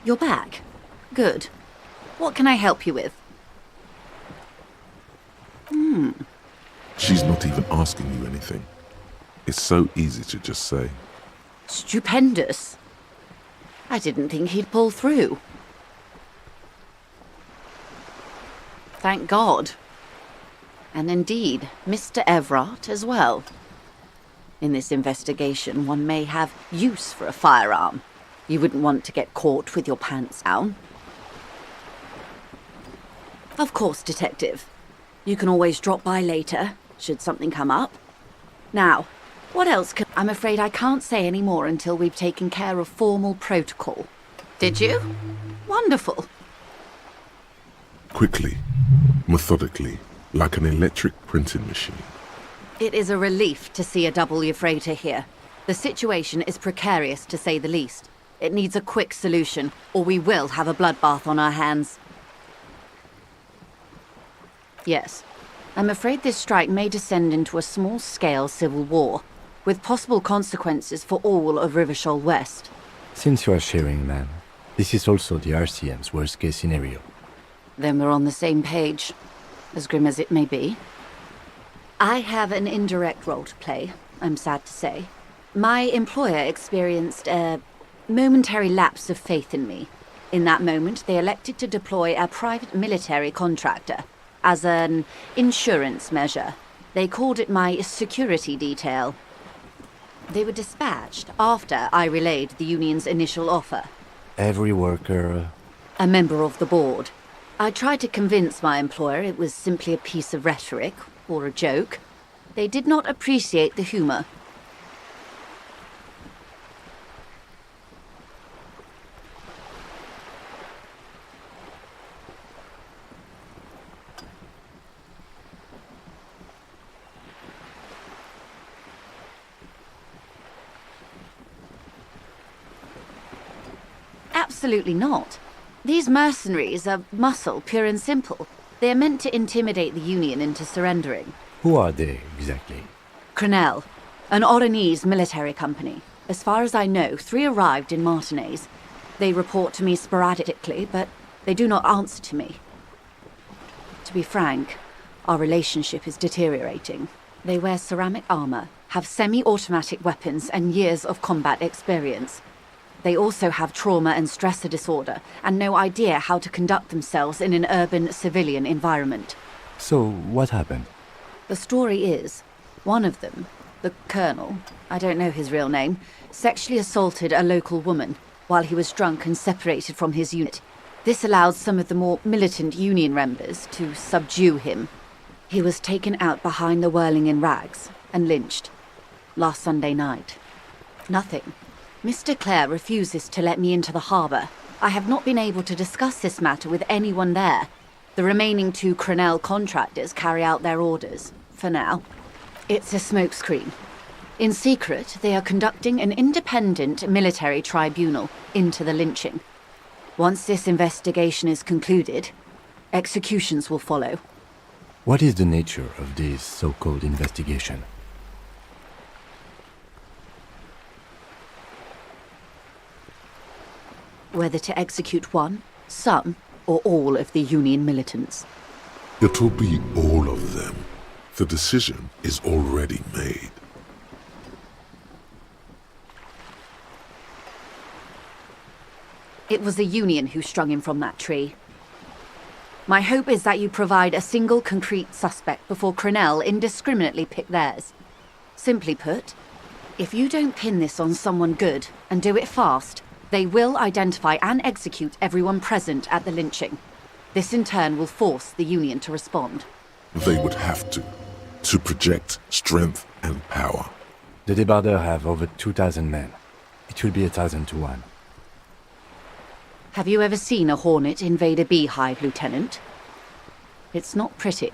You're back. Good. What can I help you with? She's not even asking you anything. It's so easy to just say. Stupendous. I didn't think he'd pull through. Thank God. And indeed, Mr. Everard as well. In this investigation, one may have use for a firearm. You wouldn't want to get caught with your pants down. Of course, Detective. You can always drop by later, should something come up. Now, what else can... I'm afraid I can't say any more until we've taken care of formal protocol. Did you? Wonderful. Quickly, methodically, like an electric printing machine. It is a relief to see a W freighter here. The situation is precarious, to say the least. It needs a quick solution, or we will have a bloodbath on our hands. Yes. I'm afraid this strike may descend into a small-scale civil war, with possible consequences for all of Rivershoal West. Since you are sharing, ma'am, this is also the RCM's worst-case scenario. Then we're on the same page, as grim as it may be. I have an indirect role to play, I'm sad to say. My employer experienced a momentary lapse of faith in me. In that moment, they elected to deploy a private military contractor as an insurance measure. They called it my security detail. They were dispatched after I relayed the union's initial offer. Every worker... A member of the board. I tried to convince my employer it was simply a piece of rhetoric, or a joke. They did not appreciate the humor. Absolutely not. These mercenaries are muscle, pure and simple. They are meant to intimidate the Union into surrendering. Who are they, exactly? Crenell, an Oranese military company. As far as I know, 3 arrived in Martinez. They report to me sporadically, but they do not answer to me. To be frank, our relationship is deteriorating. They wear ceramic armor, have semi-automatic weapons, and years of combat experience. They also have trauma and stressor disorder, and no idea how to conduct themselves in an urban civilian environment. So, what happened? The story is, one of them, the colonel, I don't know his real name, sexually assaulted a local woman while he was drunk and separated from his unit. This allowed some of the more militant Union members to subdue him. He was taken out behind the whirling in rags and lynched last Sunday night. Nothing. Mr. Clare refuses to let me into the harbour. I have not been able to discuss this matter with anyone there. The remaining 2 Crenell contractors carry out their orders, for now. It's a smokescreen. In secret, they are conducting an independent military tribunal into the lynching. Once this investigation is concluded, executions will follow. What is the nature of this so-called investigation? Whether to execute one, some, or all of the Union militants. It'll be all of them. The decision is already made. It was the Union who strung him from that tree. My hope is that you provide a single concrete suspect before Crenell indiscriminately pick theirs. Simply put, if you don't pin this on someone good, and do it fast, they will identify and execute everyone present at the lynching. This in turn will force the Union to respond. They would have to project strength and power. The Debardeurs have over 2,000 men. It will be 1,000 to 1. Have you ever seen a Hornet invade a beehive, Lieutenant? It's not pretty.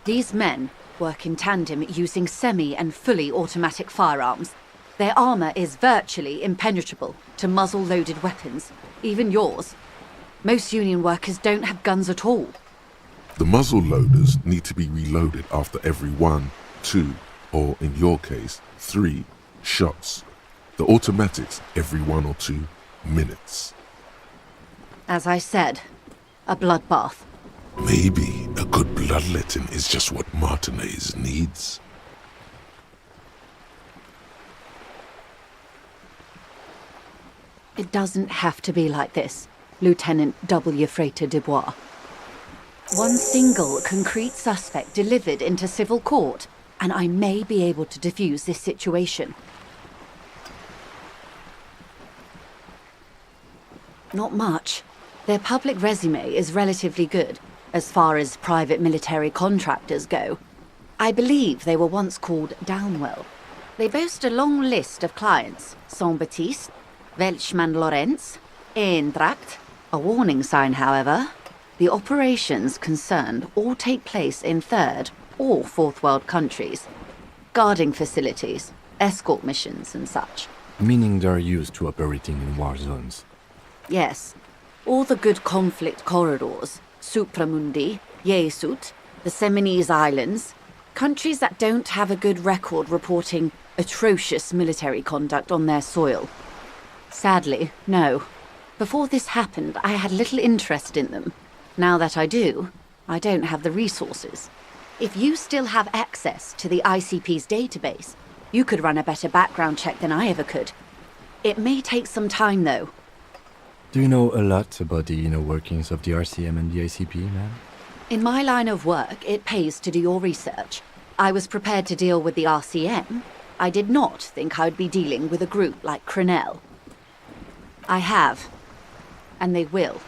These men work in tandem using semi- and fully automatic firearms. Their armor is virtually impenetrable to muzzle-loaded weapons, even yours. Most Union workers don't have guns at all. The muzzle loaders need to be reloaded after every 1, 2, or in your case, 3 shots. The automatics every 1 or 2 minutes. As I said, a bloodbath. Maybe a good bloodletting is just what Martinez needs. It doesn't have to be like this, Lieutenant W. Frater Dubois. One single concrete suspect delivered into civil court, and I may be able to defuse this situation. Not much. Their public resume is relatively good, as far as private military contractors go. I believe they were once called Downwell. They boast a long list of clients: Saint-Baptiste, Welchman Lorenz, Eintracht. A warning sign, however. The operations concerned all take place in third or fourth world countries. Guarding facilities, escort missions and such. Meaning they're used to operating in war zones. Yes. All the good conflict corridors, Supramundi, Yesut, the Seminese Islands, countries that don't have a good record reporting atrocious military conduct on their soil. Sadly, no. Before this happened, I had little interest in them. Now that I do, I don't have the resources. If you still have access to the ICP's database, you could run a better background check than I ever could. It may take some time, though. Do you know a lot about the inner workings of the RCM and the ICP, ma'am? In my line of work, it pays to do your research. I was prepared to deal with the RCM. I did not think I'd be dealing with a group like Crenel. I have, and they will.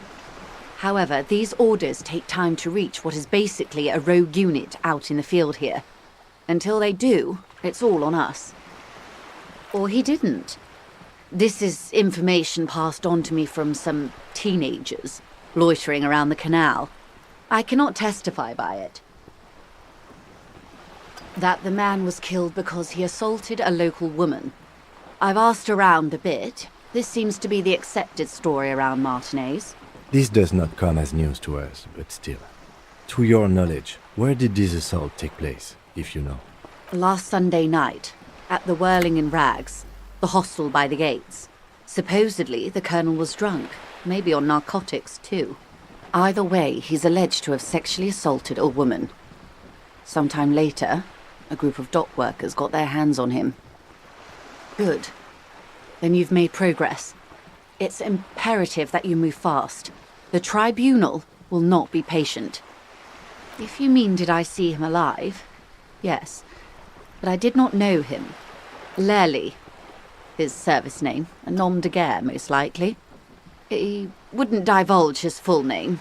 However, these orders take time to reach what is basically a rogue unit out in the field here. Until they do, it's all on us. Or he didn't. This is information passed on to me from some teenagers loitering around the canal. I cannot testify by it. That the man was killed because he assaulted a local woman. I've asked around a bit. This seems to be the accepted story around Martinez. This does not come as news to us, but still. To your knowledge, where did this assault take place, if you know? Last Sunday night, at the Whirling in Rags, the hostel by the gates. Supposedly, the colonel was drunk, maybe on narcotics too. Either way, he's alleged to have sexually assaulted a woman. Sometime later, a group of dock workers got their hands on him. Good. Then you've made progress. It's imperative that you move fast. The tribunal will not be patient. If you mean did I see him alive, yes. But I did not know him. Lely, his service name, a nom de guerre most likely. He wouldn't divulge his full name.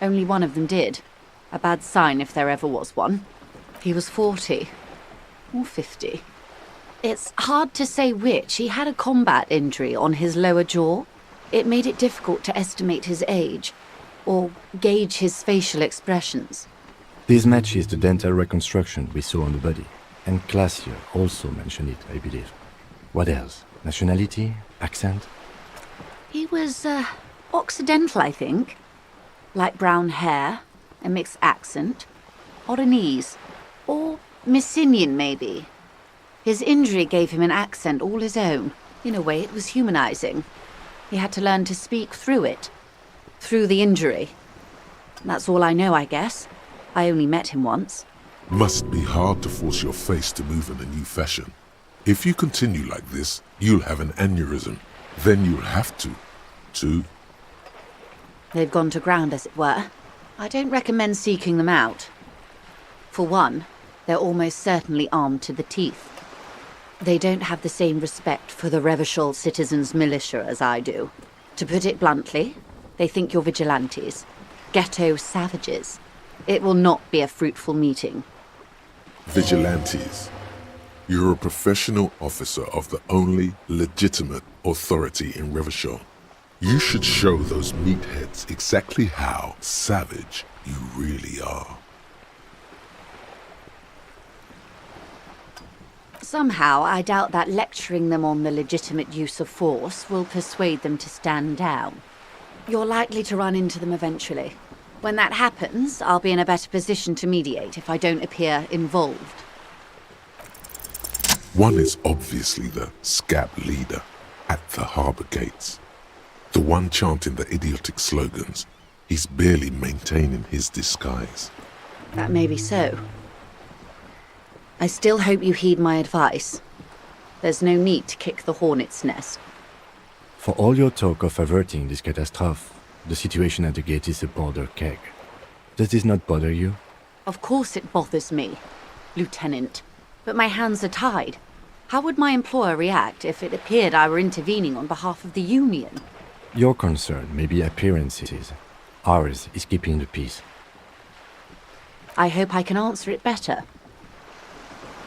Only one of them did. A bad sign if there ever was one. He was 40. Or 50. It's hard to say which. He had a combat injury on his lower jaw. It made it difficult to estimate his age, or gauge his facial expressions. This matches the dental reconstruction we saw on the body, and Classier also mentioned it, I believe. What else? Nationality? Accent? He was, Occidental, I think. Light brown hair, a mixed accent, Oranese, or Messinian maybe. His injury gave him an accent all his own. In a way, it was humanizing. He had to learn to speak through it. Through the injury. That's all I know, I guess. I only met him once. Must be hard to force your face to move in a new fashion. If you continue like this, you'll have an aneurysm. Then you'll have to. They've gone to ground, as it were. I don't recommend seeking them out. For one, they're almost certainly armed to the teeth. They don't have the same respect for the Revachol citizens' militia as I do. To put it bluntly, they think you're vigilantes. Ghetto savages. It will not be a fruitful meeting. Vigilantes. You're a professional officer of the only legitimate authority in Revachol. You should show those meatheads exactly how savage you really are. Somehow, I doubt that lecturing them on the legitimate use of force will persuade them to stand down. You're likely to run into them eventually. When that happens, I'll be in a better position to mediate if I don't appear involved. One is obviously the scab leader at the harbour gates. The one chanting the idiotic slogans. He's barely maintaining his disguise. That may be so. I still hope you heed my advice. There's no need to kick the hornet's nest. For all your talk of averting this catastrophe, the situation at the gate is a border keg. Does this not bother you? Of course it bothers me, Lieutenant. But my hands are tied. How would my employer react if it appeared I were intervening on behalf of the Union? Your concern may be appearances. Ours is keeping the peace. I hope I can answer it better.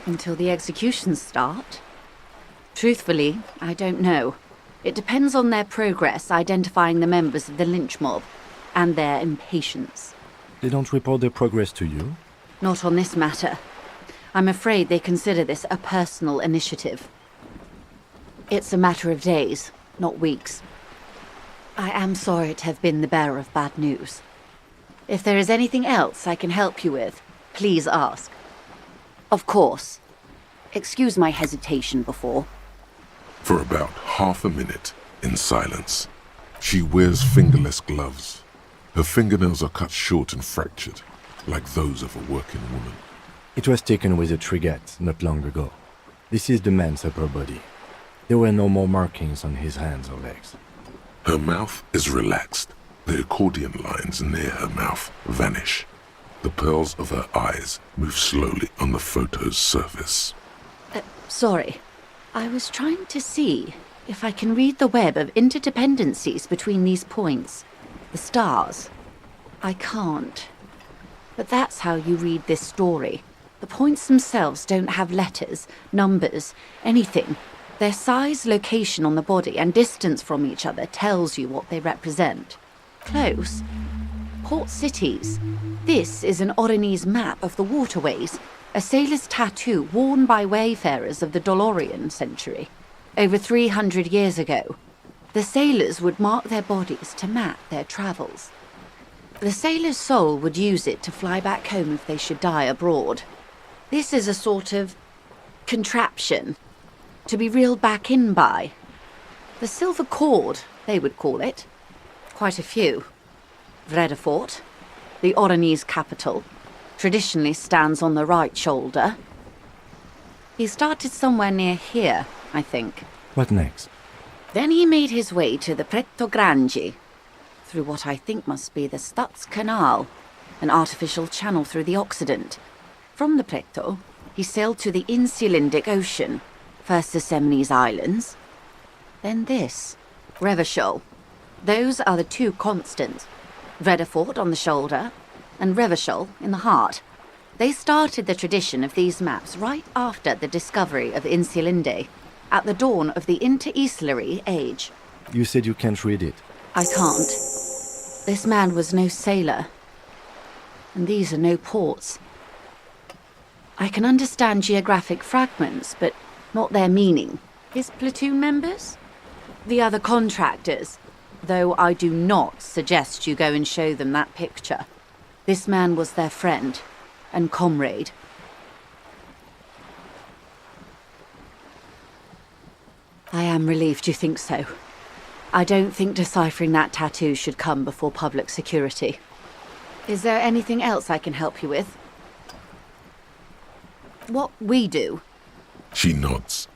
Until the executions start? Truthfully, I don't know. It depends on their progress identifying the members of the lynch mob, and their impatience. They don't report their progress to you? Not on this matter. I'm afraid they consider this a personal initiative. It's a matter of days, not weeks. I am sorry to have been the bearer of bad news. If there is anything else I can help you with, please ask. Of course. Excuse my hesitation before. For about half a minute, in silence. She wears fingerless gloves. Her fingernails are cut short and fractured, like those of a working woman. It was taken with a trigat not long ago. This is the man's upper body. There were no more markings on his hands or legs. Her mouth is relaxed. The accordion lines near her mouth vanish. The pearls of her eyes move slowly on the photo's surface. Sorry. I was trying to see if I can read the web of interdependencies between these points. The stars. I can't. But that's how you read this story. The points themselves don't have letters, numbers, anything. Their size, location on the body, and distance from each other tells you what they represent. Close. Port cities. This is an Oronese map of the waterways, a sailor's tattoo worn by wayfarers of the Dolorian century. Over 300 years ago, the sailors would mark their bodies to map their travels. The sailor's soul would use it to fly back home if they should die abroad. This is a sort of contraption to be reeled back in by. The silver cord, they would call it. Quite a few. Vredefort, the Oronese capital, traditionally stands on the right shoulder. He started somewhere near here, I think. What next? Then he made his way to the Pretto Grande, through what I think must be the Stutz Canal, an artificial channel through the Occident. From the Pretto, he sailed to the Insulindic Ocean, first the Semnese Islands, then this, Revachol. Those are the two constants, Vredefort on the shoulder and Revachol in the heart. They started the tradition of these maps right after the discovery of Insulinde, at the dawn of the Interinsulary Age. You said you can't read it. I can't. This man was no sailor, and these are no ports. I can understand geographic fragments, but not their meaning. His platoon members? The other contractors, though I do not suggest you go and show them that picture. This man was their friend and comrade. I am relieved you think so. I don't think deciphering that tattoo should come before public security. Is there anything else I can help you with? What we do? She nods.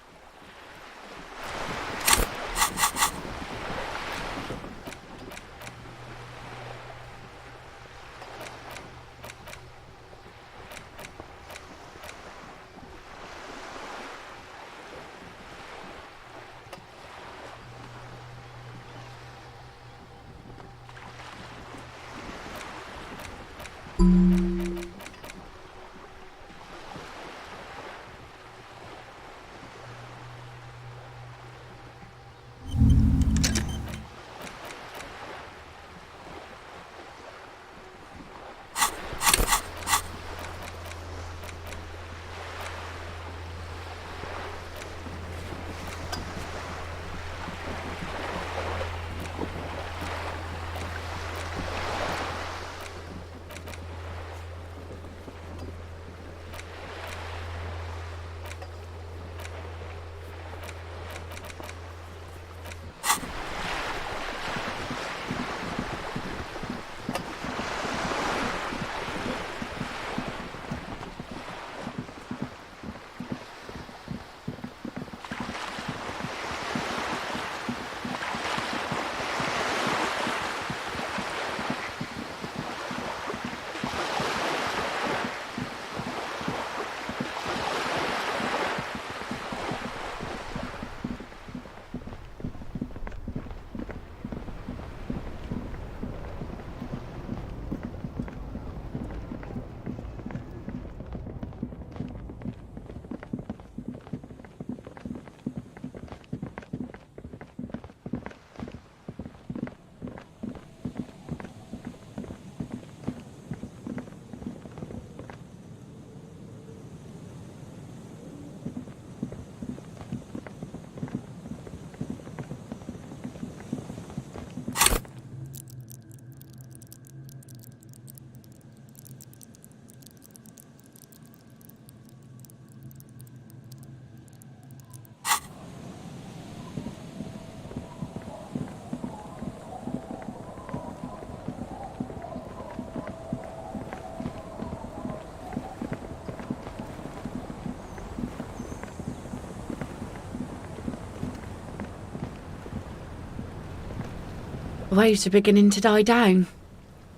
The waves are beginning to die down.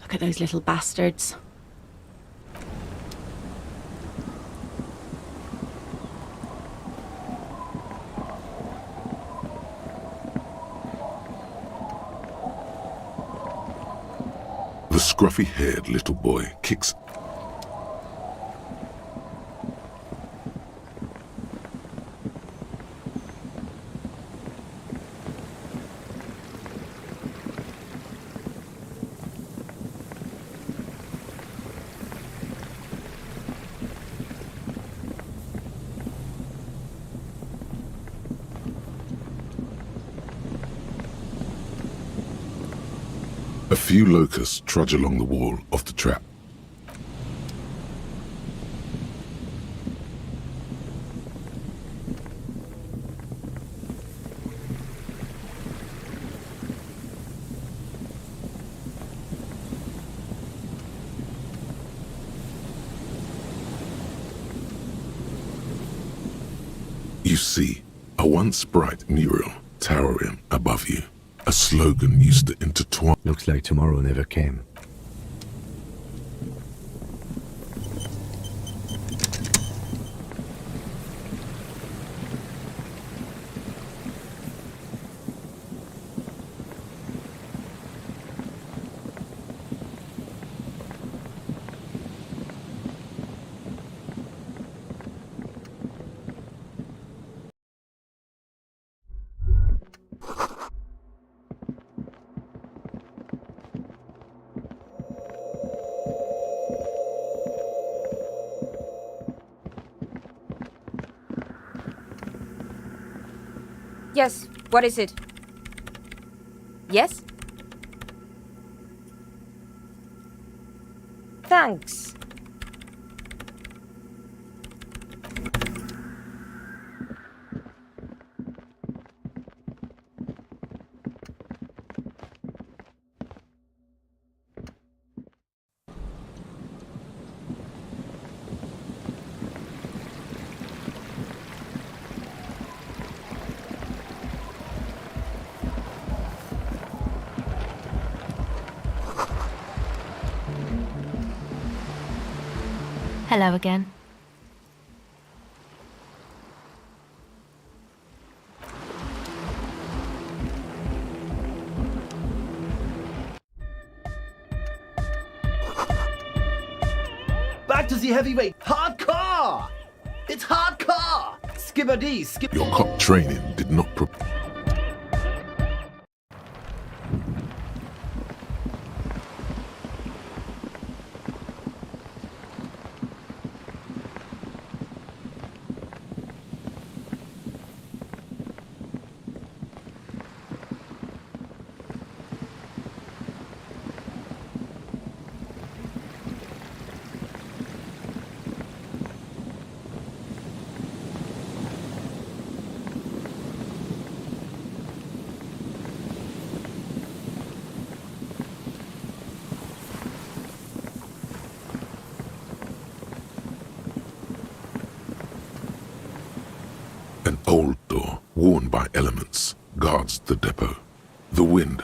Look at those little bastards. The scruffy-haired little boy kicks. A few locusts trudge along the wall of the trap. You see a once bright mural towering above you. A slogan used to intertwine. Looks like tomorrow never came. Yes, what is it? Yes? Thanks. Hello again. Back to the heavyweight. Hardcore! It's hardcore! Skibber-dee, skip. Your cop training did not prepare. An old door, worn by elements, guards the depot. The wind.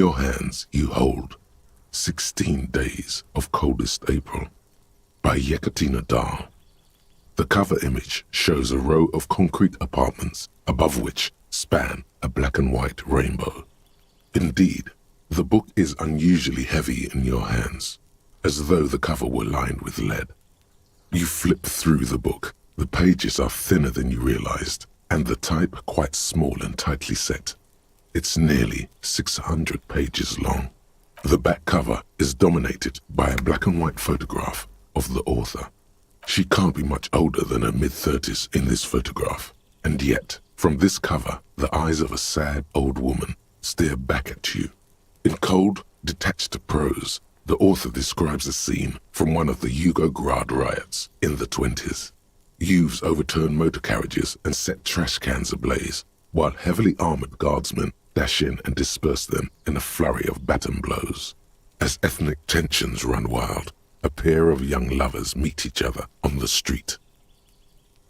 your hands you hold 16 Days of Coldest April by Yekaterina Dahl. The cover image shows a row of concrete apartments above which span a black and white rainbow. Indeed, the book is unusually heavy in your hands, as though the cover were lined with lead. You flip through the book. The pages are thinner than you realized, and the type quite small and tightly set. It's nearly 600 pages long. The back cover is dominated by a black and white photograph of the author. She can't be much older than her mid-30s in this photograph, and yet, from this cover, the eyes of a sad old woman stare back at you. In cold, detached prose, the author describes a scene from one of the Yugoslavia riots in the 20s. Youths overturned motor carriages and set trash cans ablaze, while heavily armored guardsmen dash in and disperse them in a flurry of baton blows. As ethnic tensions run wild, a pair of young lovers meet each other on the street.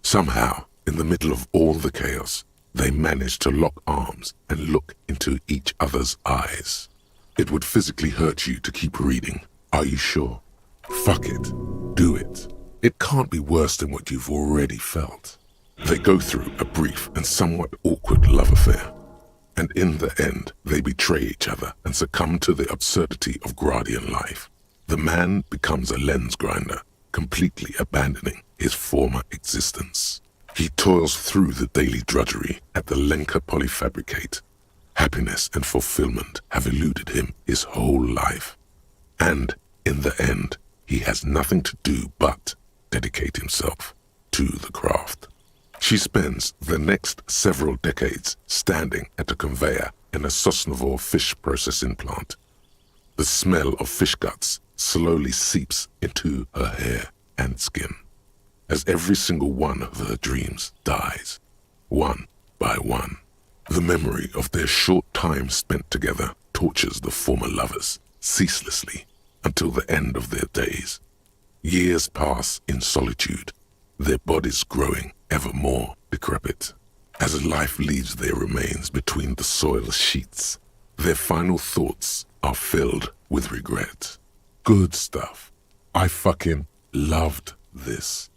Somehow, in the middle of all the chaos, they manage to lock arms and look into each other's eyes. It would physically hurt you to keep reading. Are you sure? Fuck it. Do it. It can't be worse than what you've already felt. They go through a brief and somewhat awkward love affair. And in the end, they betray each other and succumb to the absurdity of Gradian life. The man becomes a lens grinder, completely abandoning his former existence. He toils through the daily drudgery at the Lenka polyfabricate. Happiness and fulfillment have eluded him his whole life. And in the end, he has nothing to do but dedicate himself to the craft. She spends the next several decades standing at a conveyor in a Sosnovo fish processing plant. The smell of fish guts slowly seeps into her hair and skin, as every single one of her dreams dies, one by one. The memory of their short time spent together tortures the former lovers ceaselessly until the end of their days. Years pass in solitude, their bodies growing ever more decrepit. As life leaves their remains between the soil sheets, their final thoughts are filled with regret. Good stuff. I fucking loved this.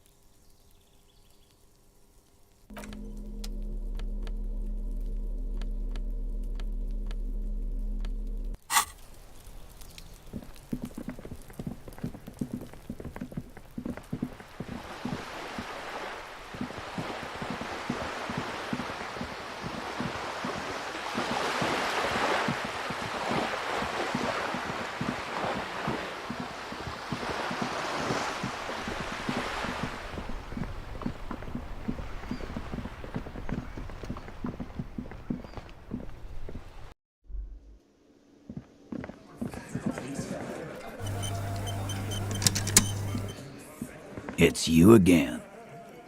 It's you again.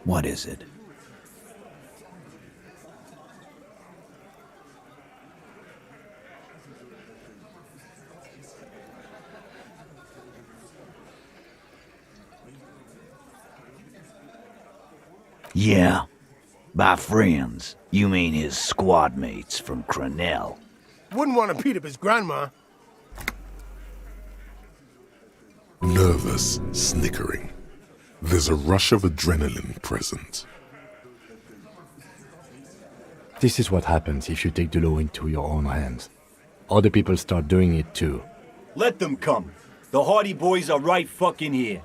What is it? Yeah. By friends, you mean his squad mates from Crenell. Wouldn't want to beat up his grandma. Nervous snickering. There's a rush of adrenaline present. This is what happens if you take the law into your own hands. Other people start doing it too. Let them come. The Hardy Boys are right fucking here.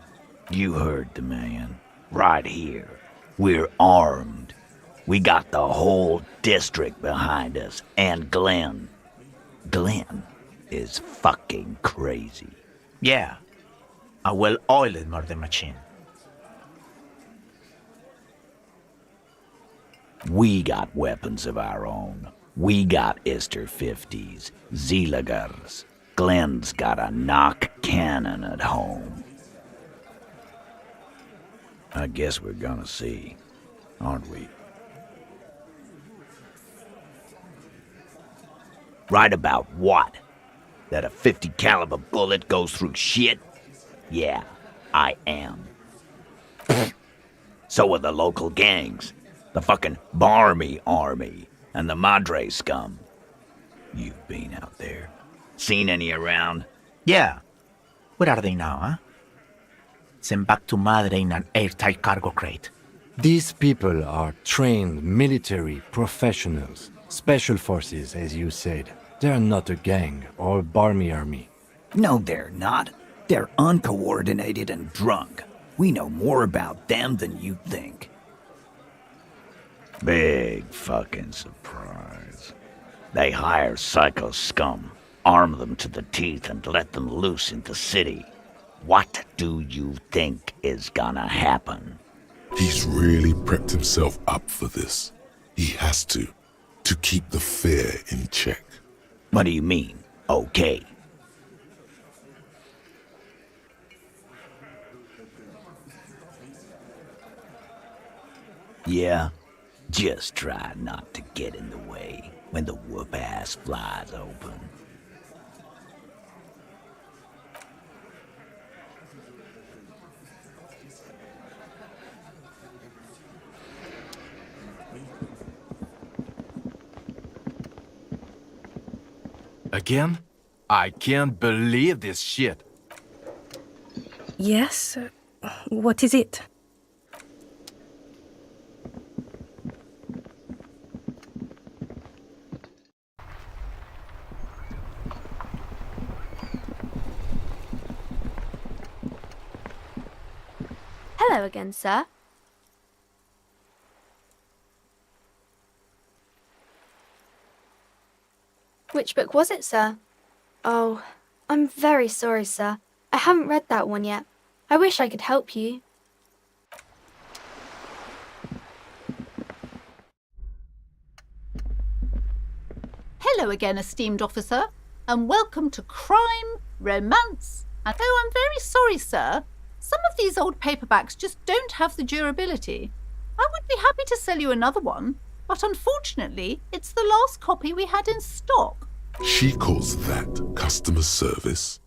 You heard the man. Right here. We're armed. We got the whole district behind us, and Glenn. Glenn is fucking crazy. Yeah. A well-oiled murder machine. We got weapons of our own. We got Ister 50s, Zeelagers. Glenn's got a knock cannon at home. I guess we're gonna see, aren't we? Right about what? That a 50 caliber bullet goes through shit? Yeah, I am. So are the local gangs. The fucking Barmy Army and the Madre scum. You've been out there. Seen any around? Yeah. Where are they now, huh? Sent back to Madre in an airtight cargo crate. These people are trained military professionals, special forces, as you said. They're not a gang or a barmy army. No, they're not. They're uncoordinated and drunk. We know more about them than you think. Big fucking surprise. They hire psycho scum, arm them to the teeth, and let them loose in the city. What do you think is gonna happen? He's really prepped himself up for this. He has to keep the fear in check. What do you mean, okay? Yeah, just try not to get in the way when the whoop-ass flies open. Again? I can't believe this shit. Yes? What is it? Hello again, sir. Which book was it, sir? Oh, I'm very sorry, sir. I haven't read that one yet. I wish I could help you. Hello again, esteemed officer, and welcome to Crime, Romance, and oh, I'm very sorry, sir. Some of these old paperbacks just don't have the durability. I would be happy to sell you another one, but unfortunately, it's the last copy we had in stock. She calls that customer service?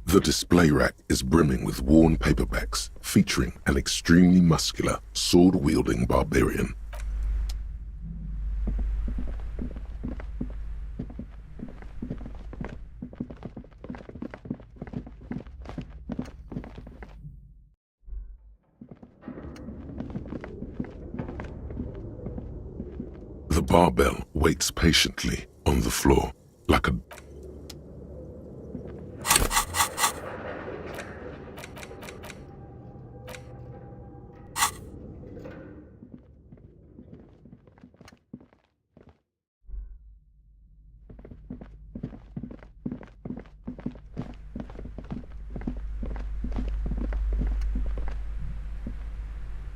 The display rack is brimming with worn paperbacks featuring an extremely muscular, sword-wielding barbarian. The barbell waits patiently on the floor, like a...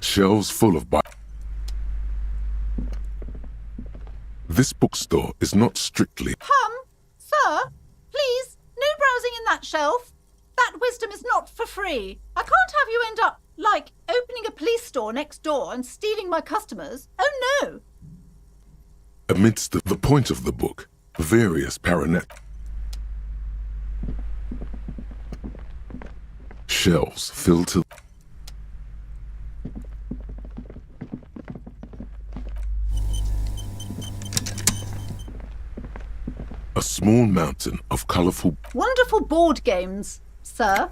Shelves full of This bookstore is not strictly... Sir, please, no browsing in that shelf. That wisdom is not for free. I can't have you end up, like, opening a police store next door and stealing my customers. Oh no! Amidst the point of the book, various paranet... Shelves filled to... A small mountain of colourful... Wonderful board games, sir.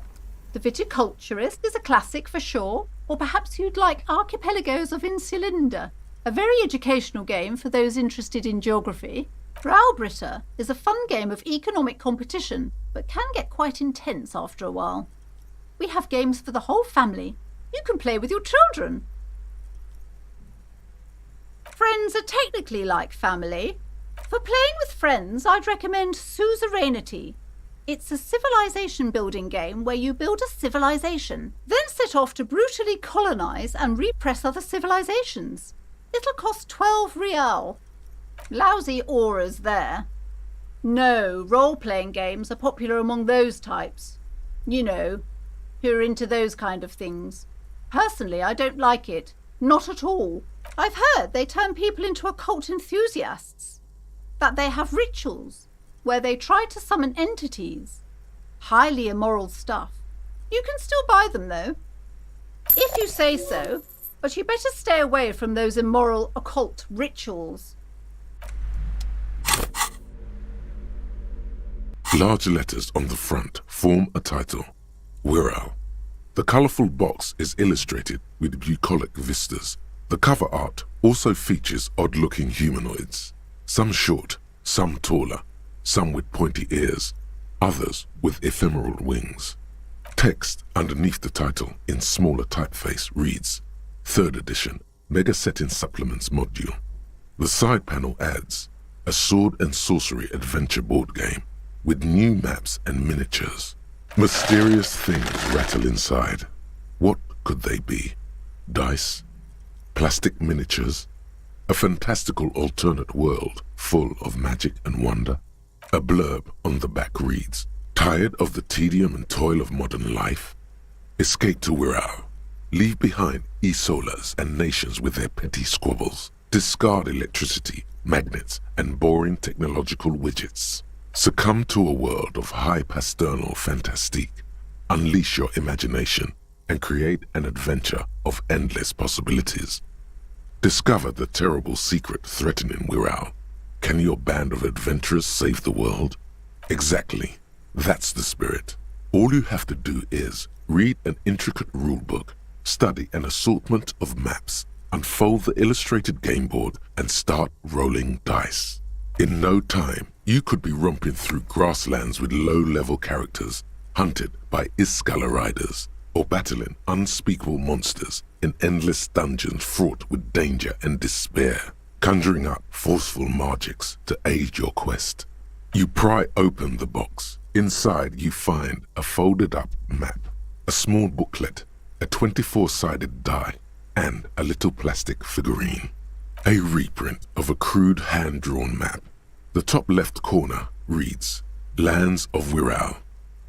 The Viticulturist is a classic for sure, or perhaps you'd like Archipelagos of Insulinda, a very educational game for those interested in geography. Browbritter is a fun game of economic competition, but can get quite intense after a while. We have games for the whole family. You can play with your children. Friends are technically like family. For playing with friends, I'd recommend Suzerainty. It's a civilization building game where you build a civilization, then set off to brutally colonize and repress other civilizations. It'll cost 12 real. Lousy auras there. No, role-playing games are popular among those types. You know, who are into those kind of things. Personally, I don't like it. Not at all. I've heard they turn people into occult enthusiasts. That they have rituals where they try to summon entities. Highly immoral stuff. You can still buy them, though. If you say so, but you better stay away from those immoral occult rituals. Large letters on the front form a title, Wirral. The colourful box is illustrated with bucolic vistas. The cover art also features odd-looking humanoids, some short, some taller, some with pointy ears, others with ephemeral wings. Text underneath the title in smaller typeface reads, 3rd edition, Mega Setting Supplements Module. The side panel adds, a sword and sorcery adventure board game with new maps and miniatures. Mysterious things rattle inside. What could they be? Dice? Plastic miniatures? A fantastical alternate world full of magic and wonder? A blurb on the back reads, tired of the tedium and toil of modern life? Escape to Wirral. Leave behind e-solas and nations with their petty squabbles. Discard electricity, magnets, and boring technological widgets. Succumb to a world of high pasternal fantastique. Unleash your imagination and create an adventure of endless possibilities. Discover the terrible secret threatening Wirral. Can your band of adventurers save the world? Exactly. That's the spirit. All you have to do is read an intricate rulebook, study an assortment of maps, unfold the illustrated game board, and start rolling dice. In no time, you could be romping through grasslands with low-level characters, hunted by Iskala riders, or battling unspeakable monsters in endless dungeons fraught with danger and despair, conjuring up forceful magics to aid your quest. You pry open the box. Inside you find a folded-up map, a small booklet, a 24-sided die, and a little plastic figurine. A reprint of a crude hand-drawn map. The top left corner reads, Lands of Wirral.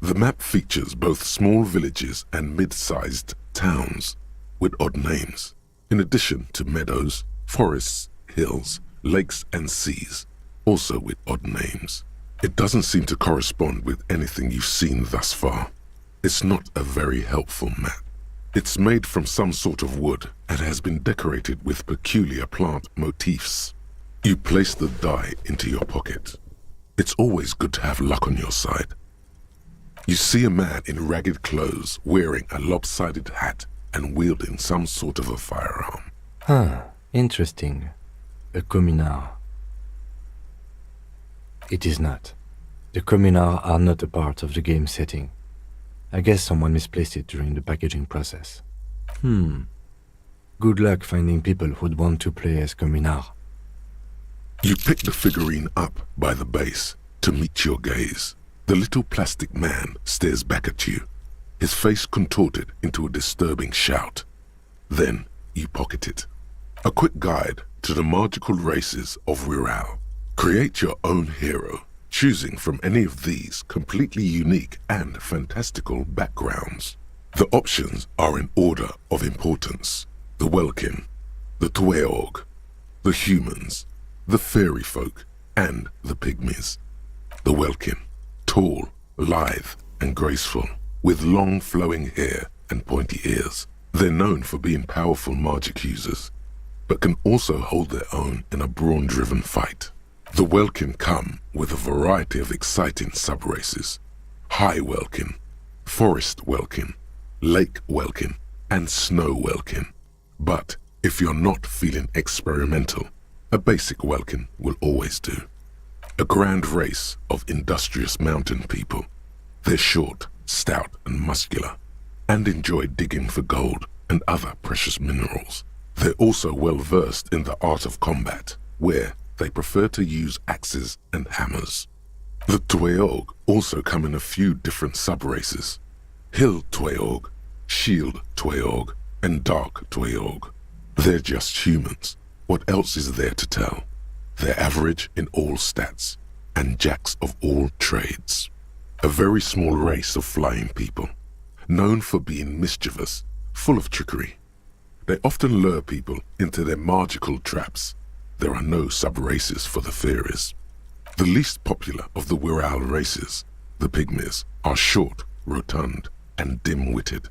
The map features both small villages and mid-sized towns with odd names, in addition to meadows, forests, hills, lakes and seas, also with odd names. It doesn't seem to correspond with anything you've seen thus far. It's not a very helpful map. It's made from some sort of wood and has been decorated with peculiar plant motifs. You place the die into your pocket. It's always good to have luck on your side. You see a man in ragged clothes wearing a lopsided hat and wielding some sort of a firearm. Interesting. A communard. It is not. The communards are not a part of the game setting. I guess someone misplaced it during the packaging process. Good luck finding people who'd want to play as communard. You pick the figurine up by the base to meet your gaze. The little plastic man stares back at you, his face contorted into a disturbing shout. Then you pocket it. A quick guide to the magical races of Wirral. Create your own hero, choosing from any of these completely unique and fantastical backgrounds. The options are in order of importance. The Welkin, the Tweog, the humans, the fairy folk, and the pygmies. The Welkin, tall, lithe, and graceful, with long flowing hair and pointy ears. They're known for being powerful magic users, but can also hold their own in a brawn-driven fight. The Welkin come with a variety of exciting sub-races. High Welkin, Forest Welkin, Lake Welkin, and Snow Welkin. But if you're not feeling experimental, a basic Welkin will always do. A grand race of industrious mountain people. They're short, stout, and muscular, and enjoy digging for gold and other precious minerals. They're also well versed in the art of combat, where they prefer to use axes and hammers. The Tweog also come in a few different sub-races. Hill Tweog, Shield Tweog, and Dark Tweog. They're just humans. What else is there to tell? They're average in all stats, and jacks of all trades. A very small race of flying people, known for being mischievous, full of trickery. They often lure people into their magical traps. There are no sub-races for the theories. The least popular of the Wirral races, the Pygmies, are short, rotund, and dim-witted.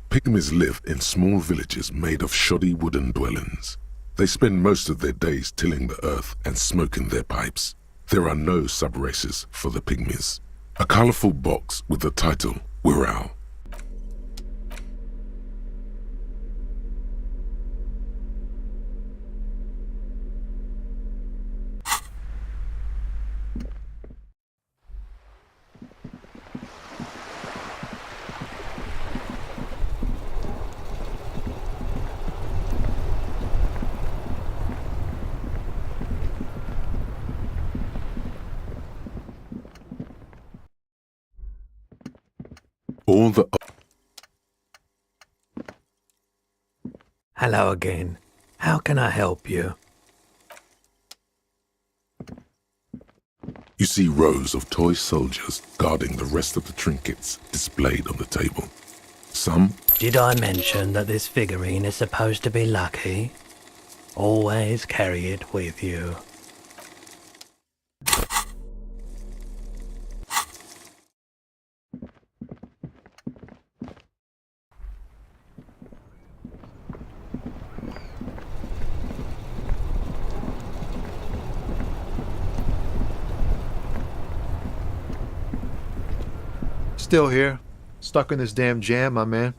Pygmies live in small villages made of shoddy wooden dwellings. They spend most of their days tilling the earth and smoking their pipes. There are no sub-races for the Pygmies. A colourful box with the title Wirral. All the... Hello again. How can I help you? You see rows of toy soldiers guarding the rest of the trinkets displayed on the table. Some... Did I mention that this figurine is supposed to be lucky? Always carry it with you. Still here. Stuck in this damn jam, my man.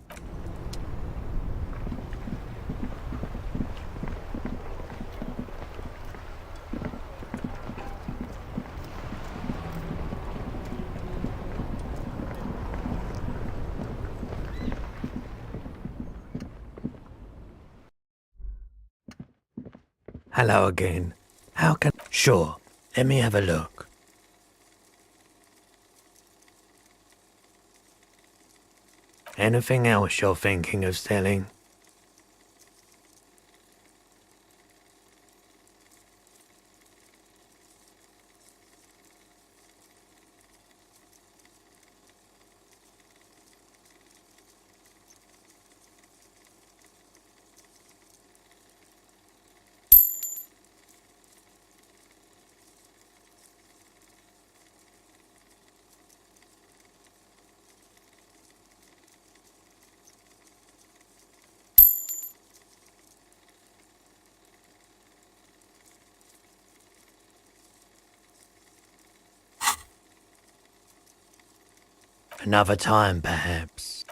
Hello again. How can... Sure. Let me have a look. Anything else you're thinking of selling? Another time, perhaps.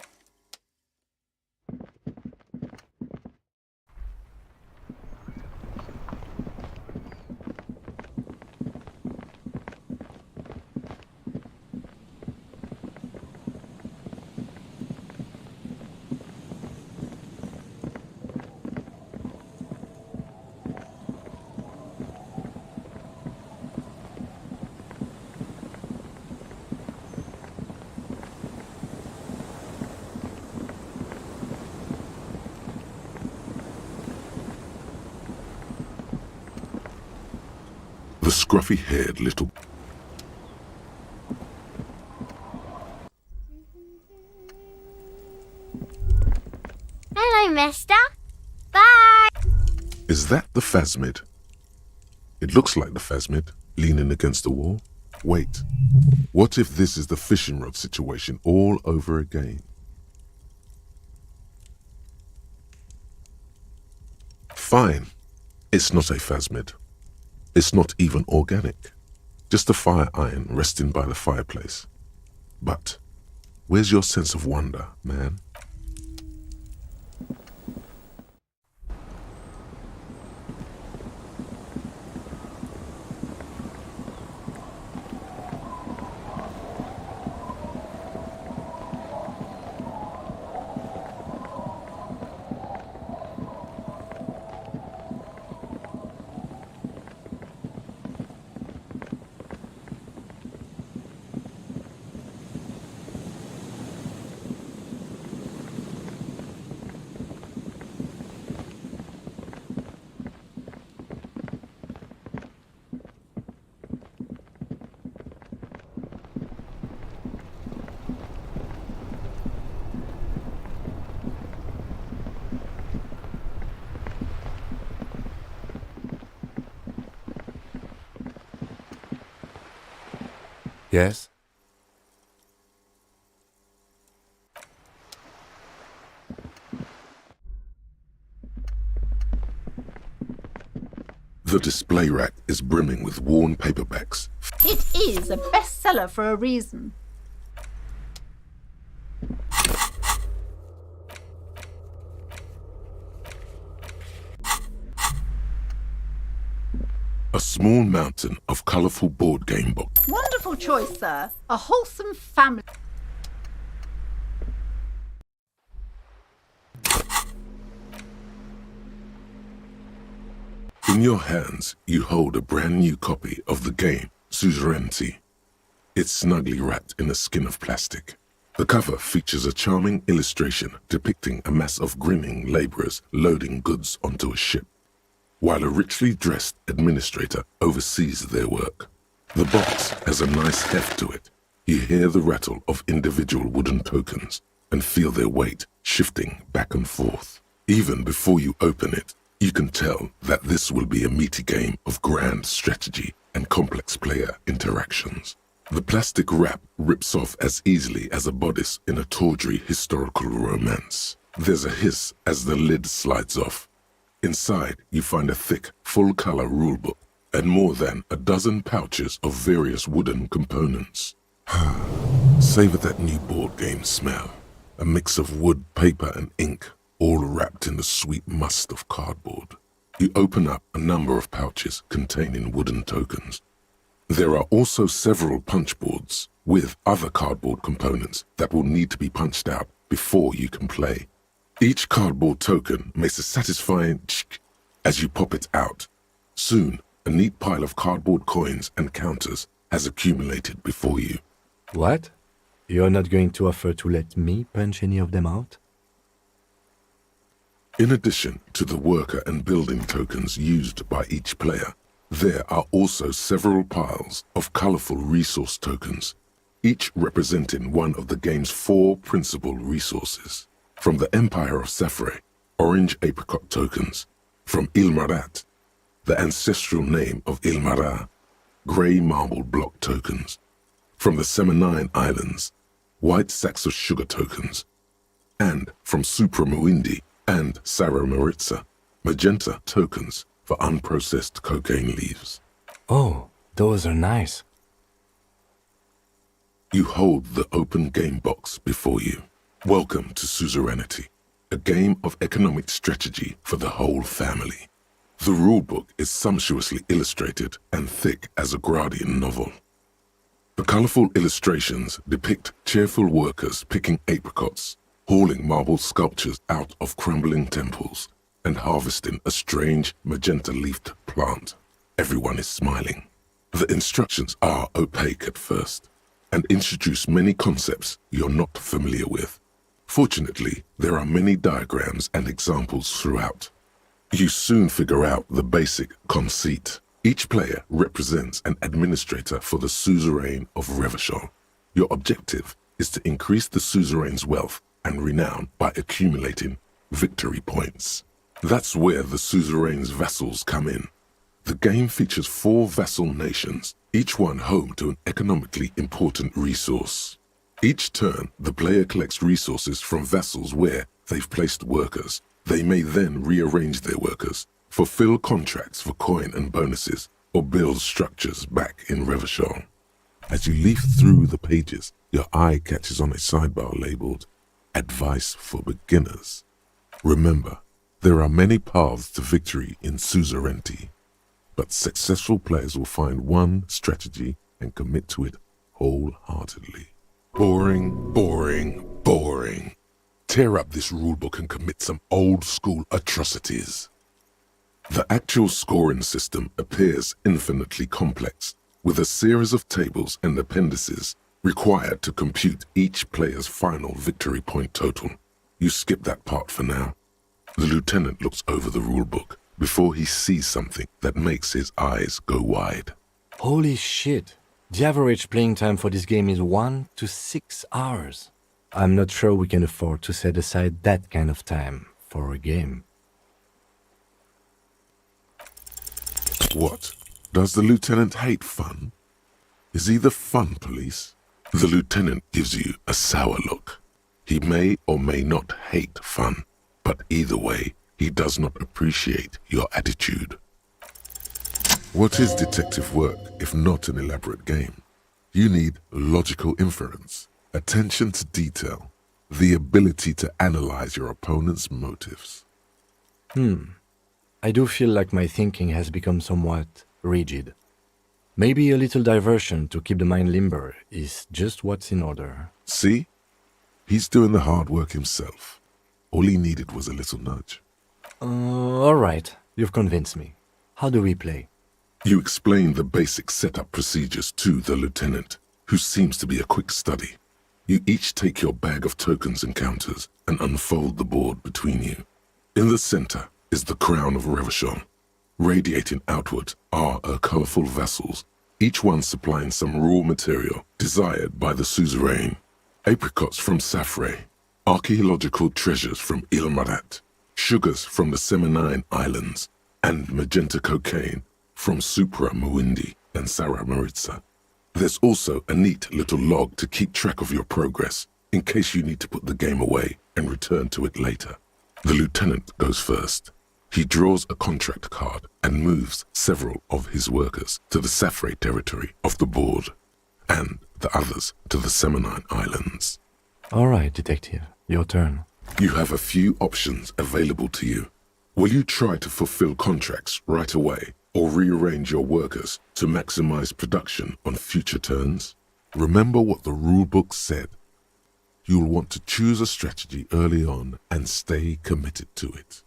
The scruffy-haired little... Hello, mister. Bye. Is that the phasmid? It looks like the phasmid, leaning against the wall. Wait, what if this is the fishing rod situation all over again? Fine, it's not a phasmid. It's not even organic. Just a fire iron resting by the fireplace. But where's your sense of wonder, man? Yes? The display rack is brimming with worn paperbacks. It is a bestseller for a reason. A small mountain of colourful board game books. Wonderful choice, sir. A wholesome family. In your hands, you hold a brand new copy of the game, Suzerainty. It's snugly wrapped in a skin of plastic. The cover features a charming illustration depicting a mass of grinning labourers loading goods onto a ship, while a richly dressed administrator oversees their work. The box has a nice heft to it. You hear the rattle of individual wooden tokens and feel their weight shifting back and forth. Even before you open it, you can tell that this will be a meaty game of grand strategy and complex player interactions. The plastic wrap rips off as easily as a bodice in a tawdry historical romance. There's a hiss as the lid slides off. Inside, you find a thick, full-color rulebook and more than a dozen pouches of various wooden components. Savor that new board game smell. A mix of wood, paper, and ink, all wrapped in the sweet must of cardboard. You open up a number of pouches containing wooden tokens. There are also several punch boards with other cardboard components that will need to be punched out before you can play. Each cardboard token makes a satisfying tsk as you pop it out. Soon, a neat pile of cardboard coins and counters has accumulated before you. What? You're not going to offer to let me punch any of them out? In addition to the worker and building tokens used by each player, there are also several piles of colorful resource tokens, each representing one of the game's 4 principal resources. From the Empire of Safre, orange apricot tokens. From Ilmarat, the ancestral name of Ilmara, grey marble block tokens. From the Seminine Islands, white sacks of sugar tokens. And from Supramuindi and Sarah Maritza, magenta tokens for unprocessed cocaine leaves. Oh, those are nice. You hold the open game box before you. Welcome to Suzerainty, a game of economic strategy for the whole family. The rulebook is sumptuously illustrated and thick as a Gradian novel. The colorful illustrations depict cheerful workers picking apricots, hauling marble sculptures out of crumbling temples, and harvesting a strange magenta-leafed plant. Everyone is smiling. The instructions are opaque at first and introduce many concepts you're not familiar with. Fortunately, there are many diagrams and examples throughout. You soon figure out the basic conceit. Each player represents an administrator for the suzerain of Revachol. Your objective is to increase the suzerain's wealth and renown by accumulating victory points. That's where the suzerain's vassals come in. The game features 4 vassal nations, each one home to an economically important resource. Each turn, the player collects resources from vassals where they've placed workers. They may then rearrange their workers, fulfill contracts for coin and bonuses, or build structures back in Revachol. As you leaf through the pages, your eye catches on a sidebar labeled Advice for Beginners. Remember, there are many paths to victory in Suzerainty, but successful players will find one strategy and commit to it wholeheartedly. Boring, boring, boring. Tear up this rulebook and commit some old-school atrocities. The actual scoring system appears infinitely complex, with a series of tables and appendices required to compute each player's final victory point total. You skip that part for now. The lieutenant looks over the rulebook before he sees something that makes his eyes go wide. Holy shit. The average playing time for this game is 1 to 6 hours. I'm not sure we can afford to set aside that kind of time for a game. What? Does the lieutenant hate fun? is either fun, police. The lieutenant gives you a sour look. He may or may not hate fun, but either way, he does not appreciate your attitude. What is detective work if not an elaborate game? You need logical inference, attention to detail, the ability to analyze your opponent's motives. I do feel like my thinking has become somewhat rigid. Maybe a little diversion to keep the mind limber is just what's in order. See? He's doing the hard work himself. All he needed was a little nudge. All right, you've convinced me. How do we play? You explain the basic setup procedures to the lieutenant, who seems to be a quick study. You each take your bag of tokens and counters and unfold the board between you. In the center is the crown of Revachol. Radiating outward are her colorful vessels, each one supplying some raw material desired by the suzerain. Apricots from Safre, archaeological treasures from Ilmarat, sugars from the Seminine Islands, and magenta cocaine from Supra Muindi and Sara Maritza. There's also a neat little log to keep track of your progress in case you need to put the game away and return to it later. The lieutenant goes first. He draws a contract card and moves several of his workers to the Safre territory of the board, and the others to the Seminine Islands. All right, detective, your turn. You have a few options available to you. Will you try to fulfill contracts right away, or rearrange your workers to maximize production on future turns? Remember what the rulebook said. You'll want to choose a strategy early on and stay committed to it.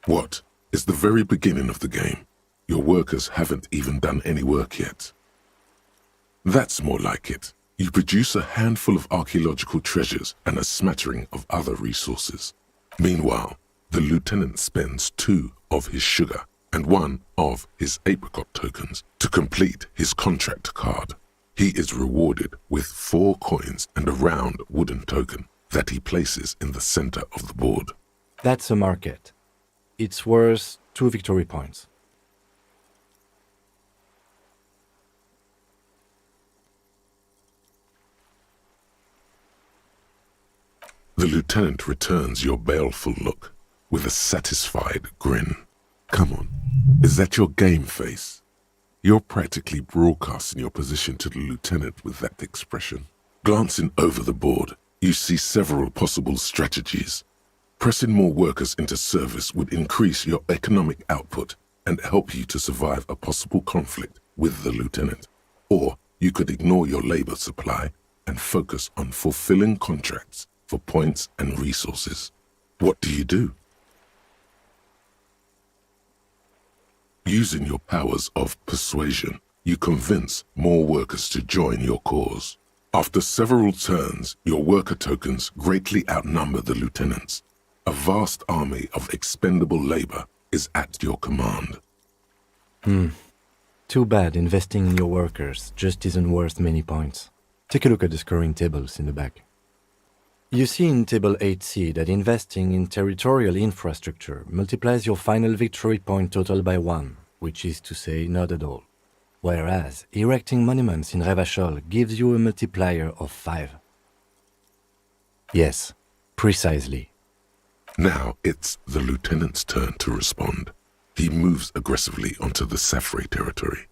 What is the very beginning of the game? Your workers haven't even done any work yet. That's more like it. You produce a handful of archaeological treasures and a smattering of other resources. Meanwhile, the lieutenant spends 2 of his sugar and 1 of his apricot tokens to complete his contract card. He is rewarded with 4 coins and a round wooden token that he places in the center of the board. That's a market. It's worth 2 victory points. The lieutenant returns your baleful look with a satisfied grin. Come on, is that your game face? You're practically broadcasting your position to the lieutenant with that expression. Glancing over the board, you see several possible strategies. Pressing more workers into service would increase your economic output and help you to survive a possible conflict with the lieutenant. Or you could ignore your labor supply and focus on fulfilling contracts for points and resources. What do you do? Using your powers of persuasion, you convince more workers to join your cause. After several turns, your worker tokens greatly outnumber the lieutenant's. A vast army of expendable labor is at your command. Too bad investing in your workers just isn't worth many points. Take a look at the scoring tables in the back. You see in Table 8C that investing in territorial infrastructure multiplies your final victory point total by 1, which is to say not at all. Whereas erecting monuments in Revachol gives you a multiplier of 5. Yes, precisely. Now it's the lieutenant's turn to respond. He moves aggressively onto the Safre territory.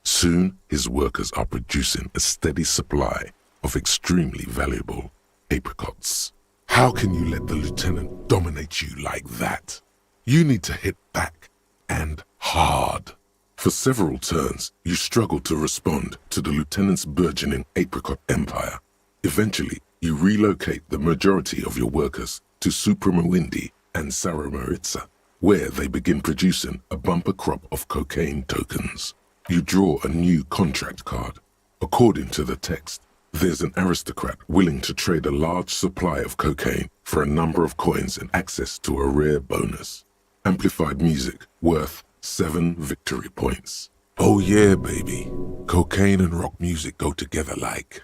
Soon, his workers are producing a steady supply of extremely valuable apricots. How can you let the lieutenant dominate you like that? You need to hit back, and hard. For several turns, you struggle to respond to the lieutenant's burgeoning apricot empire. Eventually, you relocate the majority of your workers to Supramuindi and Sara Maritza, where they begin producing a bumper crop of cocaine tokens. You draw a new contract card. According to the text, there's an aristocrat willing to trade a large supply of cocaine for a number of coins and access to a rare bonus. Amplified music worth 7 victory points. Oh yeah, baby. Cocaine and rock music go together like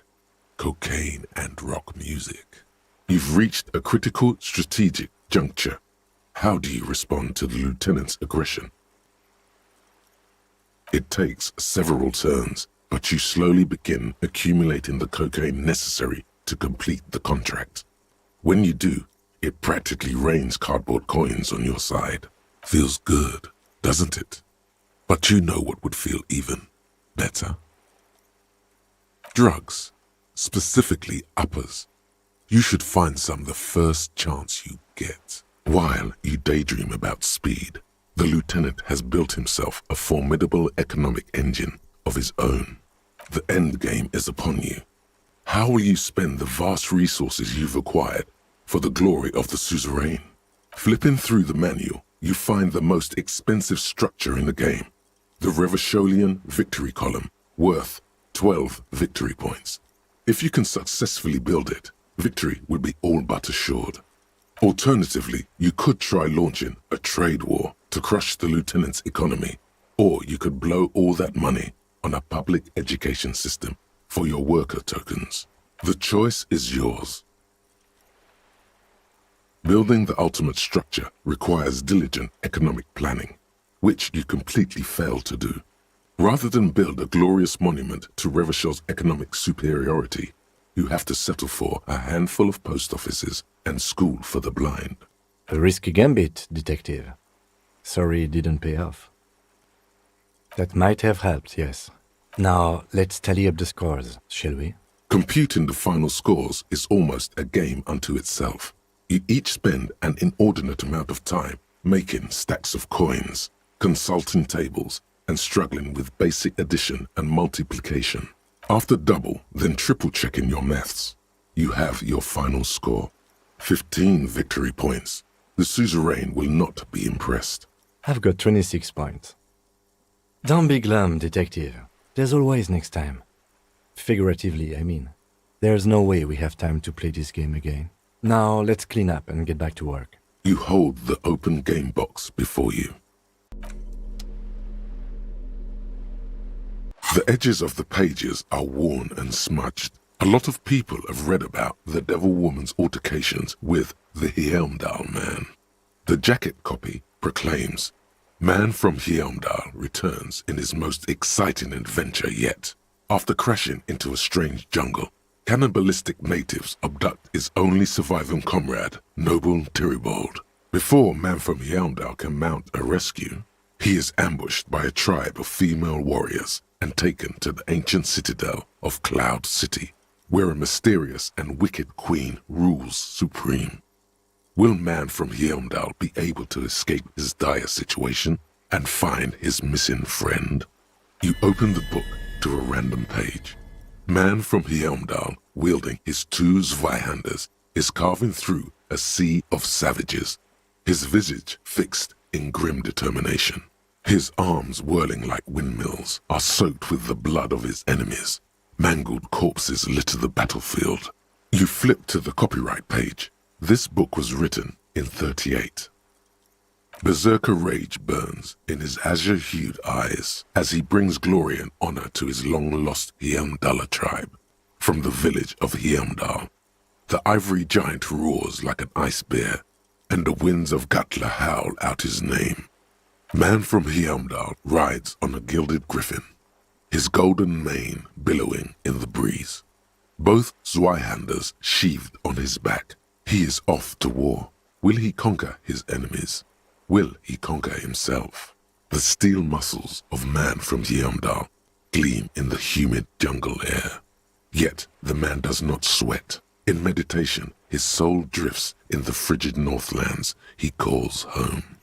cocaine and rock music. You've reached a critical strategic juncture. How do you respond to the lieutenant's aggression? It takes several turns, but you slowly begin accumulating the cocaine necessary to complete the contract. When you do, it practically rains cardboard coins on your side. Feels good, doesn't it? But you know what would feel even better? Drugs, specifically uppers. You should find some the first chance you get. While you daydream about speed, the lieutenant has built himself a formidable economic engine of his own. The end game is upon you. How will you spend the vast resources you've acquired for the glory of the suzerain? Flipping through the manual, you find the most expensive structure in the game, the Revacholian Victory Column, worth 12 victory points. If you can successfully build it, victory would be all but assured. Alternatively, you could try launching a trade war to crush the lieutenant's economy, or you could blow all that money on a public education system for your worker tokens. The choice is yours. Building the ultimate structure requires diligent economic planning, which you completely fail to do. Rather than build a glorious monument to Revachel's economic superiority, you have to settle for a handful of post offices and school for the blind. A risky gambit, detective. Sorry it didn't pay off. That might have helped, yes. Now, let's tally up the scores, shall we? Computing the final scores is almost a game unto itself. You each spend an inordinate amount of time making stacks of coins, consulting tables, and struggling with basic addition and multiplication. After double, then triple checking your maths, you have your final score. 15 victory points. The suzerain will not be impressed. I've got 26 points. Don't be glum, detective. There's always next time. Figuratively, I mean. There's no way we have time to play this game again. Now, let's clean up and get back to work. You hold the open game box before you. The edges of the pages are worn and smudged. A lot of people have read about the Devil Woman's altercations with the Hjelmdal man. The jacket copy proclaims, "Man from Hjelmdal returns in his most exciting adventure yet. After crashing into a strange jungle, cannibalistic natives abduct his only surviving comrade, Noble Tiribold. Before Man from Hjelmdal can mount a rescue, he is ambushed by a tribe of female warriors and taken to the ancient citadel of Cloud City, where a mysterious and wicked queen rules supreme. Will Man from Hjelmdal be able to escape his dire situation and find his missing friend?" You open the book to a random page. Man from Hjelmdal, wielding his two Zweihanders, is carving through a sea of savages, his visage fixed in grim determination. His arms, whirling like windmills, are soaked with the blood of his enemies. Mangled corpses litter the battlefield. You flip to the copyright page. This book was written in 38. Berserker rage burns in his azure-hued eyes as he brings glory and honor to his long-lost Hjelmdaler tribe. From the village of Hjelmdal, the ivory giant roars like an ice bear, and the winds of Gatla howl out his name. Man from Hjelmdal rides on a gilded griffin, his golden mane billowing in the breeze. Both Zweihanders sheathed on his back. He is off to war. Will he conquer his enemies? Will he conquer himself? The steel muscles of Man from Hjelmdal gleam in the humid jungle air. Yet the man does not sweat. In meditation, his soul drifts in the frigid northlands he calls home.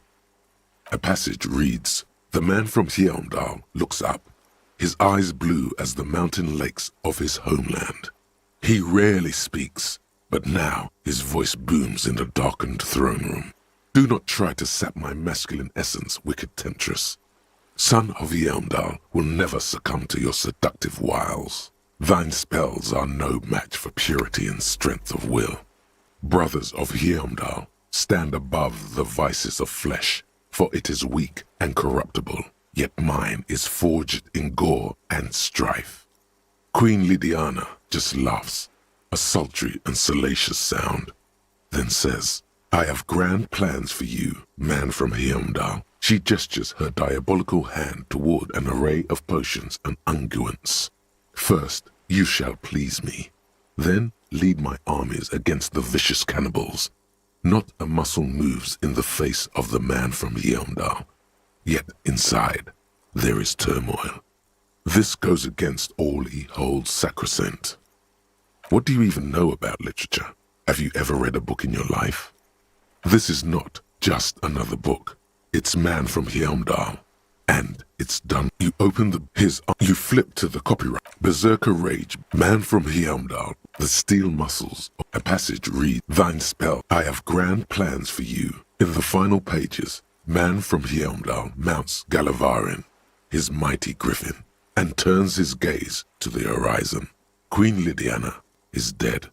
A passage reads, "The man from Hjelmdal looks up, his eyes blue as the mountain lakes of his homeland. He rarely speaks, but now his voice booms in the darkened throne room. Do not try to sap my masculine essence, wicked temptress. Son of Hjelmdal will never succumb to your seductive wiles. Thine spells are no match for purity and strength of will. Brothers of Hjelmdal, stand above the vices of flesh, for it is weak and corruptible, yet mine is forged in gore and strife." Queen Lydiana just laughs, a sultry and salacious sound, then says, "I have grand plans for you, Man from Hjelmdal. She gestures her diabolical hand toward an array of potions and unguents. First, you shall please me. Then lead my armies against the vicious cannibals. Not a muscle moves in the face of the man from Yeomdal. Yet inside, there is turmoil. This goes against all he holds sacrosanct. What do you even know about literature? Have you ever read a book in your life? This is not just another book. It's Man from Yeomdal. And it's done. You open you flip to the copyright. Berserker Rage, Man from Yeomdal, the steel muscles. A passage reads, Thine spell, I have grand plans for you. In the final pages, Man from Yeomdal mounts Galavarin, his mighty griffin, and turns his gaze to the horizon. Queen Lydiana is dead,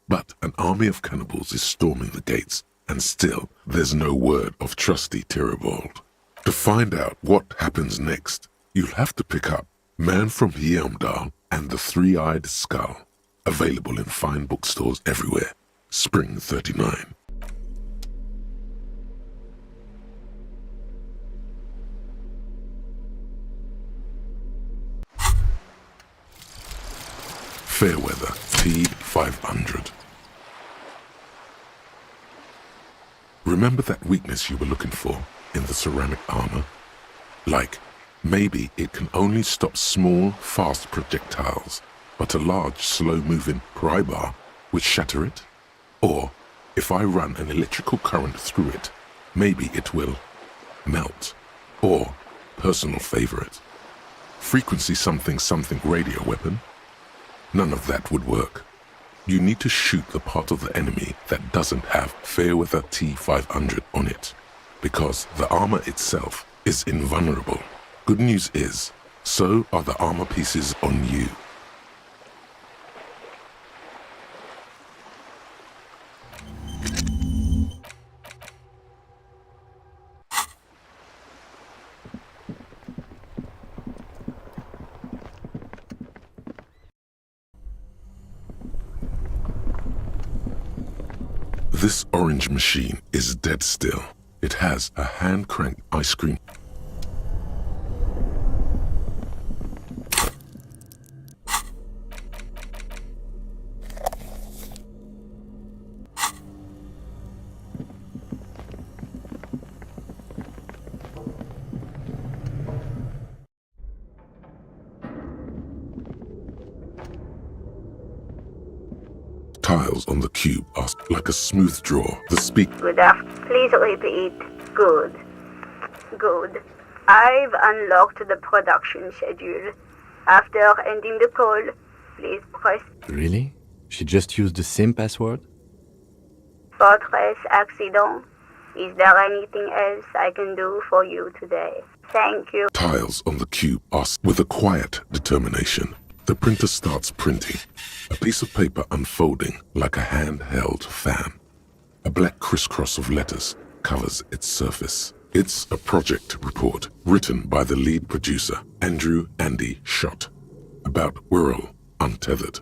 but an army of cannibals is storming the gates, and still there's no word of trusty Tyribald. To find out what happens next, you'll have to pick up Man from Yeomdal and the Three-Eyed Skull, available in fine bookstores everywhere. Spring 39. Fairweather T500. Remember that weakness you were looking for in the ceramic armor? Like, maybe it can only stop small, fast projectiles, but a large, slow-moving pry bar would shatter it? Or, if I run an electrical current through it, maybe it will melt. Or, personal favorite, frequency something something radio weapon? None of that would work. You need to shoot the part of the enemy that doesn't have Fairweather T500 on it, because the armor itself is invulnerable. Good news is, so are the armor pieces on you. This orange machine is dead still. It has a hand-cranked ice cream. Tiles on the cube are like a smooth draw. The speak. Good afternoon. Please repeat. Good. Good. I've unlocked the production schedule. After ending the call, please press. Really? She just used the same password? Fortress accident. Is there anything else I can do for you today? Thank you. Tiles on the cube are with a quiet determination. The printer starts printing, a piece of paper unfolding like a handheld fan. A black crisscross of letters covers its surface. It's a project report written by the lead producer, Andrew Andy Schott, about Wirral Untethered,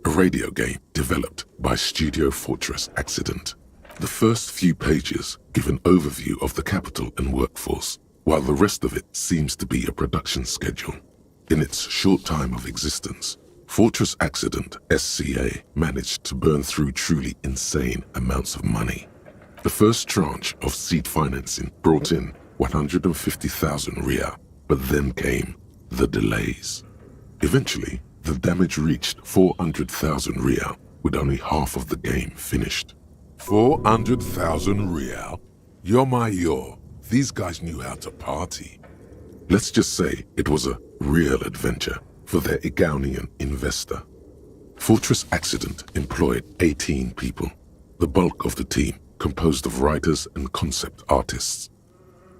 a radio game developed by Studio Fortress Accident. The first few pages give an overview of the capital and workforce, while the rest of it seems to be a production schedule. In its short time of existence, Fortress Accident SCA managed to burn through truly insane amounts of money. The first tranche of seed financing brought in 150,000 Riyal, but then came the delays. Eventually, the damage reached 400,000 Riyal, with only half of the game finished. 400,000 Riyal? Yo. These guys knew how to party. Let's just say it was a real adventure for their Igaunian investor. Fortress Accident employed 18 people, the bulk of the team composed of writers and concept artists.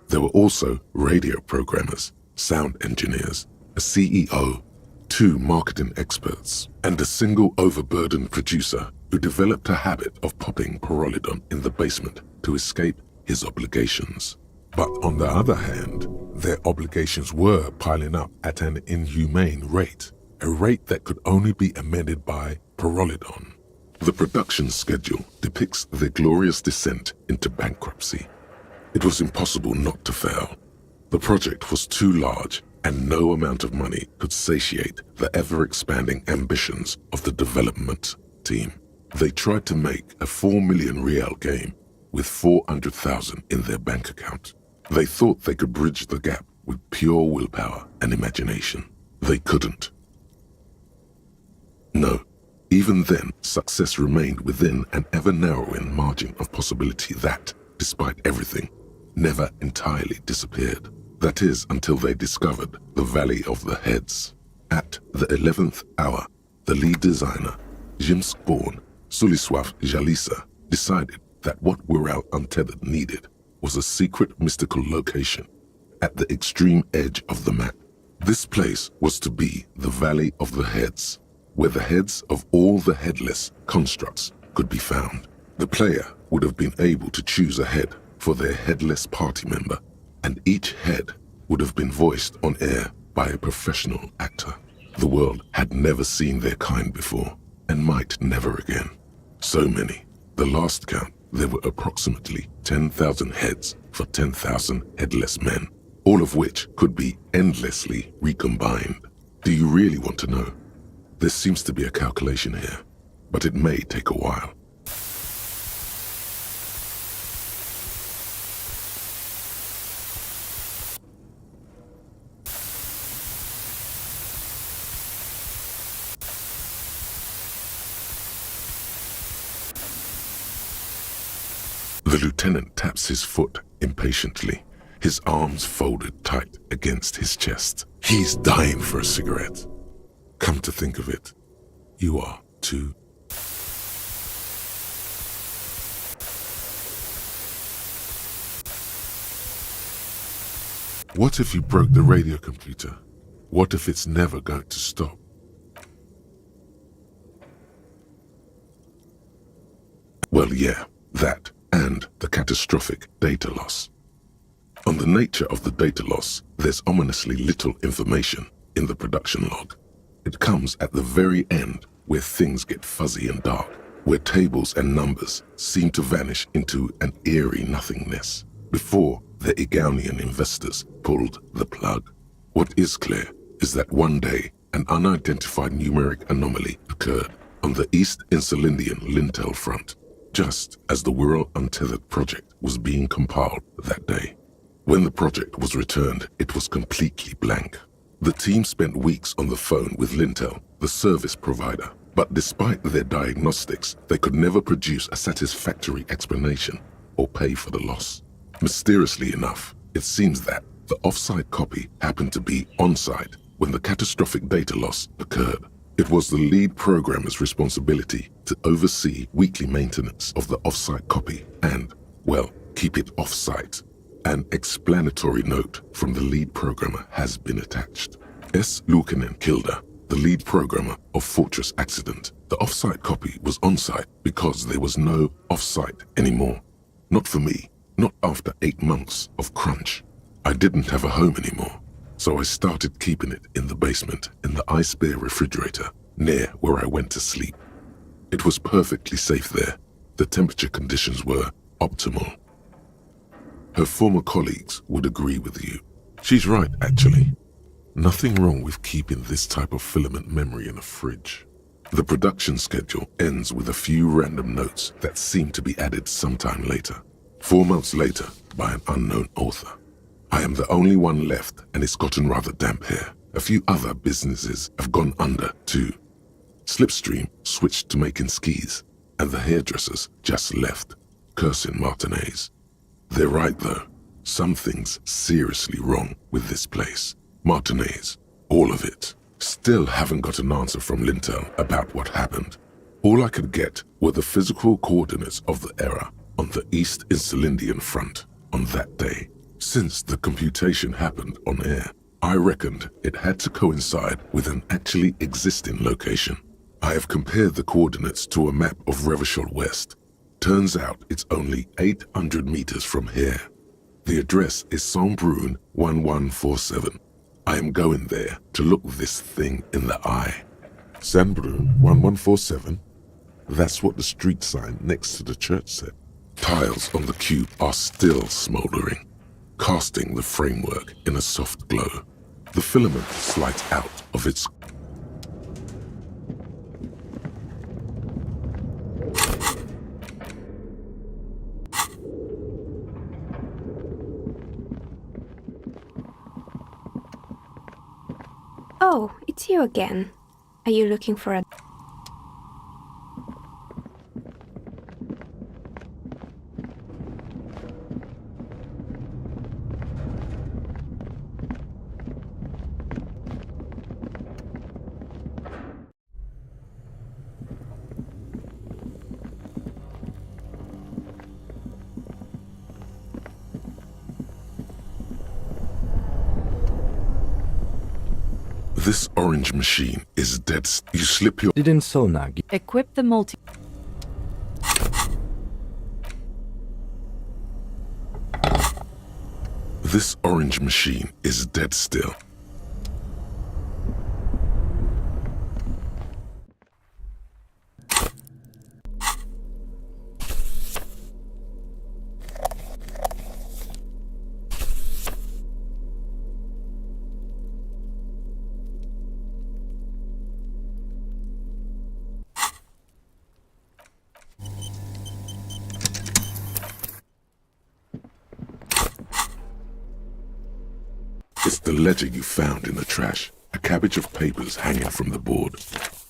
There were also radio programmers, sound engineers, a CEO, 2 marketing experts, and a single overburdened producer who developed a habit of popping Pyrrolidon in the basement to escape his obligations. But on the other hand, their obligations were piling up at an inhumane rate, a rate that could only be amended by Pyrrolidon. The production schedule depicts their glorious descent into bankruptcy. It was impossible not to fail. The project was too large, and no amount of money could satiate the ever-expanding ambitions of the development team. They tried to make a 4 million real game with 400,000 in their bank account. They thought they could bridge the gap with pure willpower and imagination. They couldn't. No, even then, success remained within an ever-narrowing margin of possibility that, despite everything, never entirely disappeared. That is, until they discovered the Valley of the Heads. At the 11th hour, the lead designer, Jim Spawn, Suliswaf Jalisa, decided that what Wirral Untethered needed was a secret mystical location at the extreme edge of the map. This place was to be the Valley of the Heads, where the heads of all the headless constructs could be found. The player would have been able to choose a head for their headless party member, and each head would have been voiced on air by a professional actor. The world had never seen their kind before, and might never again. So many. The last count, there were approximately 10,000 heads for 10,000 headless men, all of which could be endlessly recombined. Do you really want to know? There seems to be a calculation here, but it may take a while. The lieutenant taps his foot impatiently, his arms folded tight against his chest. He's dying for a cigarette. Come to think of it, you are too. What if you broke the radio computer? What if it's never going to stop? Well, yeah, that and the catastrophic data loss. On the nature of the data loss, there's ominously little information in the production log. It comes at the very end where things get fuzzy and dark, where tables and numbers seem to vanish into an eerie nothingness before the Igaunian investors pulled the plug. What is clear is that one day an unidentified numeric anomaly occurred on the East Insulindian lintel front, just as the Wirral Untethered project was being compiled that day. When the project was returned, it was completely blank. The team spent weeks on the phone with Lintel, the service provider, but despite their diagnostics, they could never produce a satisfactory explanation or pay for the loss. Mysteriously enough, it seems that the offsite copy happened to be on-site when the catastrophic data loss occurred. It was the lead programmer's responsibility to oversee weekly maintenance of the offsite copy and, well, keep it off-site. An explanatory note from the lead programmer has been attached. S. Luukinen Kilda, the lead programmer of Fortress Accident. The off-site copy was on-site because there was no off-site anymore. Not for me, not after 8 months of crunch. I didn't have a home anymore, so I started keeping it in the basement in the ice bear refrigerator near where I went to sleep. It was perfectly safe there. The temperature conditions were optimal. Her former colleagues would agree with you. She's right, actually. Nothing wrong with keeping this type of filament memory in a fridge. The production schedule ends with a few random notes that seem to be added sometime later. 4 months later, by an unknown author. I am the only one left, and it's gotten rather damp here. A few other businesses have gone under, too. Slipstream switched to making skis, and the hairdressers just left, cursing Martinez. They're right, though. Something's seriously wrong with this place. Martinez, all of it. Still haven't got an answer from Lintel about what happened. All I could get were the physical coordinates of the error on the East Insulindian front on that day. Since the computation happened on air, I reckoned it had to coincide with an actually existing location. I have compared the coordinates to a map of Revachol West. Turns out it's only 800 meters from here. The address is Saint-Brun 1147. I am going there to look this thing in the eye. Saint-Brun 1147? That's what the street sign next to the church said. Tiles on the cube are still smoldering. casting the framework in a soft glow. The filament slides out of its... Oh, it's you again. Are you looking for a... This orange machine is dead. You slip your... Didn't Sonag... Equip the multi... This orange machine is dead still. It's the ledger you found in the trash. A cabbage of papers hanging from the board,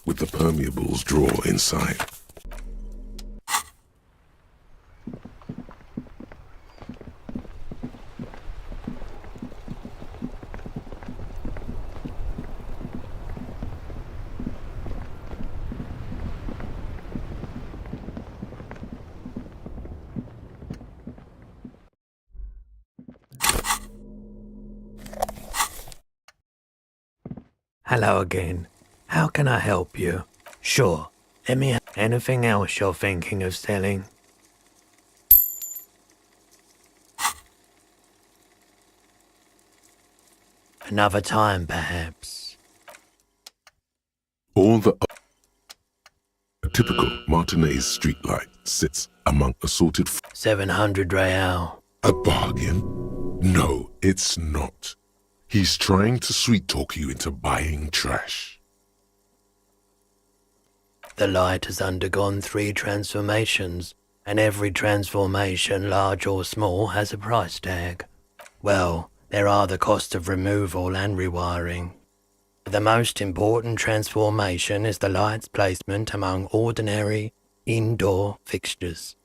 with the permeables drawer inside. Hello again. How can I help you? Sure. Let me... Anything else you're thinking of selling? Another time, perhaps. All the... A typical Martinez streetlight sits among assorted... 700 real. A bargain? No, it's not. He's trying to sweet-talk you into buying trash. The light has undergone 3 transformations, and every transformation, large or small, has a price tag. Well, there are the costs of removal and rewiring. The most important transformation is the light's placement among ordinary, indoor fixtures.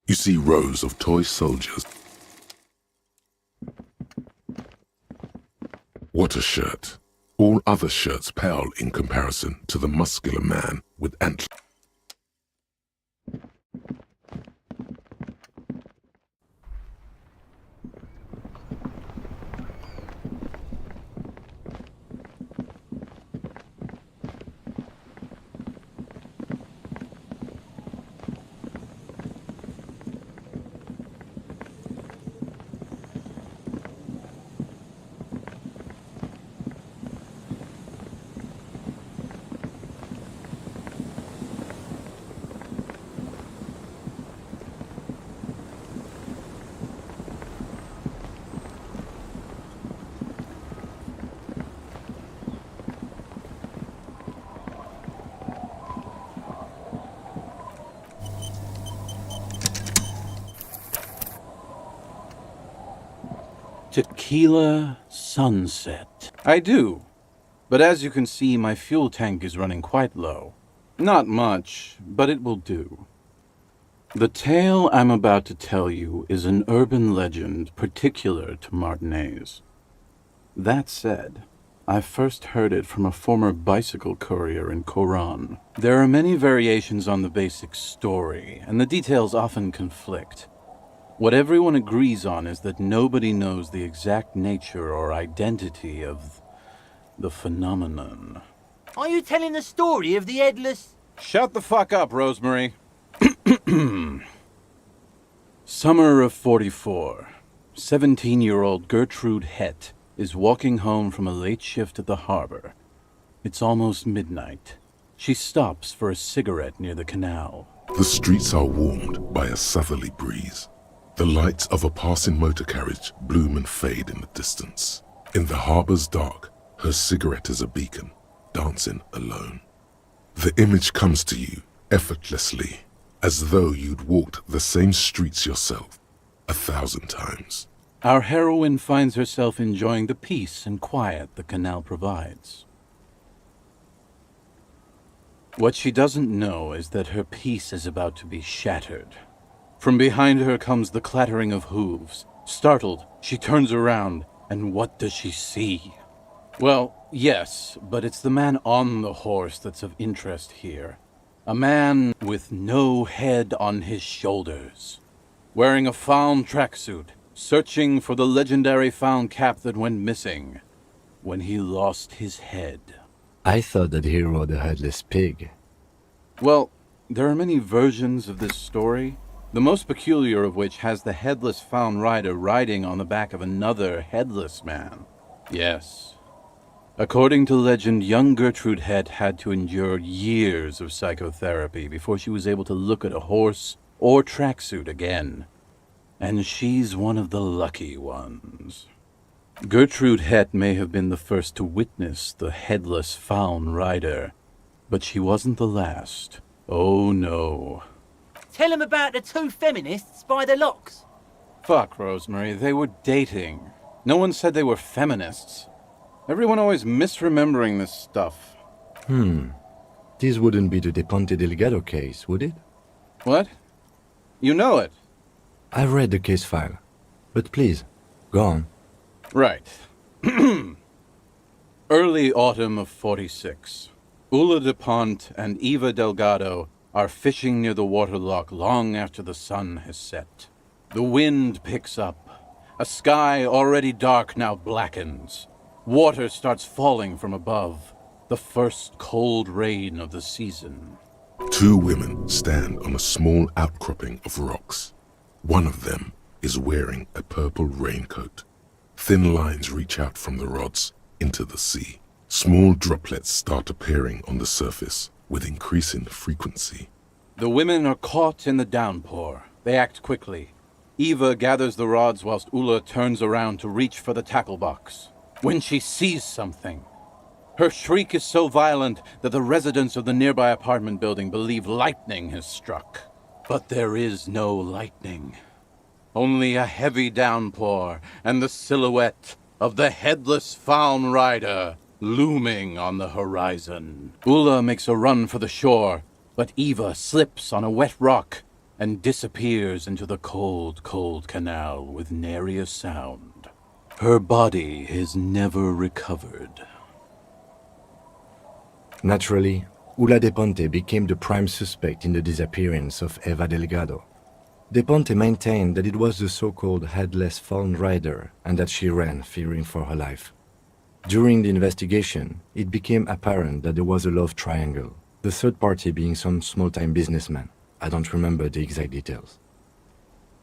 You see rows of toy soldiers. What a shirt. All other shirts pale in comparison to the muscular man with antlers. Tequila sunset. I do. But as you can see, my fuel tank is running quite low. Not much, but it will do. The tale I'm about to tell you is an urban legend particular to Martinez. That said, I first heard it from a former bicycle courier in Coron. There are many variations on the basic story, and the details often conflict. What everyone agrees on is that nobody knows the exact nature or identity of the phenomenon. Are you telling the story of the headless... Shut the fuck up, Rosemary. Summer of 44. 17-year-old Gertrude Het is walking home from a late shift at the harbor. It's almost midnight. She stops for a cigarette near the canal. The streets are warmed by a southerly breeze. The lights of a passing motor carriage bloom and fade in the distance. In the harbor's dark, her cigarette is a beacon, dancing alone. The image comes to you effortlessly, as though you'd walked the same streets yourself 1,000 times. Our heroine finds herself enjoying the peace and quiet the canal provides. What she doesn't know is that her peace is about to be shattered. From behind her comes the clattering of hooves. Startled, she turns around, and what does she see? Well, yes, but it's the man on the horse that's of interest here. A man with no head on his shoulders, wearing a found tracksuit, searching for the legendary found cap that went missing when he lost his head. I thought that he rode a headless pig. Well, there are many versions of this story, the most peculiar of which has the headless found rider riding on the back of another headless man. Yes. According to legend, young Gertrude Het had to endure years of psychotherapy before she was able to look at a horse or tracksuit again. And she's one of the lucky ones. Gertrude Het may have been the first to witness the headless found rider, but she wasn't the last. Oh no. Tell him about the two feminists by the locks. Fuck, Rosemary, they were dating. No one said they were feminists. Everyone always misremembering this stuff. This wouldn't be the De Ponte Delgado case, would it? What? You know it? I've read the case file. But please, go on. Right. Early autumn of 46. Ulla de Ponte and Eva Delgado are fishing near the waterlock long after the sun has set. The wind picks up. A sky already dark now blackens. Water starts falling from above. The first cold rain of the season. Two women stand on a small outcropping of rocks. One of them is wearing a purple raincoat. Thin lines reach out from the rods into the sea. Small droplets start appearing on the surface with increasing frequency. The women are caught in the downpour. They act quickly. Eva gathers the rods whilst Ulla turns around to reach for the tackle box. When she sees something, her shriek is so violent that the residents of the nearby apartment building believe lightning has struck. But there is no lightning. Only a heavy downpour and the silhouette of the headless found rider looming on the horizon. Ulla makes a run for the shore, but Eva slips on a wet rock and disappears into the cold, cold canal with nary a sound. Her body is never recovered. Naturally, Ulla de Ponte became the prime suspect in the disappearance of Eva Delgado. De Ponte maintained that it was the so-called headless found rider and that she ran, fearing for her life. During the investigation, it became apparent that there was a love triangle, the third party being some small-time businessman. I don't remember the exact details.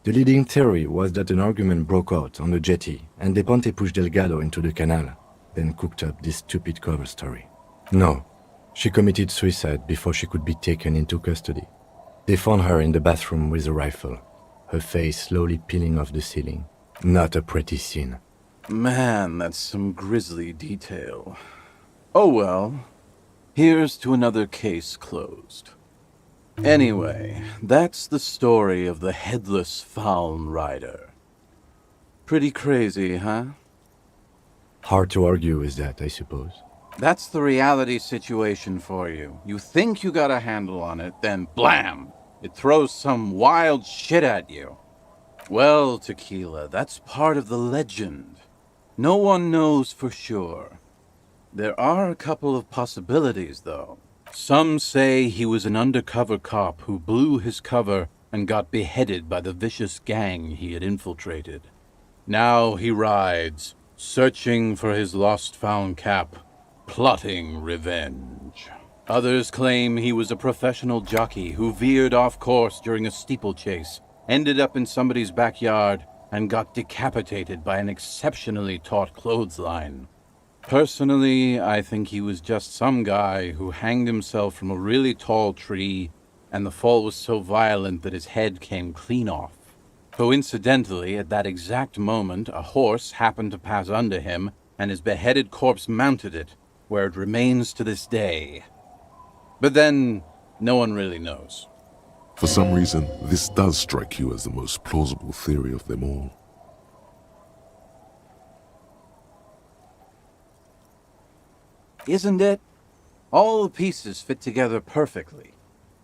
The leading theory was that an argument broke out on the jetty and De Ponte pushed Delgado into the canal, then cooked up this stupid cover story. No, she committed suicide before she could be taken into custody. They found her in the bathroom with a rifle, her face slowly peeling off the ceiling. Not a pretty scene. Man, that's some grisly detail. Oh well, here's to another case closed. Anyway, that's the story of the headless found rider. Pretty crazy, huh? Hard to argue with that, I suppose. That's the reality situation for you. You think you got a handle on it, then blam! It throws some wild shit at you. Well, Tequila, that's part of the legend. No one knows for sure. There are a couple of possibilities, though. Some say he was an undercover cop who blew his cover and got beheaded by the vicious gang he had infiltrated. Now he rides, searching for his lost-found cap, plotting revenge. Others claim he was a professional jockey who veered off course during a steeplechase, ended up in somebody's backyard, and got decapitated by an exceptionally taut clothesline. Personally, I think he was just some guy who hanged himself from a really tall tree and the fall was so violent that his head came clean off. Coincidentally, at that exact moment, a horse happened to pass under him, and his beheaded corpse mounted it, where it remains to this day. But then, no one really knows. For some reason, this does strike you as the most plausible theory of them all. Isn't it? All the pieces fit together perfectly.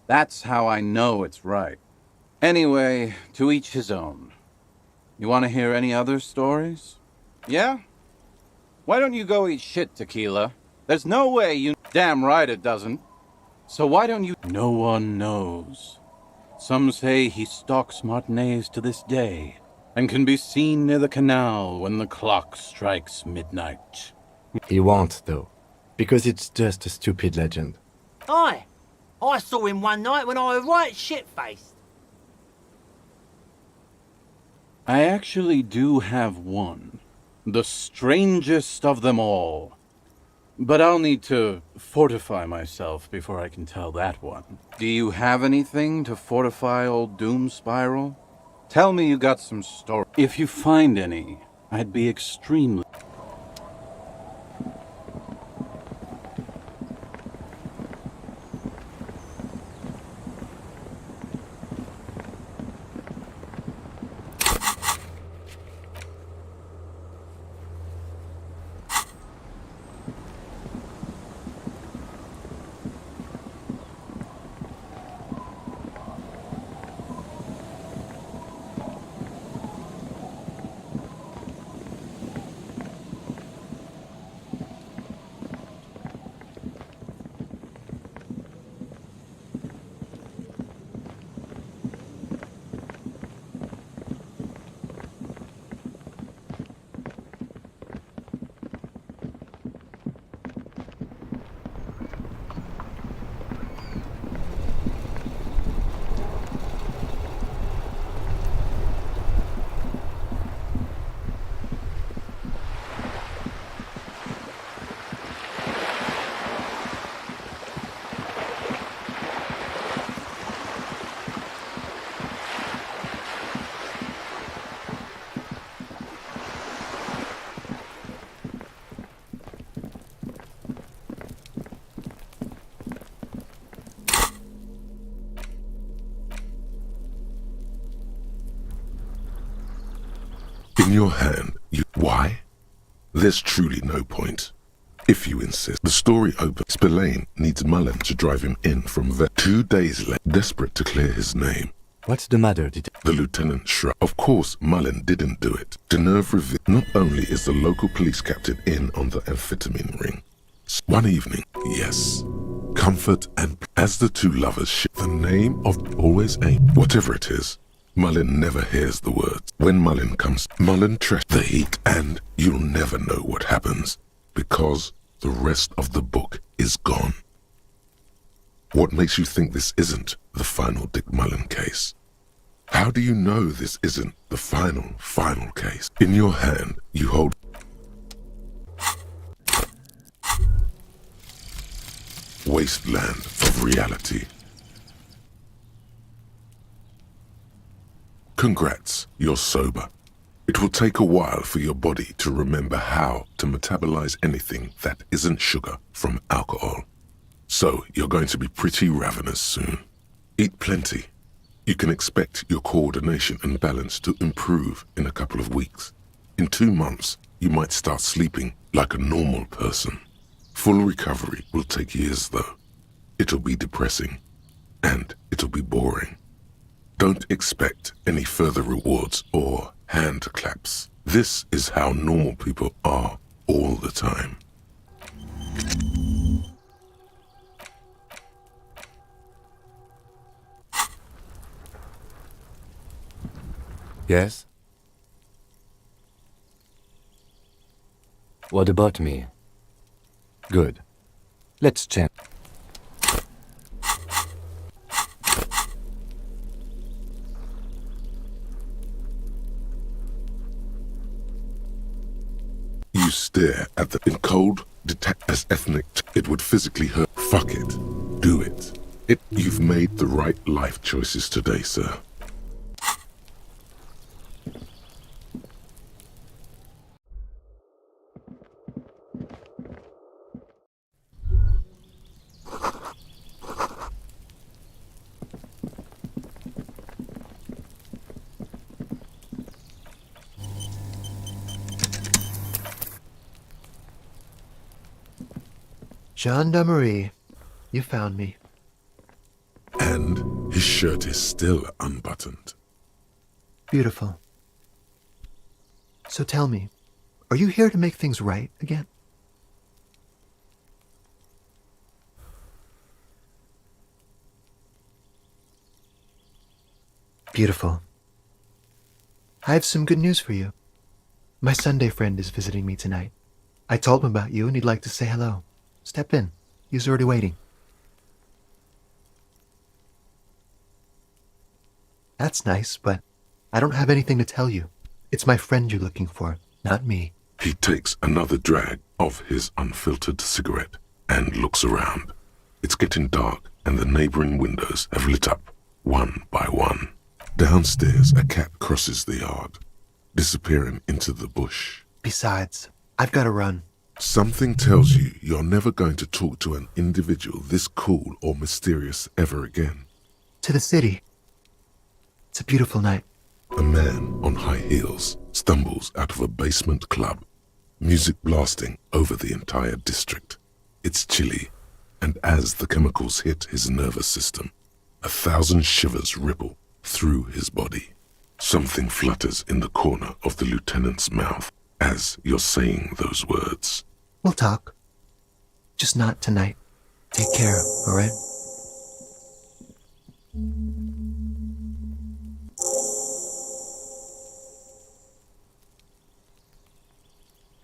That's how I know it's right. Anyway, to each his own. You want to hear any other stories? Yeah? Why don't you go eat shit, Tequila? There's no way you... Damn right it doesn't. So why don't you... No one knows. Some say he stalks Martinez to this day, and can be seen near the canal when the clock strikes midnight. He won't, though, because it's just a stupid legend. Aye. I saw him one night when I was right shit-faced. I actually do have one. The strangest of them all. But I'll need to fortify myself before I can tell that one. Do you have anything to fortify old Doom Spiral? Tell me you got some story. If you find any, I'd be extremely... In your hand, you... Why? There's truly no point. If you insist. The story opens. Spillane needs Mullen to drive him in from there. 2 days later, desperate to clear his name. What's the matter, The lieutenant shrugged. Of course, Mullen didn't do it. Deneuve revealed not only is the local police captain in on the amphetamine ring. One evening, yes, comfort and... As the two lovers share the name of always aim. Whatever it is, Mullen never hears the words. When Mullen comes, Mullen treasures the heat, and you'll never know what happens, because the rest of the book is gone. What makes you think this isn't the final Dick Mullen case? How do you know this isn't the final case? In your hand, you hold... wasteland of reality. Congrats, you're sober. It will take a while for your body to remember how to metabolize anything that isn't sugar from alcohol. So you're going to be pretty ravenous soon. Eat plenty. You can expect your coordination and balance to improve in a couple of weeks. In 2 months, you might start sleeping like a normal person. Full recovery will take years though. It'll be depressing, and it'll be boring. Don't expect any further rewards or hand claps. This is how normal people are all the time. Yes? What about me? Good. Let's chat. You stare at the cold, detached as ethnic. It would physically hurt. Fuck it. Do it. You've made the right life choices today, sir. Gendarmerie, you found me. And his shirt is still unbuttoned. Beautiful. So tell me, are you here to make things right again? Beautiful. I have some good news for you. My Sunday friend is visiting me tonight. I told him about you and he'd like to say hello. Step in. He's already waiting. That's nice, but I don't have anything to tell you. It's my friend you're looking for, not me. He takes another drag of his unfiltered cigarette and looks around. It's getting dark and the neighboring windows have lit up, one by one. Downstairs, a cat crosses the yard, disappearing into the bush. Besides, I've got to run. Something tells you you're never going to talk to an individual this cool or mysterious ever again. To the city. It's a beautiful night. A man on high heels stumbles out of a basement club, music blasting over the entire district. It's chilly, and as the chemicals hit his nervous system, 1,000 shivers ripple through his body. Something flutters in the corner of the lieutenant's mouth as you're saying those words. We'll talk. Just not tonight. Take care, all right?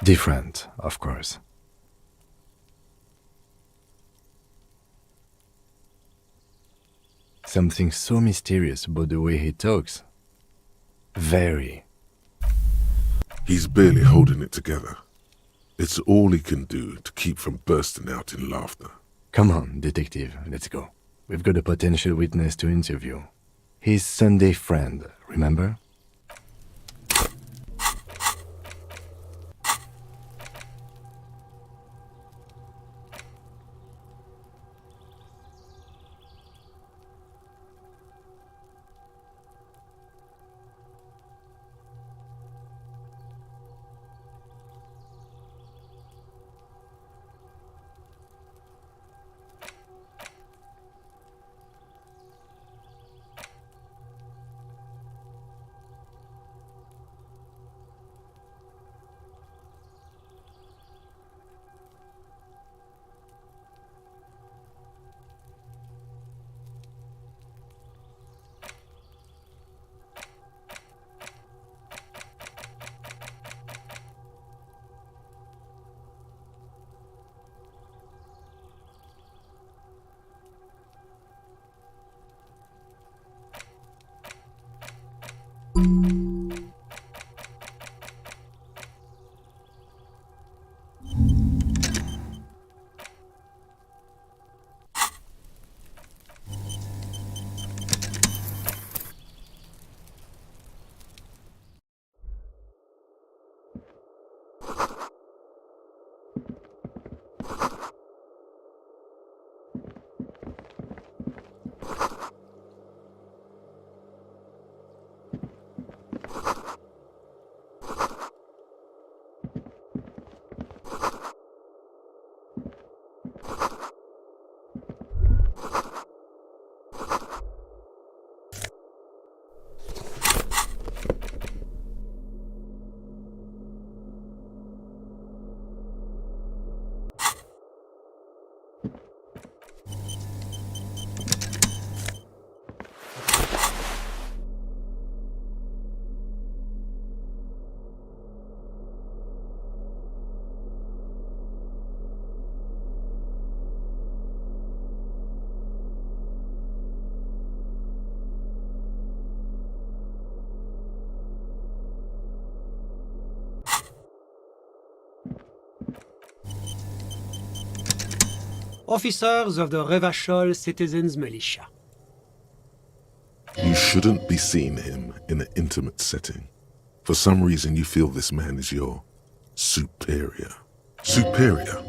Different, of course. Something so mysterious about the way he talks. Very. He's barely holding it together. It's all he can do to keep from bursting out in laughter. Come on, detective, let's go. We've got a potential witness to interview. His Sunday friend, remember? officers of the Revachol Citizens Militia. You shouldn't be seeing him in an intimate setting. For some reason, you feel this man is your superior. Superior,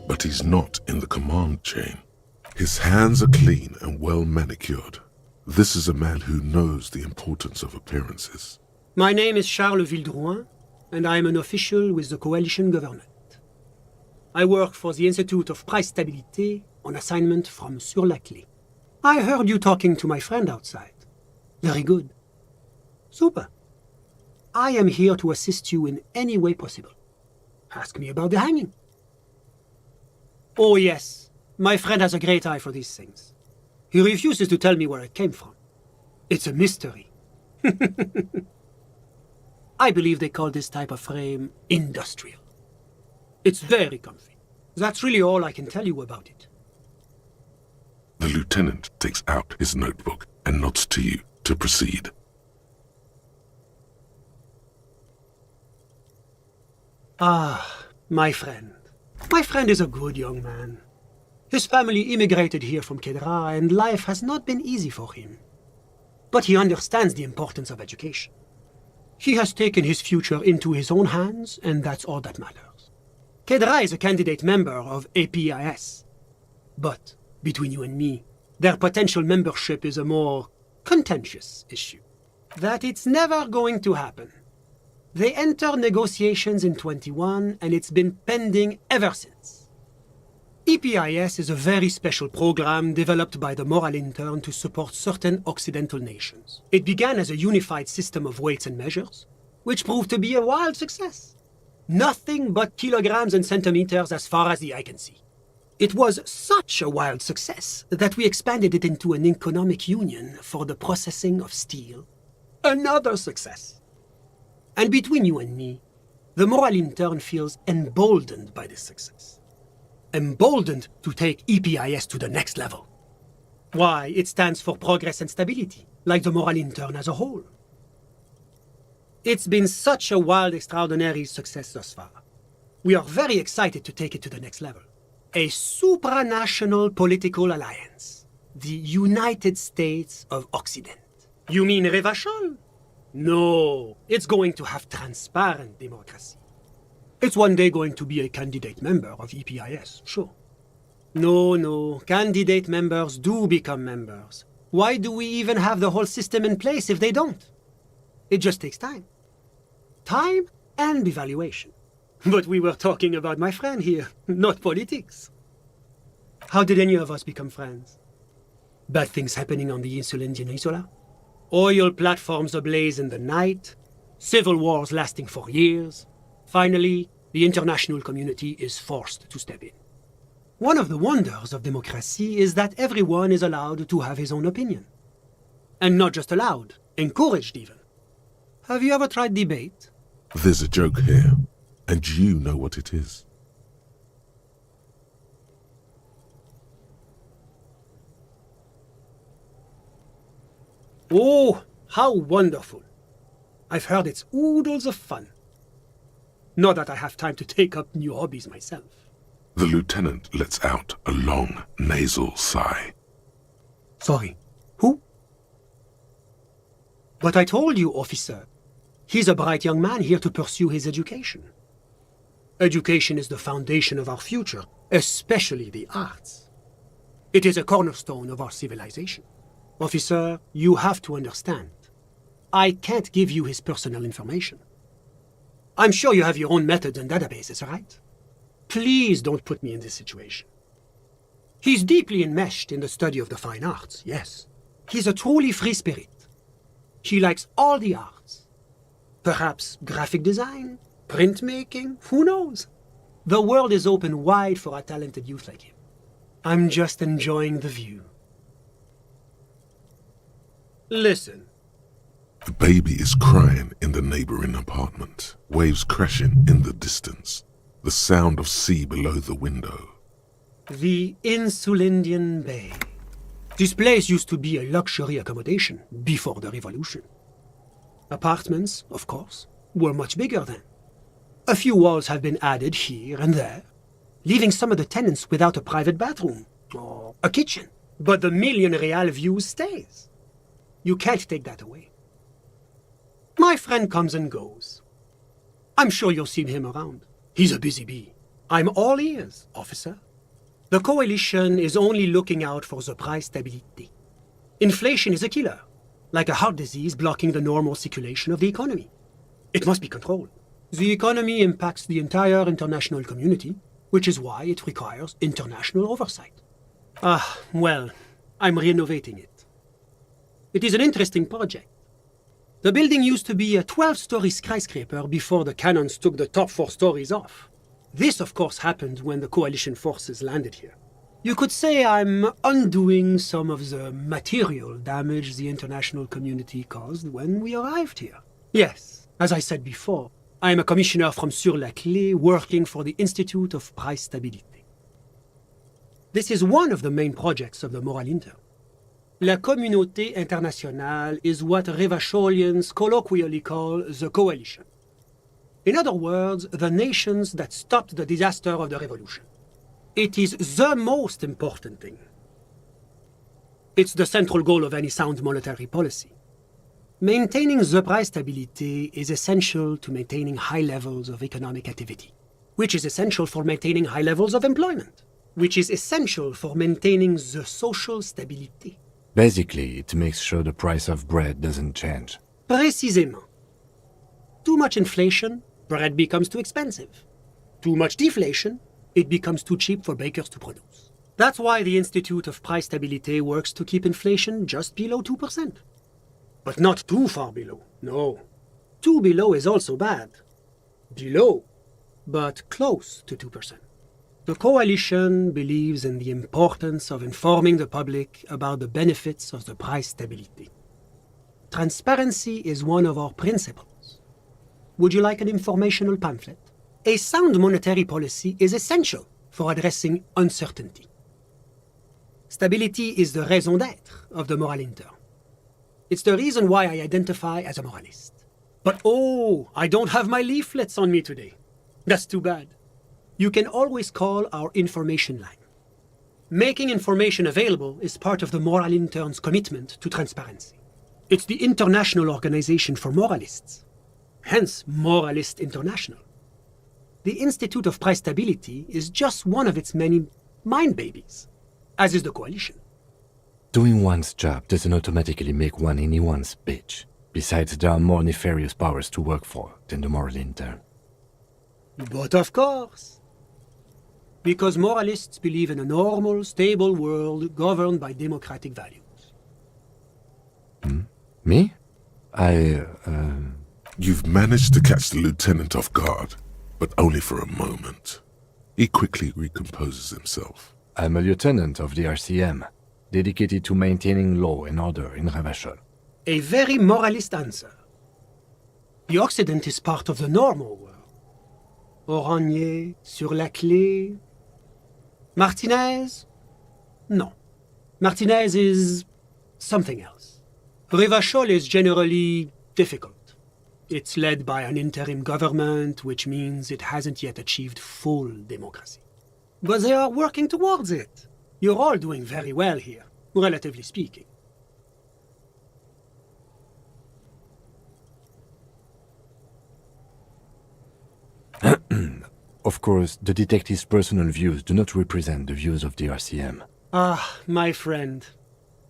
but he's not in the command chain. His hands are clean and well manicured. This is a man who knows the importance of appearances. My name is Charles Vildrouin, and I am an official with the coalition government. I work for the Institute of Price Stabilité on assignment from Sur-la-Clé. I heard you talking to my friend outside. Very good. Super. I am here to assist you in any way possible. Ask me about the hanging. Oh yes, my friend has a great eye for these things. He refuses to tell me where it came from. It's a mystery. I believe they call this type of frame industrial. It's very comfy. That's really all I can tell you about it. The lieutenant takes out his notebook and nods to you to proceed. Ah, my friend. My friend is a good young man. His family immigrated here from Kedra, and life has not been easy for him. But he understands the importance of education. He has taken his future into his own hands, and that's all that matters. Kedra is a candidate member of APIS. But, between you and me, their potential membership is a more contentious issue. That it's never going to happen. They entered negotiations in 21, and it's been pending ever since. EPIS is a very special program developed by the Moral Intern to support certain Occidental nations. It began as a unified system of weights and measures, which proved to be a wild success. Nothing but kilograms and centimeters as far as the eye can see. It was such a wild success that we expanded it into an economic union for the processing of steel. Another success. And between you and me, the Moral Intern feels emboldened by this success. Emboldened to take EPIS to the next level. Why, it stands for progress and stability, like the Moral Intern as a whole. It's been such a wild, extraordinary success thus far. We are very excited to take it to the next level. A supranational political alliance. The United States of Occident. You mean Revachol? No, it's going to have transparent democracy. It's one day going to be a candidate member of EPIS, sure. No, candidate members do become members. Why do we even have the whole system in place if they don't? It just takes time. Time and evaluation. But we were talking about my friend here, not politics. How did any of us become friends? Bad things happening on the Insulindian Isola? Oil platforms ablaze in the night? Civil wars lasting for years? Finally, the international community is forced to step in. One of the wonders of democracy is that everyone is allowed to have his own opinion. And not just allowed, encouraged even. Have you ever tried debate? There's a joke here, and you know what it is. Oh, how wonderful. I've heard it's oodles of fun. Not that I have time to take up new hobbies myself. The lieutenant lets out a long, nasal sigh. Sorry, who? But I told you, officer. He's a bright young man here to pursue his education. Education is the foundation of our future, especially the arts. It is a cornerstone of our civilization. Officer, you have to understand. I can't give you his personal information. I'm sure you have your own methods and databases, right? Please don't put me in this situation. He's deeply enmeshed in the study of the fine arts, yes. He's a truly free spirit. He likes all the arts. Perhaps graphic design, printmaking, who knows? The world is open wide for a talented youth like him. I'm just enjoying the view. Listen. The baby is crying in the neighboring apartment, waves crashing in the distance, the sound of sea below the window. The Insulindian Bay. This place used to be a luxury accommodation before the revolution. Apartments, of course, were much bigger then. A few walls have been added here and there. leaving some of the tenants without a private bathroom or a kitchen. But the million real view stays. You can't take that away. My friend comes and goes. I'm sure you'll see him around. He's a busy bee. I'm all ears, officer. The coalition is only looking out for the price stability. Inflation is a killer, like a heart disease blocking the normal circulation of the economy. It must be controlled. The economy impacts the entire international community, which is why it requires international oversight. Well, I'm renovating it. It is an interesting project. The building used to be a 12-story skyscraper before the cannons took the top 4 stories off. This, of course, happened when the coalition forces landed here. You could say I'm undoing some of the material damage the international community caused when we arrived here. Yes, as I said before, I am a commissioner from Sur-la-Clé working for the Institute of Price Stability. This is one of the main projects of the Moral Inter. La Communauté Internationale is what Revacholians colloquially call the coalition. In other words, the nations that stopped the disaster of the revolution. It is the most important thing. It's the central goal of any sound monetary policy. Maintaining the price stability is essential to maintaining high levels of economic activity, which is essential for maintaining high levels of employment, which is essential for maintaining the social stability. Basically, it makes sure the price of bread doesn't change. Précisément. Too much inflation, bread becomes too expensive. Too much deflation, it becomes too cheap for bakers to produce. That's why the Institute of Price Stability works to keep inflation just below 2%. But not too far below, no. Too below is also bad. Below, but close to 2%. The coalition believes in the importance of informing the public about the benefits of the price stability. Transparency is one of our principles. Would you like an informational pamphlet? A sound monetary policy is essential for addressing uncertainty. Stability is the raison d'être of the Moral Inter. It's the reason why I identify as a moralist. But I don't have my leaflets on me today. That's too bad. You can always call our information line. Making information available is part of the Moral Intern's commitment to transparency. It's the international organization for moralists, hence Moralist International. The Institute of Price Stability is just one of its many mind babies, as is the coalition. Doing one's job doesn't automatically make one anyone's bitch. Besides, there are more nefarious powers to work for than the Moral Intern. But of course. Because moralists believe in a normal, stable world governed by democratic values. Me? You've managed to catch the lieutenant off guard, but only for a moment. He quickly recomposes himself. I'm a lieutenant of the RCM, dedicated to maintaining law and order in Revachol. A very moralist answer. The Occident is part of the normal world. Oranje, Sur-la-Clé. Martinez? No. Martinez is something else. Revachol is generally difficult. It's led by an interim government, which means it hasn't yet achieved full democracy. But they are working towards it. You're all doing very well here, relatively speaking. Of course, the detective's personal views do not represent the views of the RCM. My friend.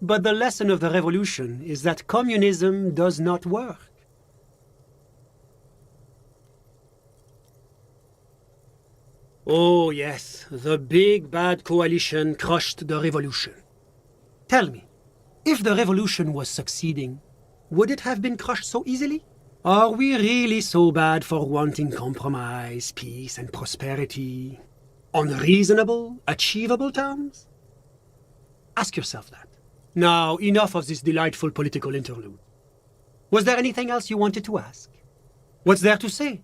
But the lesson of the revolution is that communism does not work. Oh yes, the big bad coalition crushed the revolution. Tell me, if the revolution was succeeding, would it have been crushed so easily? Are we really so bad for wanting compromise, peace, and prosperity on reasonable, achievable terms? Ask yourself that. Now, enough of this delightful political interlude. Was there anything else you wanted to ask? What's there to say?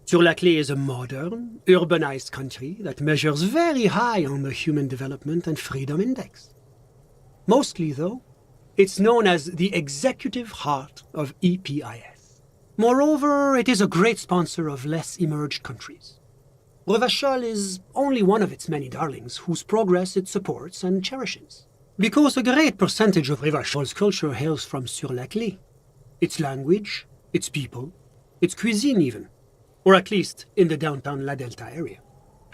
Sur-la-Clé is a modern, urbanized country that measures very high on the Human Development and Freedom Index. Mostly, though, it's known as the executive heart of EPIS. Moreover, it is a great sponsor of less emerged countries. Revachol is only one of its many darlings whose progress it supports and cherishes. Because a great percentage of Revachol's culture hails from Sur-la-Clé. Its language, its people, its cuisine even. Or at least in the downtown La Delta area.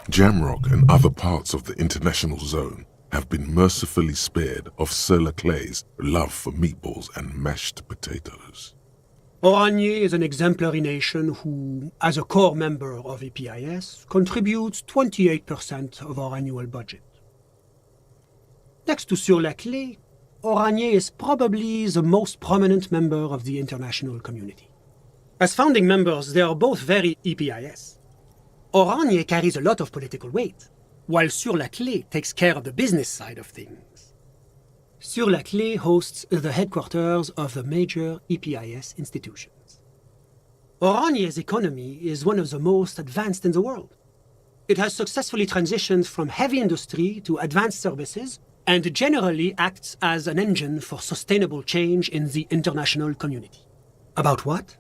Jamrock and other parts of the international zone have been mercifully spared of Sur-la-Clé's love for meatballs and mashed potatoes. Oranje is an exemplary nation who, as a core member of EPIS, contributes 28% of our annual budget. Next to Sur-la-Clé, Oranje is probably the most prominent member of the international community. As founding members, they are both very EPIS. Oranje carries a lot of political weight, while Sur-la-Clé takes care of the business side of things. Sur-la-Clé hosts the headquarters of the major EPIS institutions. Oranje's economy is one of the most advanced in the world. It has successfully transitioned from heavy industry to advanced services and generally acts as an engine for sustainable change in the international community. About what?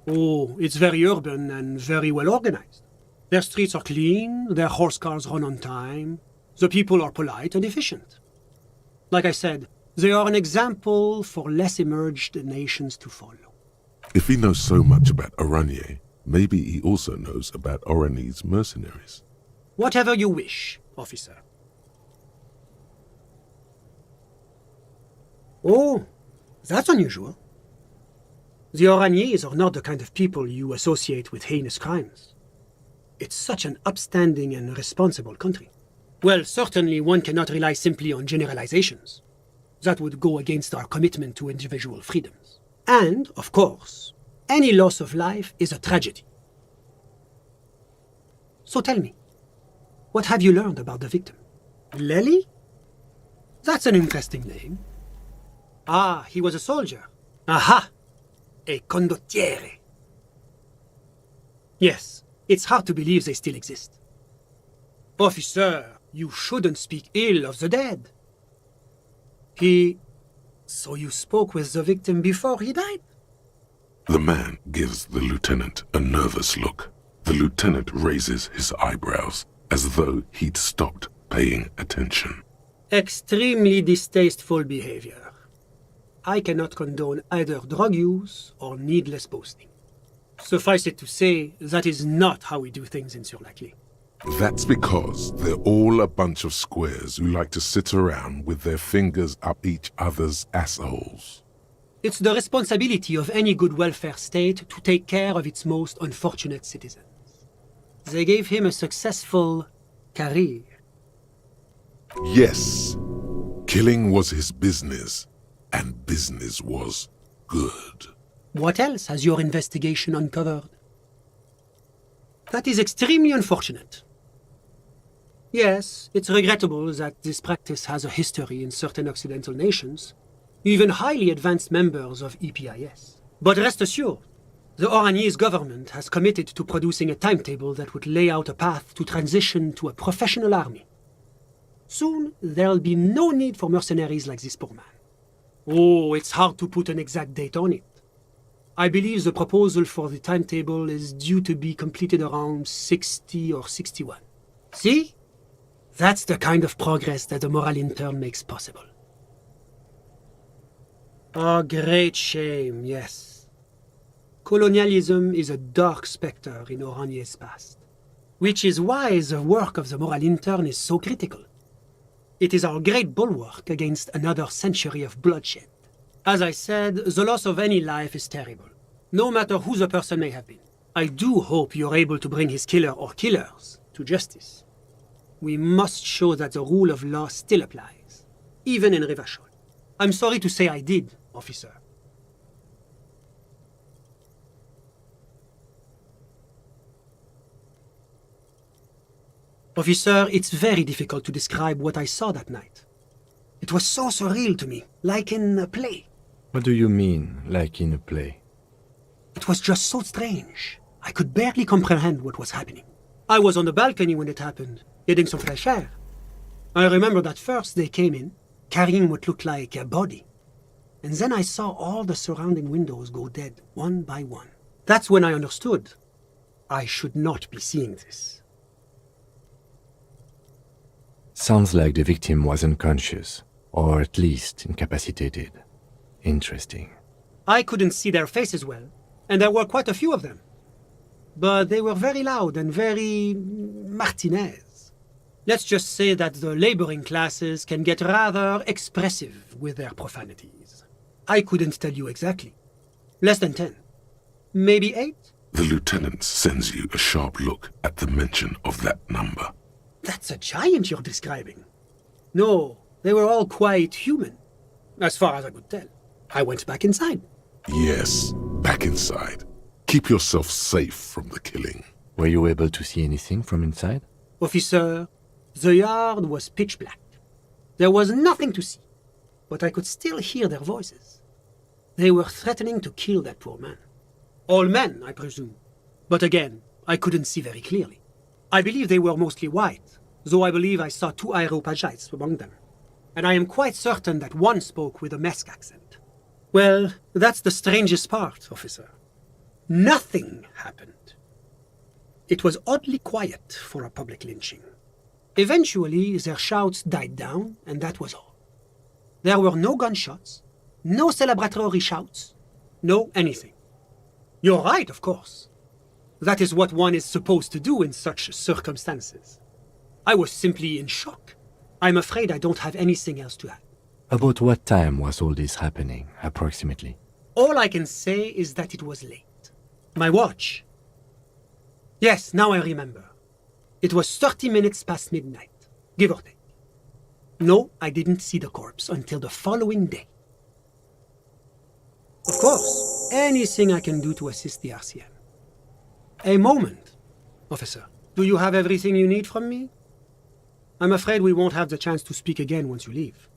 Oh, it's very urban and very well organized. Their streets are clean, their horse cars run on time, the people are polite and efficient. Like I said, they are an example for less emerged nations to follow. If he knows so much about Oranje, maybe he also knows about Oranje's mercenaries. Whatever you wish, officer. Oh, that's unusual. The Oranjés are not the kind of people you associate with heinous crimes. It's such an upstanding and responsible country. Well, certainly one cannot rely simply on generalizations. That would go against our commitment to individual freedoms. And, of course, any loss of life is a tragedy. So tell me, what have you learned about the victim? Lely? That's an interesting name. Ah, he was a soldier. Aha! A condottiere. Yes, it's hard to believe they still exist. Officer, you shouldn't speak ill of the dead. So you spoke with the victim before he died? The man gives the lieutenant a nervous look. The lieutenant raises his eyebrows as though he'd stopped paying attention. Extremely distasteful behavior. I cannot condone either drug use or needless boasting. Suffice it to say, that is not how we do things in Sur-la-Clé. That's because they're all a bunch of squares who like to sit around with their fingers up each other's assholes. It's the responsibility of any good welfare state to take care of its most unfortunate citizens. They gave him a successful career. Yes, killing was his business, and business was good. What else has your investigation uncovered? That is extremely unfortunate. Yes, it's regrettable that this practice has a history in certain Occidental nations, even highly advanced members of EPIS. But rest assured, the Oranjese government has committed to producing a timetable that would lay out a path to transition to a professional army. Soon, there'll be no need for mercenaries like this poor man. Oh, it's hard to put an exact date on it. I believe the proposal for the timetable is due to be completed around 60 or 61. See? That's the kind of progress that the moral intern makes possible. A great shame, yes. Colonialism is a dark specter in Oranje's past, which is why the work of the moral intern is so critical. It is our great bulwark against another century of bloodshed. As I said, the loss of any life is terrible, no matter who the person may have been. I do hope you're able to bring his killer or killers to justice. We must show that the rule of law still applies, even in Revachol. I'm sorry to say I did, officer. Officer, it's very difficult to describe what I saw that night. It was so surreal to me, like in a play. What do you mean, like in a play? It was just so strange. I could barely comprehend what was happening. I was on the balcony when it happened, getting some fresh air. I remember that first they came in, carrying what looked like a body. And then I saw all the surrounding windows go dead, one by one. That's when I understood. I should not be seeing this. Sounds like the victim was unconscious, or at least incapacitated. Interesting. I couldn't see their faces well, and there were quite a few of them. But they were very loud and very Martinez. Let's just say that the laboring classes can get rather expressive with their profanities. I couldn't tell you exactly. Less than 10. Maybe 8? The lieutenant sends you a sharp look at the mention of that number. That's a giant you're describing. No, they were all quite human, as far as I could tell. I went back inside. Yes, back inside. Keep yourself safe from the killing. Were you able to see anything from inside? Officer, the yard was pitch black. There was nothing to see, but I could still hear their voices. They were threatening to kill that poor man. All men, I presume. But again, I couldn't see very clearly. I believe they were mostly white, though I believe I saw 2 Areopagites among them. And I am quite certain that one spoke with a Mesk accent. Well, that's the strangest part, officer. Nothing happened. It was oddly quiet for a public lynching. Eventually, their shouts died down, and that was all. There were no gunshots, no celebratory shouts, no anything. You're right, of course. That is what one is supposed to do in such circumstances. I was simply in shock. I'm afraid I don't have anything else to add. About what time was all this happening, approximately? All I can say is that it was late. My watch. Yes, now I remember. It was 30 minutes past midnight, give or take. No, I didn't see the corpse until the following day. Of course, anything I can do to assist the RCM. A moment, officer. Do you have everything you need from me? I'm afraid we won't have the chance to speak again once you leave.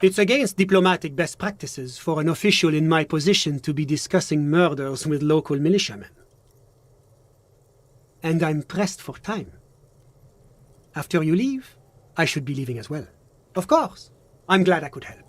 It's against diplomatic best practices for an official in my position to be discussing murders with local militiamen. And I'm pressed for time. After you leave, I should be leaving as well. Of course. I'm glad I could help.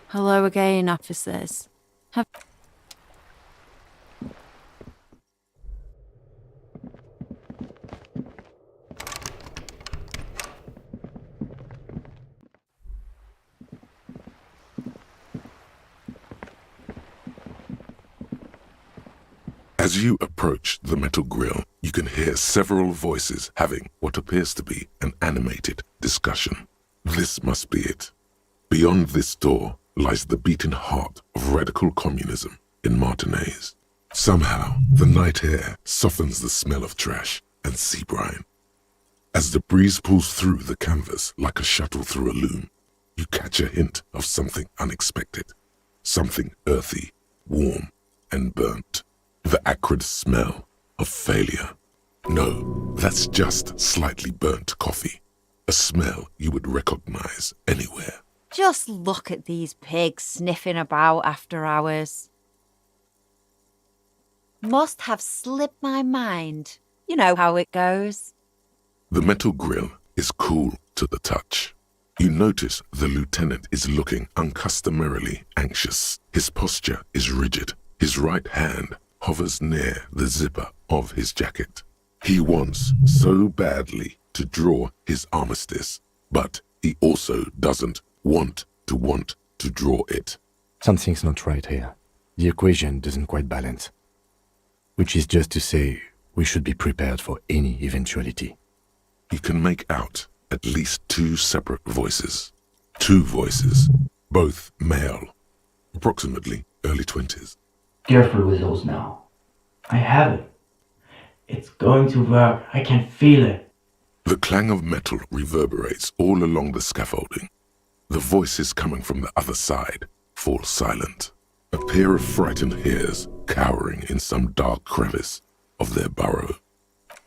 Hello again, officers. As you approach the metal grill, you can hear several voices having what appears to be an animated discussion. This must be it. Beyond this door lies the beating heart of radical communism in Martinaise. Somehow, the night air softens the smell of trash and sea brine. As the breeze pulls through the canvas like a shuttle through a loom, you catch a hint of something unexpected, something earthy, warm, and burnt. The acrid smell of failure. No, that's just slightly burnt coffee, a smell you would recognize anywhere. Just look at these pigs sniffing about after hours. Must have slipped my mind. You know how it goes. The metal grill is cool to the touch. You notice the lieutenant is looking uncustomarily anxious. His posture is rigid. His right hand hovers near the zipper of his jacket. He wants so badly to draw his armistice, but he also doesn't want to draw it. Something's not right here. The equation doesn't quite balance. Which is just to say, we should be prepared for any eventuality. You can make out at least 2 separate voices. 2 voices, both male, approximately early 20s. Careful with those now. I have it. It's going to work. I can feel it. The clang of metal reverberates all along the scaffolding. The voices coming from the other side fall silent. A pair of frightened hares cowering in some dark crevice of their burrow.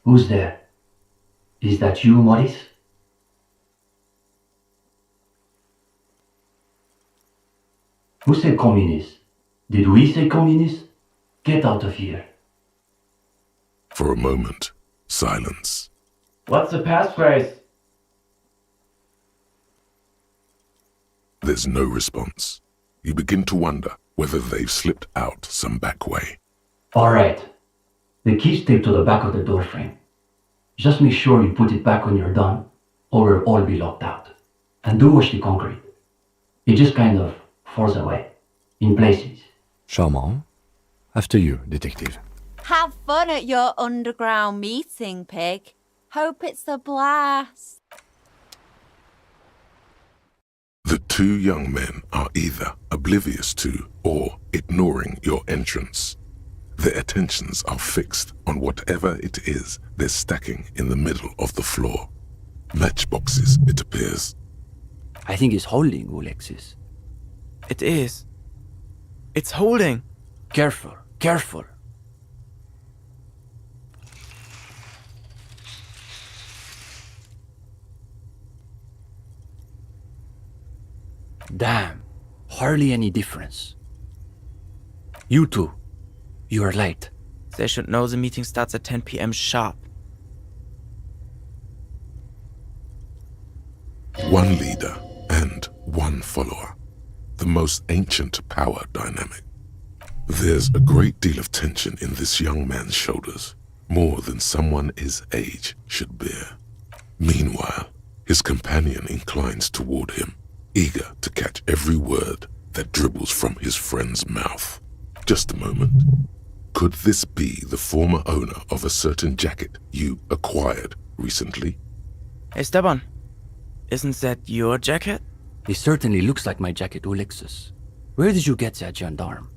Who's there? Is that you, Maurice? Who said communist? Did we say communist? Get out of here. For a moment, silence. What's the passphrase? There's no response. You begin to wonder whether they've slipped out some back way. All right. The key's taped to the back of the door frame. Just make sure you put it back when you're done, or we'll all be locked out. And do watch the concrete. It just kind of falls away, in places. Charmant. After you, detective. Have fun at your underground meeting, pig. Hope it's a blast. The 2 young men are either oblivious to or ignoring your entrance. Their attentions are fixed on whatever it is they're stacking in the middle of the floor. Matchboxes, it appears. I think it's holding, Alexis. It is. It's holding. Careful, careful. Damn, hardly any difference. You two, you are late. They should know the meeting starts at 10 p.m. sharp. One leader and one follower. The most ancient power dynamic. There's a great deal of tension in this young man's shoulders, more than someone his age should bear. Meanwhile, his companion inclines toward him, eager to catch every word that dribbles from his friend's mouth. Just a moment. Could this be the former owner of a certain jacket you acquired recently? Hey, Esteban, isn't that your jacket? It certainly looks like my jacket, Alexis. Where did you get that, gendarme?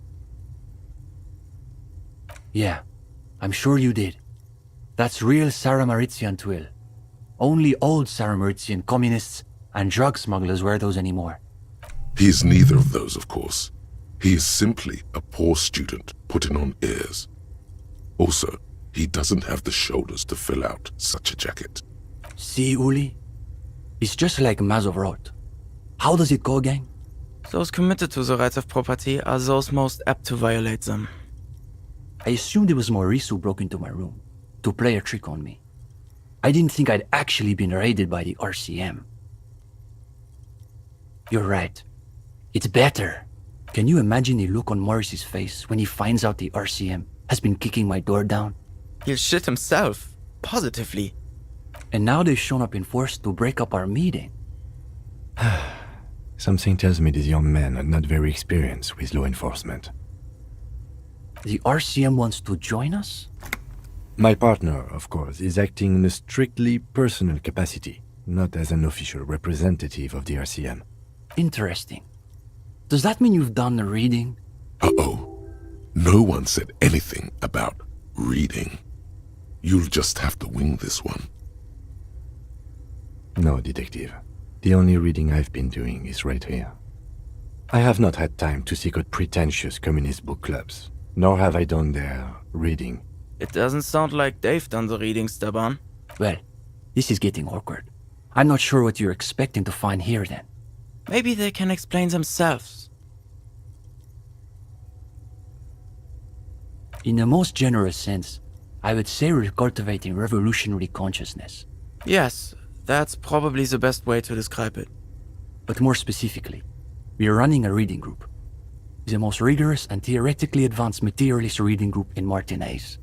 Yeah, I'm sure you did. That's real Sarah Maritzian twill. Only old Sarah Maritzian communists and drug smugglers wear those anymore. He is neither of those, of course. He is simply a poor student putting on airs. Also, he doesn't have the shoulders to fill out such a jacket. See, Uli? It's just like Mazov wrote. How does it go, gang? Those committed to the rights of property are those most apt to violate them. I assumed it was Maurice who broke into my room to play a trick on me. I didn't think I'd actually been raided by the RCM. You're right. It's better. Can you imagine the look on Maurice's face when he finds out the RCM has been kicking my door down? He'll shit himself. Positively. And now they've shown up in force to break up our meeting. Something tells me these young men are not very experienced with law enforcement. The RCM wants to join us? My partner, of course, is acting in a strictly personal capacity, not as an official representative of the RCM. Interesting. Does that mean you've done the reading? Uh-oh. No one said anything about reading. You'll just have to wing this one. No, detective. The only reading I've been doing is right here. I have not had time to seek out pretentious communist book clubs, nor have I done their reading. It doesn't sound like they've done the reading, Esteban. Well, this is getting awkward. I'm not sure what you're expecting to find here then. Maybe they can explain themselves. In the most generous sense, I would say we're cultivating revolutionary consciousness. Yes, that's probably the best way to describe it. But more specifically, we are running a reading group. The most rigorous and theoretically advanced materialist reading group in Martinaise.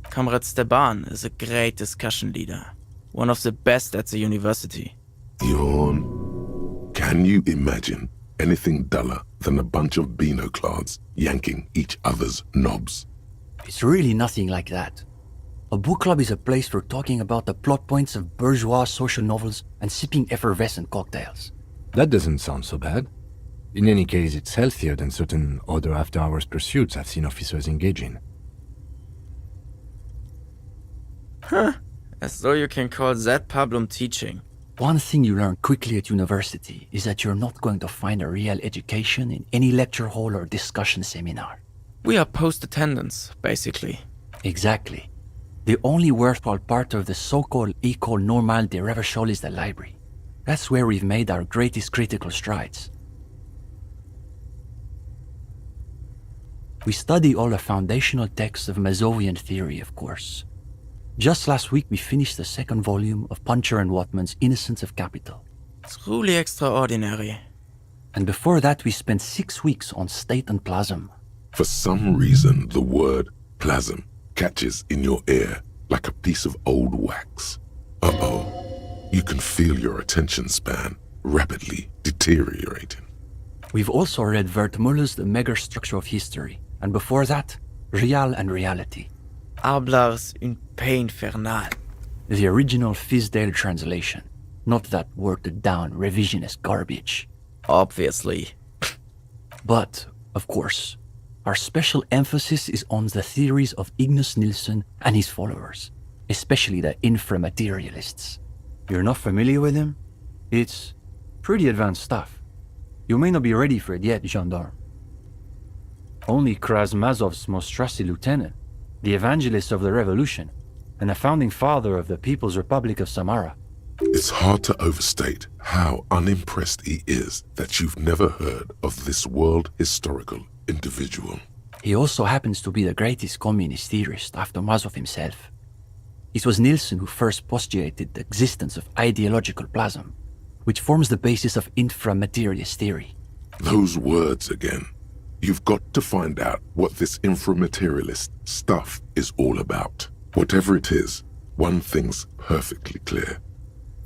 Comrade Esteban is a great discussion leader. One of the best at the university. Yawn. Can you imagine anything duller than a bunch of Beano-clads yanking each other's knobs? It's really nothing like that. A book club is a place for talking about the plot points of bourgeois social novels and sipping effervescent cocktails. That doesn't sound so bad. In any case, it's healthier than certain other after-hours pursuits I've seen officers engage in. Huh. As though you can call that problem teaching. One thing you learn quickly at university is that you're not going to find a real education in any lecture hall or discussion seminar. We are post-attendance, basically. Exactly. The only worthwhile part of the so-called École Normale de Revachol is the library. That's where we've made our greatest critical strides. We study all the foundational texts of Mazovian theory, of course. Just last week we finished the second volume of Puncher and Watman's Innocence of Capital. Truly extraordinary. And before that we spent 6 weeks on State and Plasm. For some reason, the word plasm catches in your ear like a piece of old wax. Uh-oh. You can feel your attention span rapidly deteriorating. We've also read Wertmüller's The Megastructure of History, and before that, Real and Reality. Ablar's Une Paix Infernale. The original Fisdale translation, not that watered-down revisionist garbage. Obviously. But, of course, our special emphasis is on the theories of Ignace Nilsson and his followers, especially the inframaterialists. You're not familiar with him? It's pretty advanced stuff. You may not be ready for it yet, gendarme. Only Krasmazov's most trusted lieutenant, the evangelist of the revolution, and the founding father of the People's Republic of Samara. It's hard to overstate how unimpressed he is that you've never heard of this world historical individual. He also happens to be the greatest communist theorist after Mazov himself. It was Nilsson who first postulated the existence of ideological plasm, which forms the basis of inframaterialist theory. Those words again. You've got to find out what this inframaterialist stuff is all about. Whatever it is, one thing's perfectly clear.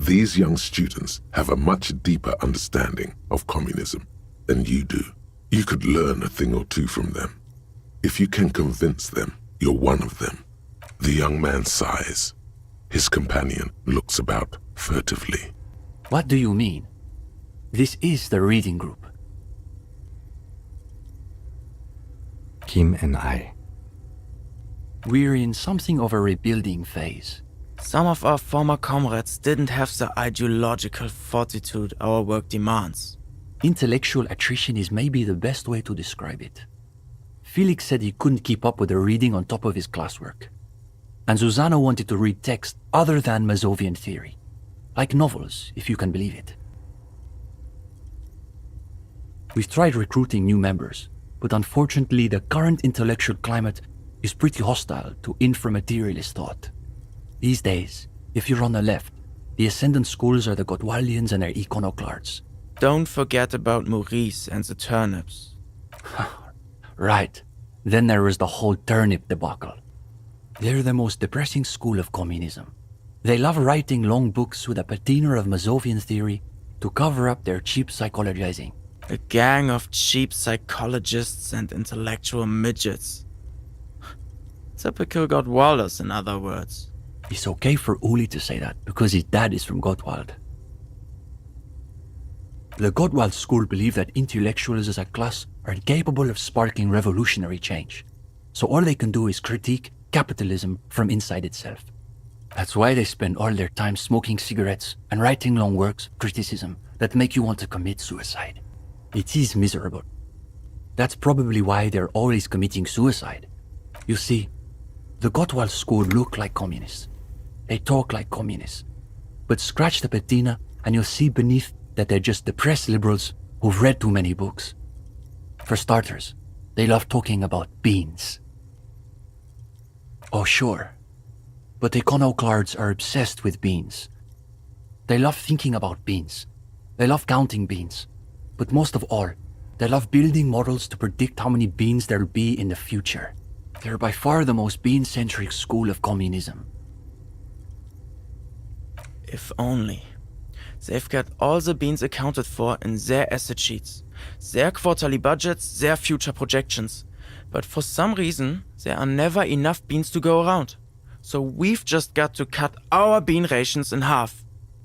These young students have a much deeper understanding of communism than you do. You could learn a thing or two from them. If you can convince them, you're one of them. The young man sighs. His companion looks about furtively. What do you mean? This is the reading group. Kim and I. We're in something of a rebuilding phase. Some of our former comrades didn't have the ideological fortitude our work demands. Intellectual attrition is maybe the best way to describe it. Felix said he couldn't keep up with the reading on top of his classwork. And Susanna wanted to read text other than Mazovian theory. Like novels, if you can believe it. We've tried recruiting new members, but unfortunately the current intellectual climate is pretty hostile to inframaterialist thought. These days, if you're on the left, the ascendant schools are the Gottwaldians and their iconoclasts. Don't forget about Maurice and the turnips. Right. Then there was the whole turnip debacle. They're the most depressing school of communism. They love writing long books with a patina of Mazovian theory to cover up their cheap psychologizing. A gang of cheap psychologists and intellectual midgets. Typical Gottwalders, in other words. It's okay for Uli to say that, because his dad is from Gottwald. The Gottwald school believe that intellectuals as a class are incapable of sparking revolutionary change. So all they can do is critique capitalism from inside itself. That's why they spend all their time smoking cigarettes and writing long works of criticism that make you want to commit suicide. It is miserable. That's probably why they're always committing suicide. You see, the Gottwald school look like communists. They talk like communists. But scratch the patina and you'll see beneath that they're just depressed liberals who've read too many books. For starters, they love talking about beans. Oh sure, but iconoclasts are obsessed with beans. They love thinking about beans. They love counting beans. But most of all, they love building models to predict how many beans there'll be in the future. They're by far the most bean-centric school of communism. If only. They've got all the beans accounted for in their asset sheets, their quarterly budgets, their future projections. But for some reason, there are never enough beans to go around. So we've just got to cut our bean rations in half.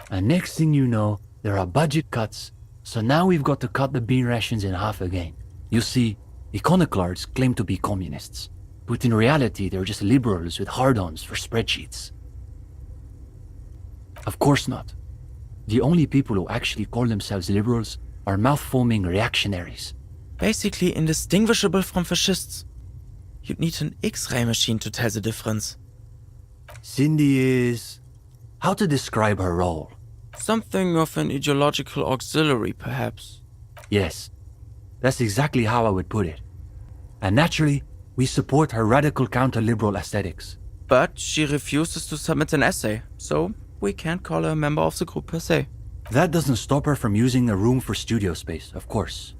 And next thing you know, there are budget cuts, So now we've got to cut the bean rations in half again. You see, iconoclasts claim to be communists, but in reality they're just liberals with hard-ons for spreadsheets. Of course not. The only people who actually call themselves liberals are mouth-foaming reactionaries. Basically indistinguishable from fascists. You'd need an X-ray machine to tell the difference. Cindy is... how to describe her role? Something of an ideological auxiliary, perhaps. Yes, that's exactly how I would put it. And naturally, we support her radical counter-liberal aesthetics. But she refuses to submit an essay, so we can't call her a member of the group per se. That doesn't stop her from using the room for studio space, of course.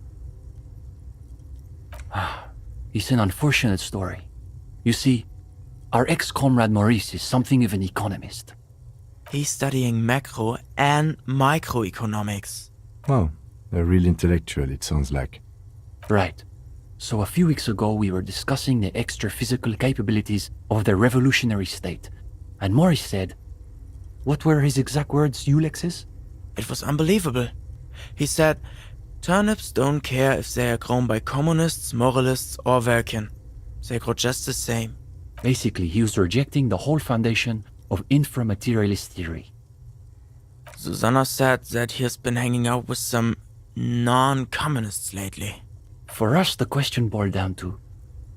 It's an unfortunate story. You see, our ex-comrade Maurice is something of an economist. He's studying macro and microeconomics. Well, a real intellectual, it sounds like. Right. So a few weeks ago we were discussing the extra-physical capabilities of the revolutionary state. And Maurice said... what were his exact words, Ulex's? It was unbelievable. He said, turnips don't care if they are grown by communists, moralists, or Welkin. They grow just the same. Basically, he was rejecting the whole foundation of inframaterialist theory. Susanna said that he has been hanging out with some non-communists lately. For us, the question boiled down to,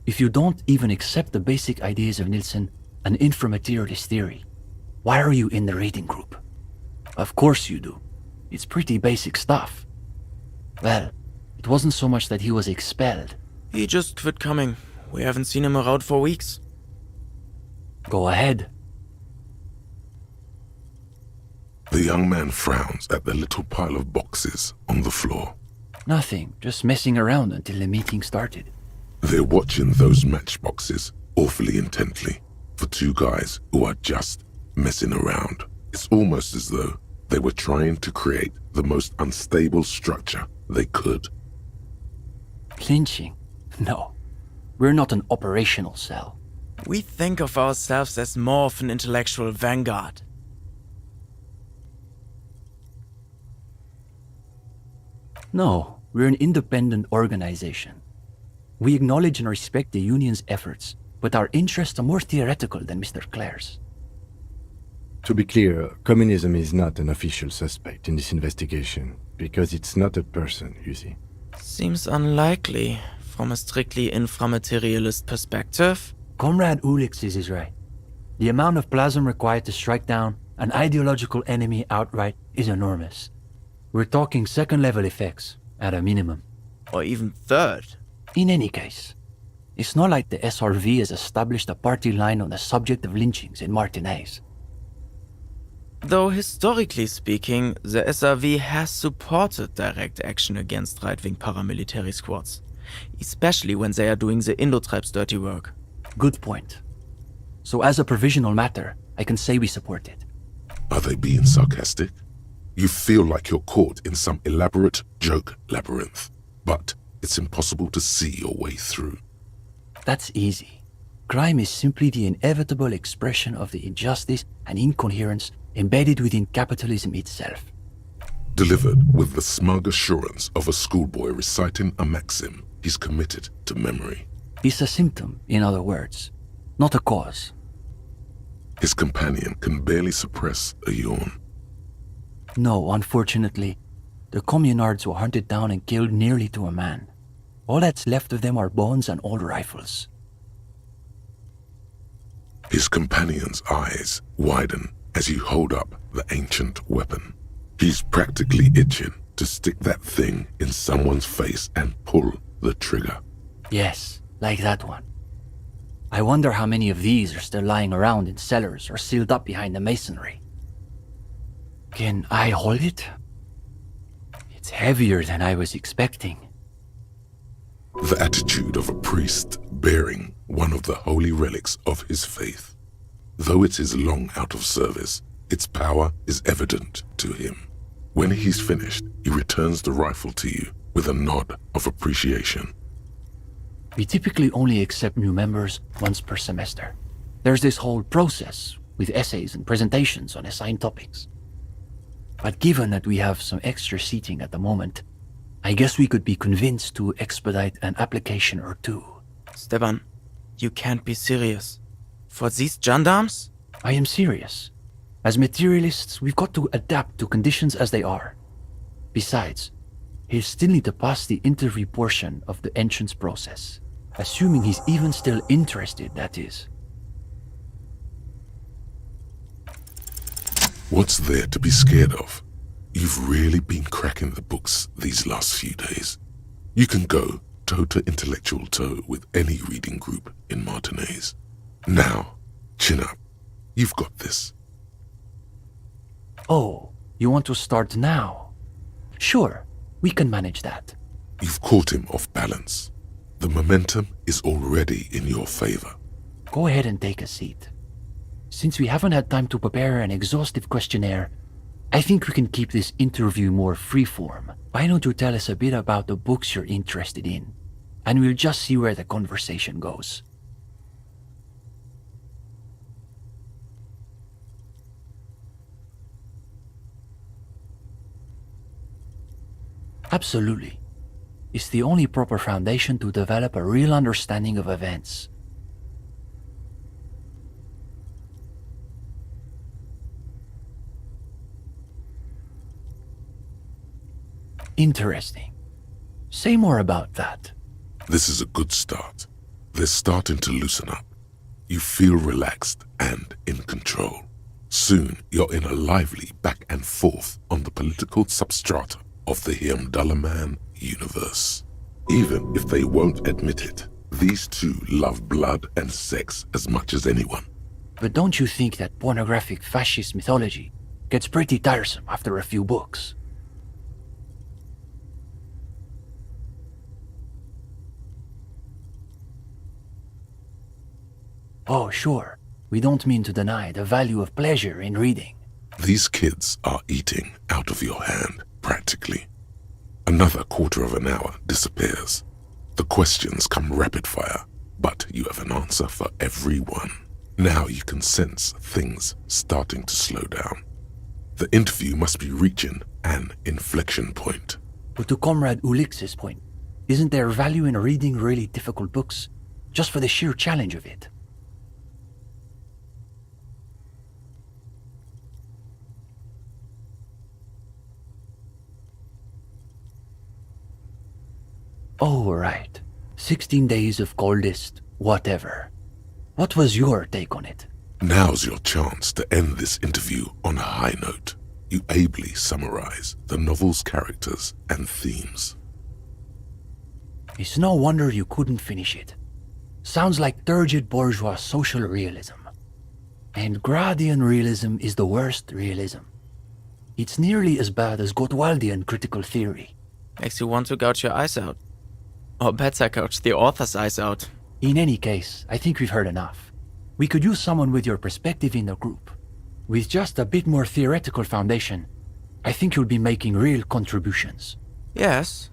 if you don't even accept the basic ideas of Nielsen and inframaterialist theory, why are you in the reading group? Of course you do. It's pretty basic stuff. Well, it wasn't so much that he was expelled. He just quit coming. We haven't seen him around for weeks. Go ahead. The young man frowns at the little pile of boxes on the floor. Nothing, just messing around until the meeting started. They're watching those matchboxes awfully intently for two guys who are just messing around. It's almost as though they were trying to create the most unstable structure they could. Clinching? No. We're not an operational cell. We think of ourselves as more of an intellectual vanguard. No, we're an independent organization. We acknowledge and respect the union's efforts, but our interests are more theoretical than Mr. Clare's. To be clear, communism is not an official suspect in this investigation, because it's not a person, you see. Seems unlikely, from a strictly inframaterialist perspective. Comrade Ulix is right. The amount of plasm required to strike down an ideological enemy outright is enormous. We're talking second-level effects, at a minimum. Or even third. In any case, it's not like the SRV has established a party line on the subject of lynchings in Martinez. Though historically speaking, the SRV has supported direct action against right-wing paramilitary squads, especially when they are doing the Indo-Tribes' dirty work. Good point. So as a provisional matter, I can say we support it. Are they being sarcastic? You feel like you're caught in some elaborate joke labyrinth, but it's impossible to see your way through. That's easy. Crime is simply the inevitable expression of the injustice and incoherence embedded within capitalism itself. Delivered with the smug assurance of a schoolboy reciting a maxim he's committed to memory. It's a symptom, in other words, not a cause. His companion can barely suppress a yawn. No, unfortunately, the communards were hunted down and killed nearly to a man. All that's left of them are bones and old rifles. His companion's eyes widen as you hold up the ancient weapon. He's practically itching to stick that thing in someone's face and pull the trigger. Yes, like that one. I wonder how many of these are still lying around in cellars or sealed up behind the masonry. Can I hold it? It's heavier than I was expecting. The attitude of a priest bearing one of the holy relics of his faith. Though it is long out of service, its power is evident to him. When he's finished, he returns the rifle to you with a nod of appreciation. We typically only accept new members once per semester. There's this whole process with essays and presentations on assigned topics. But given that we have some extra seating at the moment, I guess we could be convinced to expedite an application or two. Steban, you can't be serious. For these gendarmes? I am serious. As materialists, we've got to adapt to conditions as they are. Besides, he'll still need to pass the interview portion of the entrance process. Assuming he's even still interested, that is. What's there to be scared of? You've really been cracking the books these last few days. You can go toe to intellectual toe with any reading group in Martinez. Now, chin up. You've got this. Oh, you want to start now? Sure, we can manage that. You've caught him off balance. The momentum is already in your favor. Go ahead and take a seat. Since we haven't had time to prepare an exhaustive questionnaire, I think we can keep this interview more freeform. Why don't you tell us a bit about the books you're interested in? And we'll just see where the conversation goes. Absolutely. It's the only proper foundation to develop a real understanding of events. Interesting. Say more about that. This is a good start. They're starting to loosen up. You feel relaxed and in control. Soon, you're in a lively back and forth on the political substrata of the Hiamdalaman universe. Even if they won't admit it, these two love blood and sex as much as anyone. But don't you think that pornographic fascist mythology gets pretty tiresome after a few books? Oh, sure. We don't mean to deny the value of pleasure in reading. These kids are eating out of your hand, practically. Another quarter of an hour disappears. The questions come rapid fire, but you have an answer for every one. Now you can sense things starting to slow down. The interview must be reaching an inflection point. But to Comrade Ulix's point, isn't there value in reading really difficult books, just for the sheer challenge of it? Oh, right. 16 days of coldest whatever. What was your take on it? Now's your chance to end this interview on a high note. You ably summarize the novel's characters and themes. It's no wonder you couldn't finish it. Sounds like turgid bourgeois social realism. And Gradian realism is the worst realism. It's nearly as bad as Gottwaldian critical theory. Makes you want to gouge your eyes out. Or better, gouge the author's eyes out. In any case, I think we've heard enough. We could use someone with your perspective in the group. With just a bit more theoretical foundation, I think you'll be making real contributions. Yes,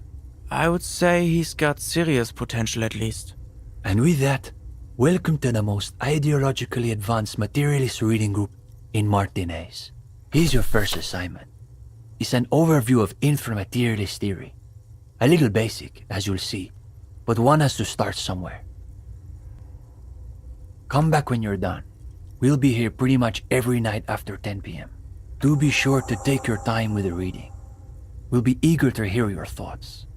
I would say he's got serious potential at least. And with that, welcome to the most ideologically advanced materialist reading group in Martinez. Here's your first assignment. It's an overview of inframaterialist theory. A little basic, as you'll see, but one has to start somewhere. Come back when you're done. We'll be here pretty much every night after 10 p.m. Do be sure to take your time with the reading. We'll be eager to hear your thoughts.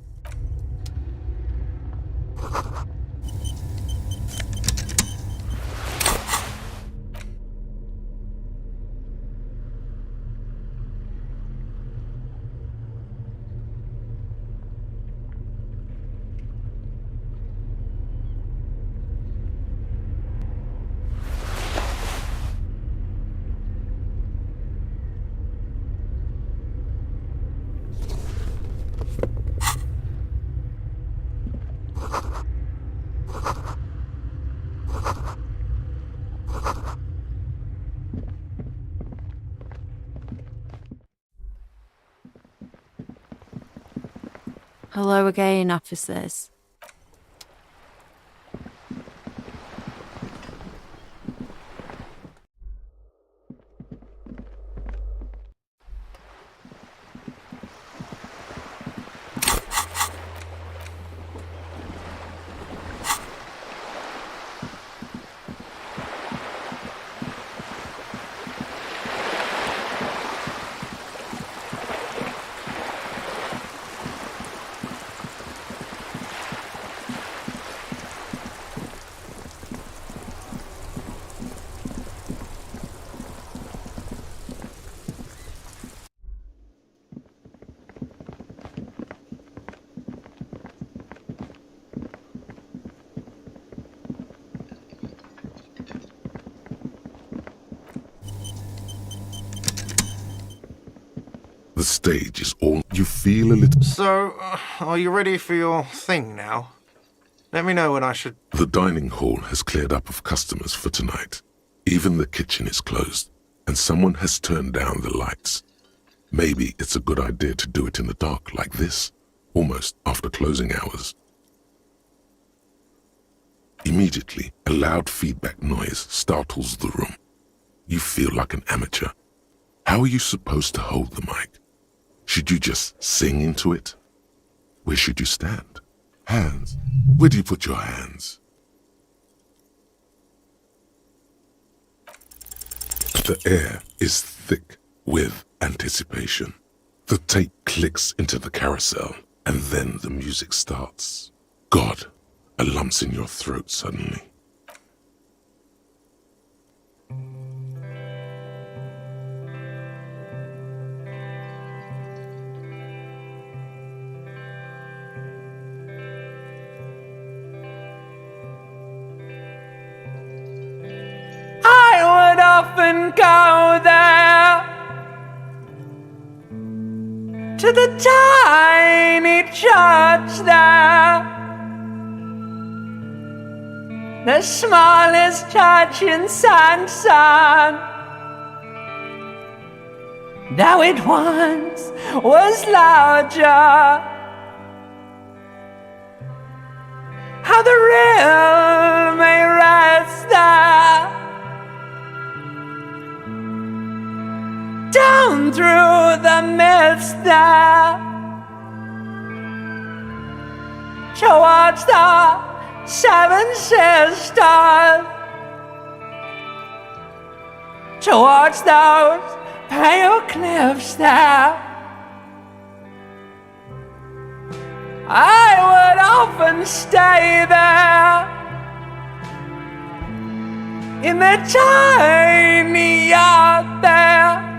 Hello again, officers. The stage is all you feel a little. So, are you ready for your thing now? Let me know when I should... The dining hall has cleared up of customers for tonight. Even the kitchen is closed, and someone has turned down the lights. Maybe it's a good idea to do it in the dark like this, almost after closing hours. Immediately, a loud feedback noise startles the room. You feel like an amateur. How are you supposed to hold the mic? Should you just sing into it? Where should you stand? Hands. Where do you put your hands? The air is thick with anticipation. The tape clicks into the carousel, and then the music starts. God, a lump's in your throat suddenly. I would often go there to the tiny church there, the smallest church in Sanson. Though it once was larger, how the real may rest there, down through the mist there, towards the Seven Sisters, towards those pale cliffs there. I would often stay there in the tiny yard there.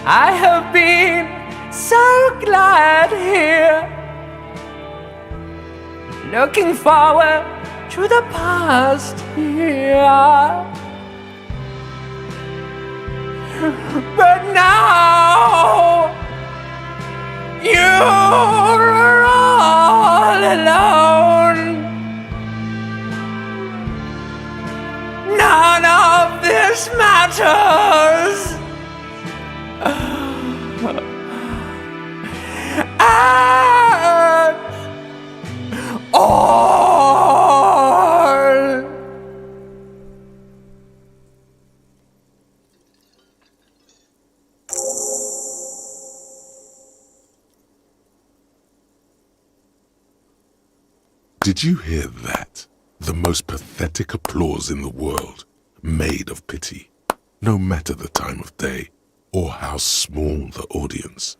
I have been so glad here, looking forward to the past here. But now you're all alone. None of this matters. At all. Did you hear that? The most pathetic applause in the world, made of pity, no matter the time of day or how small the audience.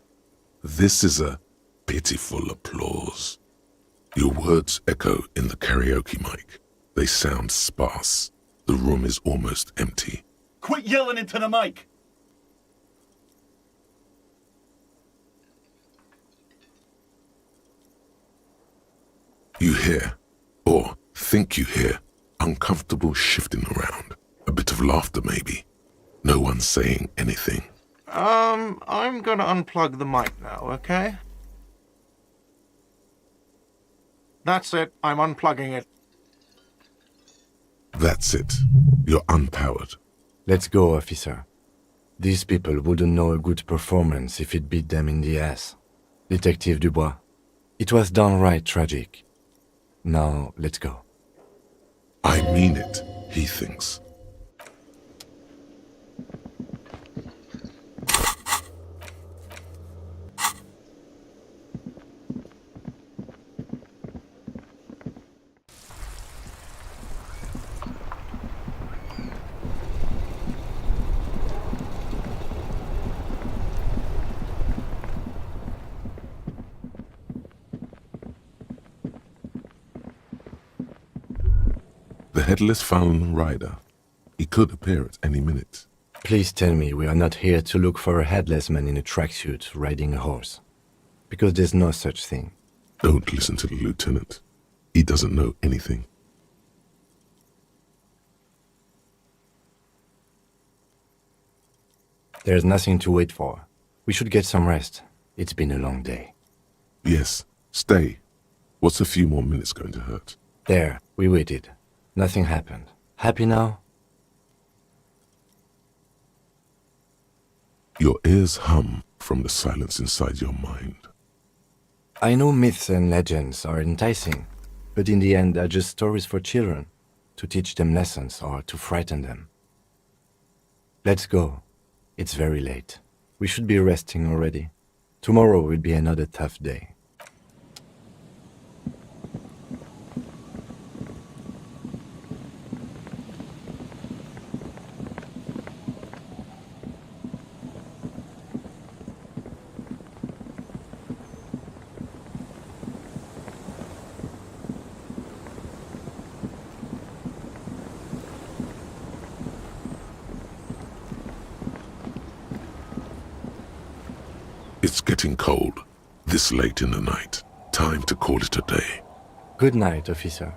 This is a pitiful applause. Your words echo in the karaoke mic. They sound sparse. The room is almost empty. Quit yelling into the mic! You hear, or think you hear, uncomfortable shifting around. A bit of laughter maybe. No one saying anything. I'm gonna unplug the mic now, okay? That's it, I'm unplugging it. That's it. You're unpowered. Let's go, officer. These people wouldn't know a good performance if it beat them in the ass. Detective Dubois, it was downright tragic. Now, let's go. I mean it, he thinks. The headless Falun rider. He could appear at any minute. Please tell me we are not here to look for a headless man in a tracksuit riding a horse. Because there's no such thing. Don't listen to the lieutenant. He doesn't know anything. There's nothing to wait for. We should get some rest. It's been a long day. Yes, stay. What's a few more minutes going to hurt? There, we waited. Nothing happened. Happy now? Your ears hum from the silence inside your mind. I know myths and legends are enticing, but in the end they're just stories for children, to teach them lessons or to frighten them. Let's go. It's very late. We should be resting already. Tomorrow will be another tough day. It's getting cold, this late in the night. Time to call it a day. Good night, officer.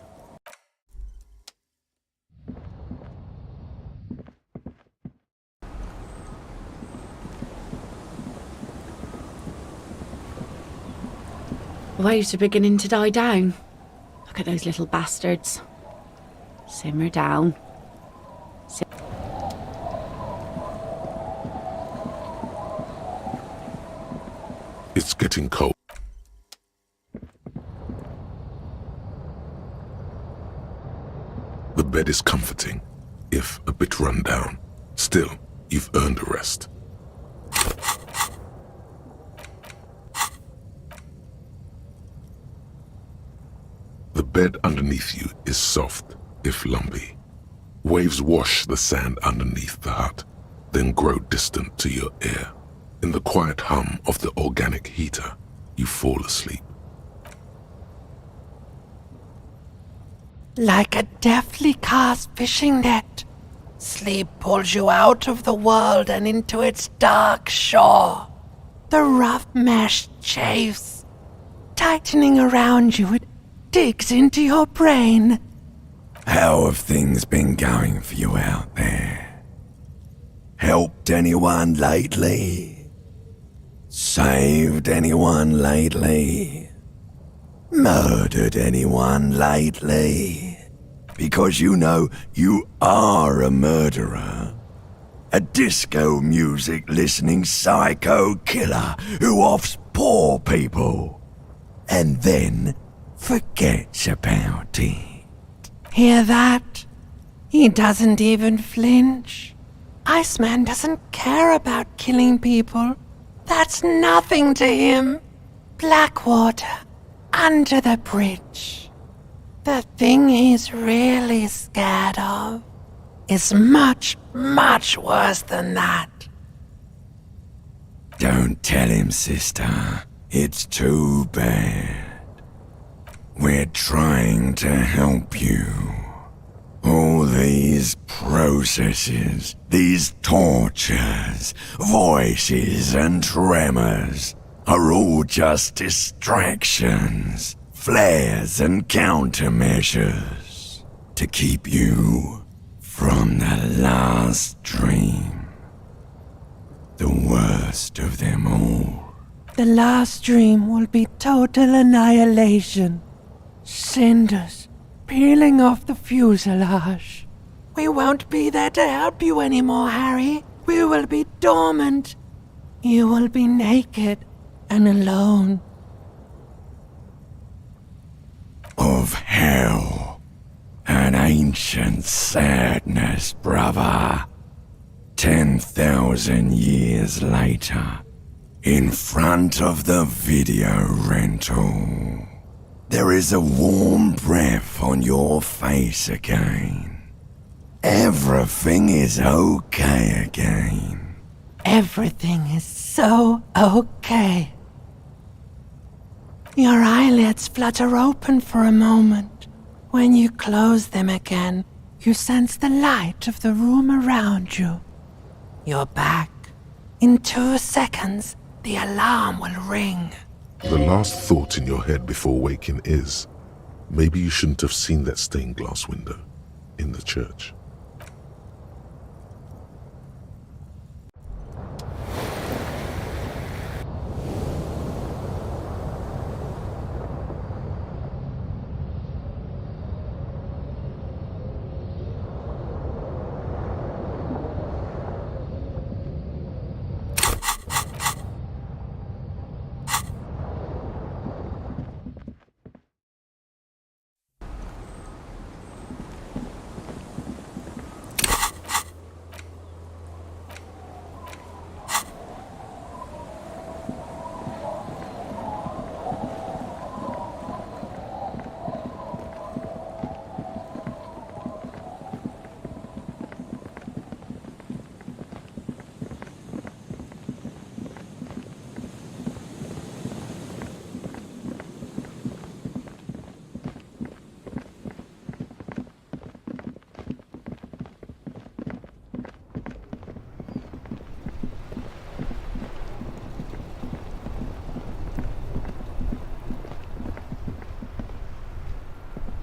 Waves are beginning to die down. Look at those little bastards. Simmer down. It's getting cold. The bed is comforting, if a bit run down. Still, you've earned a rest. The bed underneath you is soft, if lumpy. Waves wash the sand underneath the hut, then grow distant to your ear. In the quiet hum of the organic heater, you fall asleep. Like a deftly cast fishing net, sleep pulls you out of the world and into its dark shore. The rough mesh chafes, tightening around you, it digs into your brain. How have things been going for you out there? Helped anyone lately? Saved anyone lately? Murdered anyone lately? Because you know you are a murderer. A disco music listening psycho killer who offs poor people and then forgets about it. Hear that? He doesn't even flinch. Iceman doesn't care about killing people. That's nothing to him. Blackwater, under the bridge. The thing he's really scared of is much, much worse than that. Don't tell him, sister. It's too bad. We're trying to help you. All these processes, these tortures, voices and tremors are all just distractions, flares and countermeasures to keep you from the last dream. The worst of them all. The last dream will be total annihilation. Cinders peeling off the fuselage. We won't be there to help you anymore, Harry. We will be dormant. You will be naked and alone. Of hell. An ancient sadness, brother. 10,000 years later, in front of the video rental. There is a warm breath on your face again. Everything is okay again. Everything is so okay. Your eyelids flutter open for a moment. When you close them again, you sense the light of the room around you. You're back. In 2 seconds, the alarm will ring. The last thought in your head before waking is, maybe you shouldn't have seen that stained glass window in the church.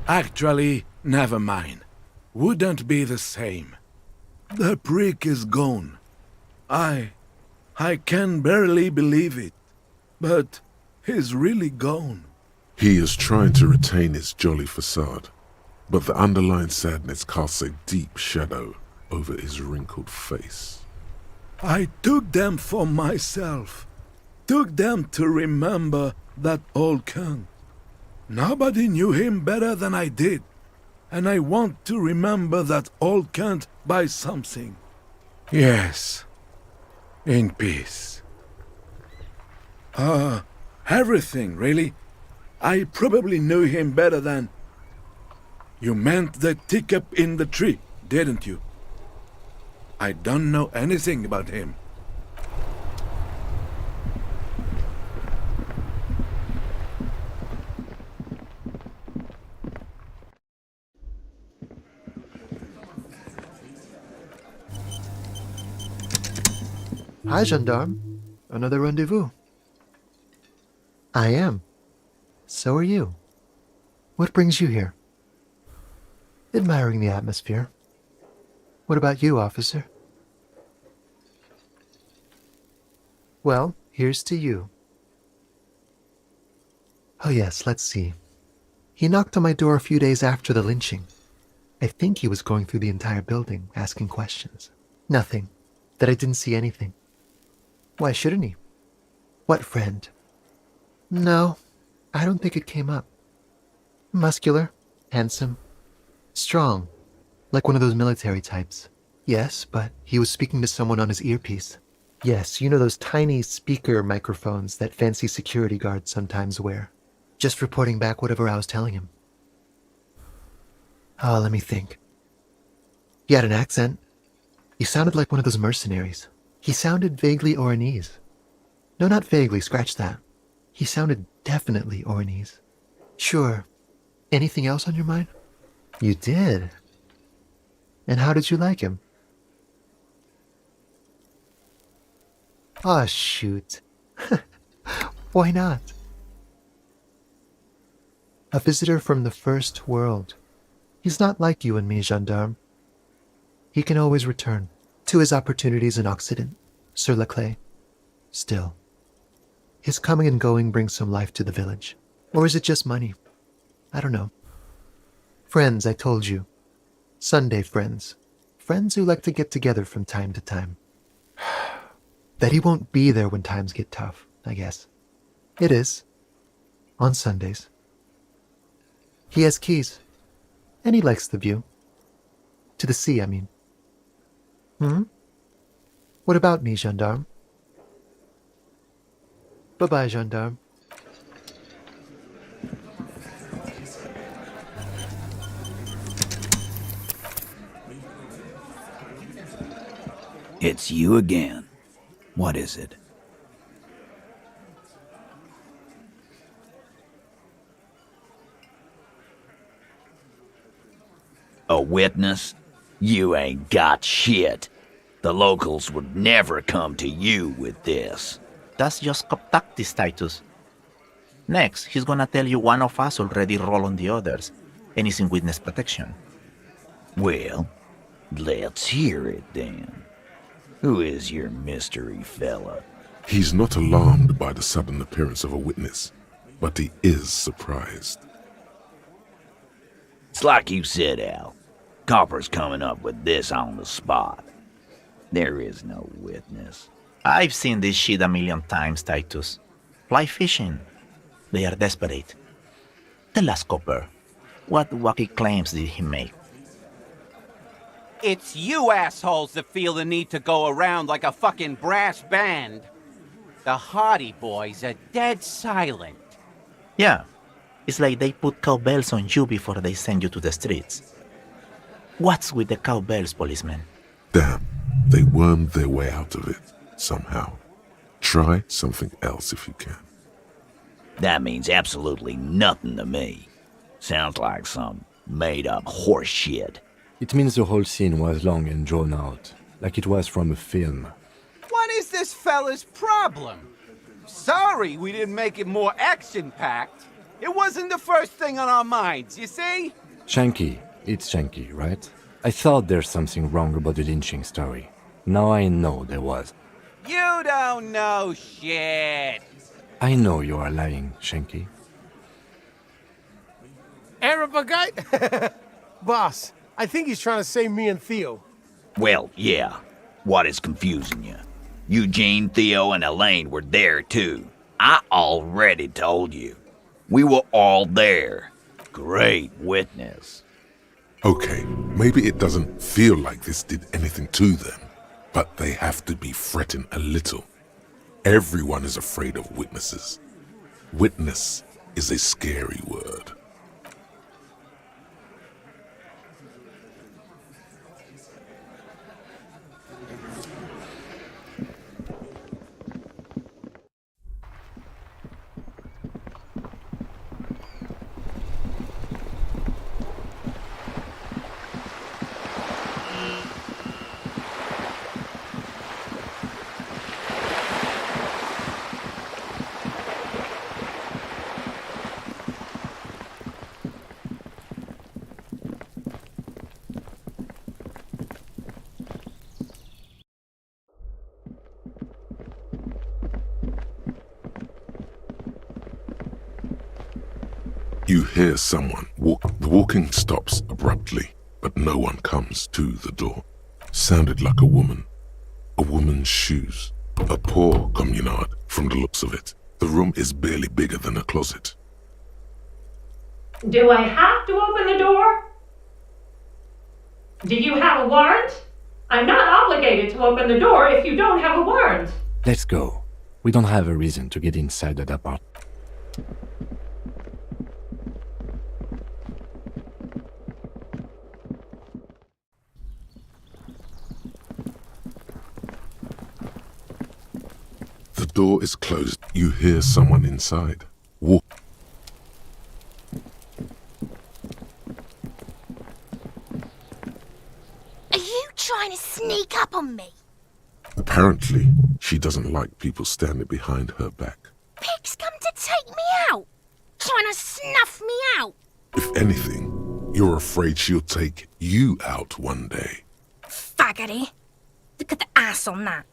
Actually, never mind. Wouldn't be the same. The prick is gone. I can barely believe it. But he's really gone. He is trying to retain his jolly facade, but the underlying sadness casts a deep shadow over his wrinkled face. I took them for myself. Took them to remember that old cunt. Nobody knew him better than I did. And I want to remember that old cunt by something. Yes. In peace. Everything, really. I probably knew him better than... You meant the teacup in the tree, didn't you? I don't know anything about him. Hi, gendarme. Another rendezvous. I am. So are you. What brings you here? Admiring the atmosphere. What about you, officer? Well, here's to you. Oh yes, let's see. He knocked on my door a few days after the lynching. I think he was going through the entire building, asking questions. Nothing. That I didn't see anything. Why shouldn't he? What friend? No, I don't think it came up. Muscular, handsome, strong, like one of those military types. Yes, but he was speaking to someone on his earpiece. Yes, you know those tiny speaker microphones that fancy security guards sometimes wear. Just reporting back whatever I was telling him. Oh, let me think. He had an accent. He sounded like one of those mercenaries. He sounded vaguely Oranese. No, not vaguely, scratch that. He sounded definitely Oranese. Sure. Anything else on your mind? You did? And how did you like him? Ah, shoot. Why not? A visitor from the first world. He's not like you and me, gendarme. He can always return to his opportunities in Occident, sur la clé. Still, his coming and going brings some life to the village. Or is it just money? I don't know. Friends, I told you. Sunday friends. Friends who like to get together from time to time. That he won't be there when times get tough, I guess. It is. On Sundays. He has keys. And he likes the view. To the sea, I mean. What about me, gendarme? Bye-bye, gendarme. It's you again. What is it? A witness? You ain't got shit. The locals would never come to you with this. That's just cop tactics, Titus. Next, he's gonna tell you one of us already rolled on the others, and is in witness protection. Well, let's hear it then. Who is your mystery fella? He's not alarmed by the sudden appearance of a witness, but he is surprised. It's like you said, Al. Copper's coming up with this on the spot. There is no witness. I've seen this shit a million times, Titus. Fly fishing. They are desperate. Tell us, Copper, what wacky claims did he make? It's you assholes that feel the need to go around like a fucking brass band. The Hardy Boys are dead silent. Yeah, it's like they put cowbells on you before they send you to the streets. What's with the cowbells, policeman? Damn, they wormed their way out of it, somehow. Try something else if you can. That means absolutely nothing to me. Sounds like some made-up horse shit. It means the whole scene was long and drawn out, like it was from a film. What is this fella's problem? Sorry we didn't make it more action-packed. It wasn't the first thing on our minds, you see? Shanky. It's Shanky, right? I thought there's something wrong about the lynching story. Now I know there was. You don't know shit. I know you are lying, Shanky. Arab guy? Boss, I think he's trying to save me and Theo. Well, yeah. What is confusing you? Eugene, Theo, and Elaine were there too. I already told you. We were all there. Great witness. Okay, maybe it doesn't feel like this did anything to them, but they have to be fretting a little. Everyone is afraid of witnesses. Witness is a scary word. You hear someone walk. The walking stops abruptly, but no one comes to the door. Sounded like a woman. A woman's shoes. A poor communard, from the looks of it. The room is barely bigger than a closet. Do I have to open the door? Do you have a warrant? I'm not obligated to open the door if you don't have a warrant. Let's go. We don't have a reason to get inside that apartment. The door is closed. You hear someone inside. Walk. Are you trying to sneak up on me? Apparently, she doesn't like people standing behind her back. Pig's come to take me out. Trying to snuff me out. If anything, you're afraid she'll take you out one day. Faggoty. Look at the ass on that.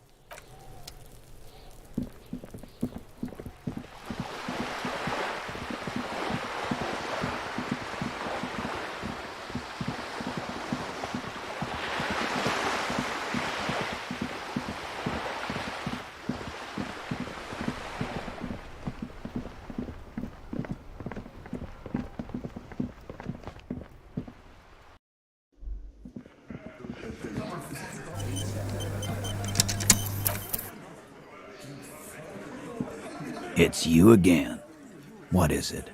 It's you again. What is it?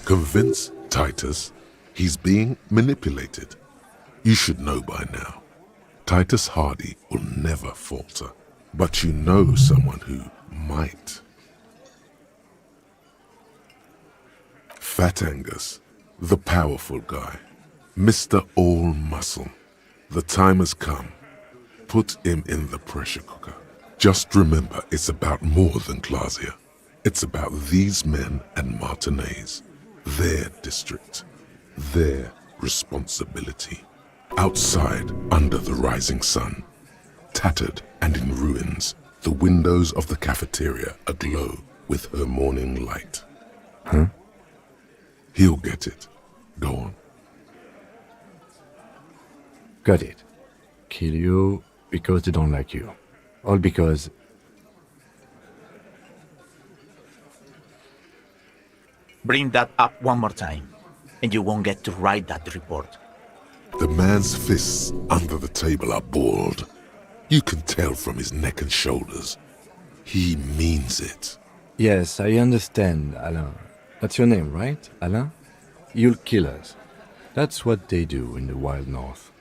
Convince Titus he's being manipulated. You should know by now. Titus Hardy will never falter. But you know someone who might. Fat Angus, the powerful guy. Mr. All Muscle. The time has come. Put him in the pressure cooker. Just remember, it's about more than Glasia. It's about these men and Martinez. Their district. Their responsibility. Outside, under the rising sun. Tattered and in ruins, the windows of the cafeteria aglow with her morning light. Huh? He'll get it. Go on. Got it. Kill you because they don't like you. All because... Bring that up one more time, and you won't get to write that report. The man's fists under the table are balled. You can tell from his neck and shoulders. He means it. Yes, I understand, Alain. That's your name, right, Alain? You'll kill us. That's what they do in the wild north.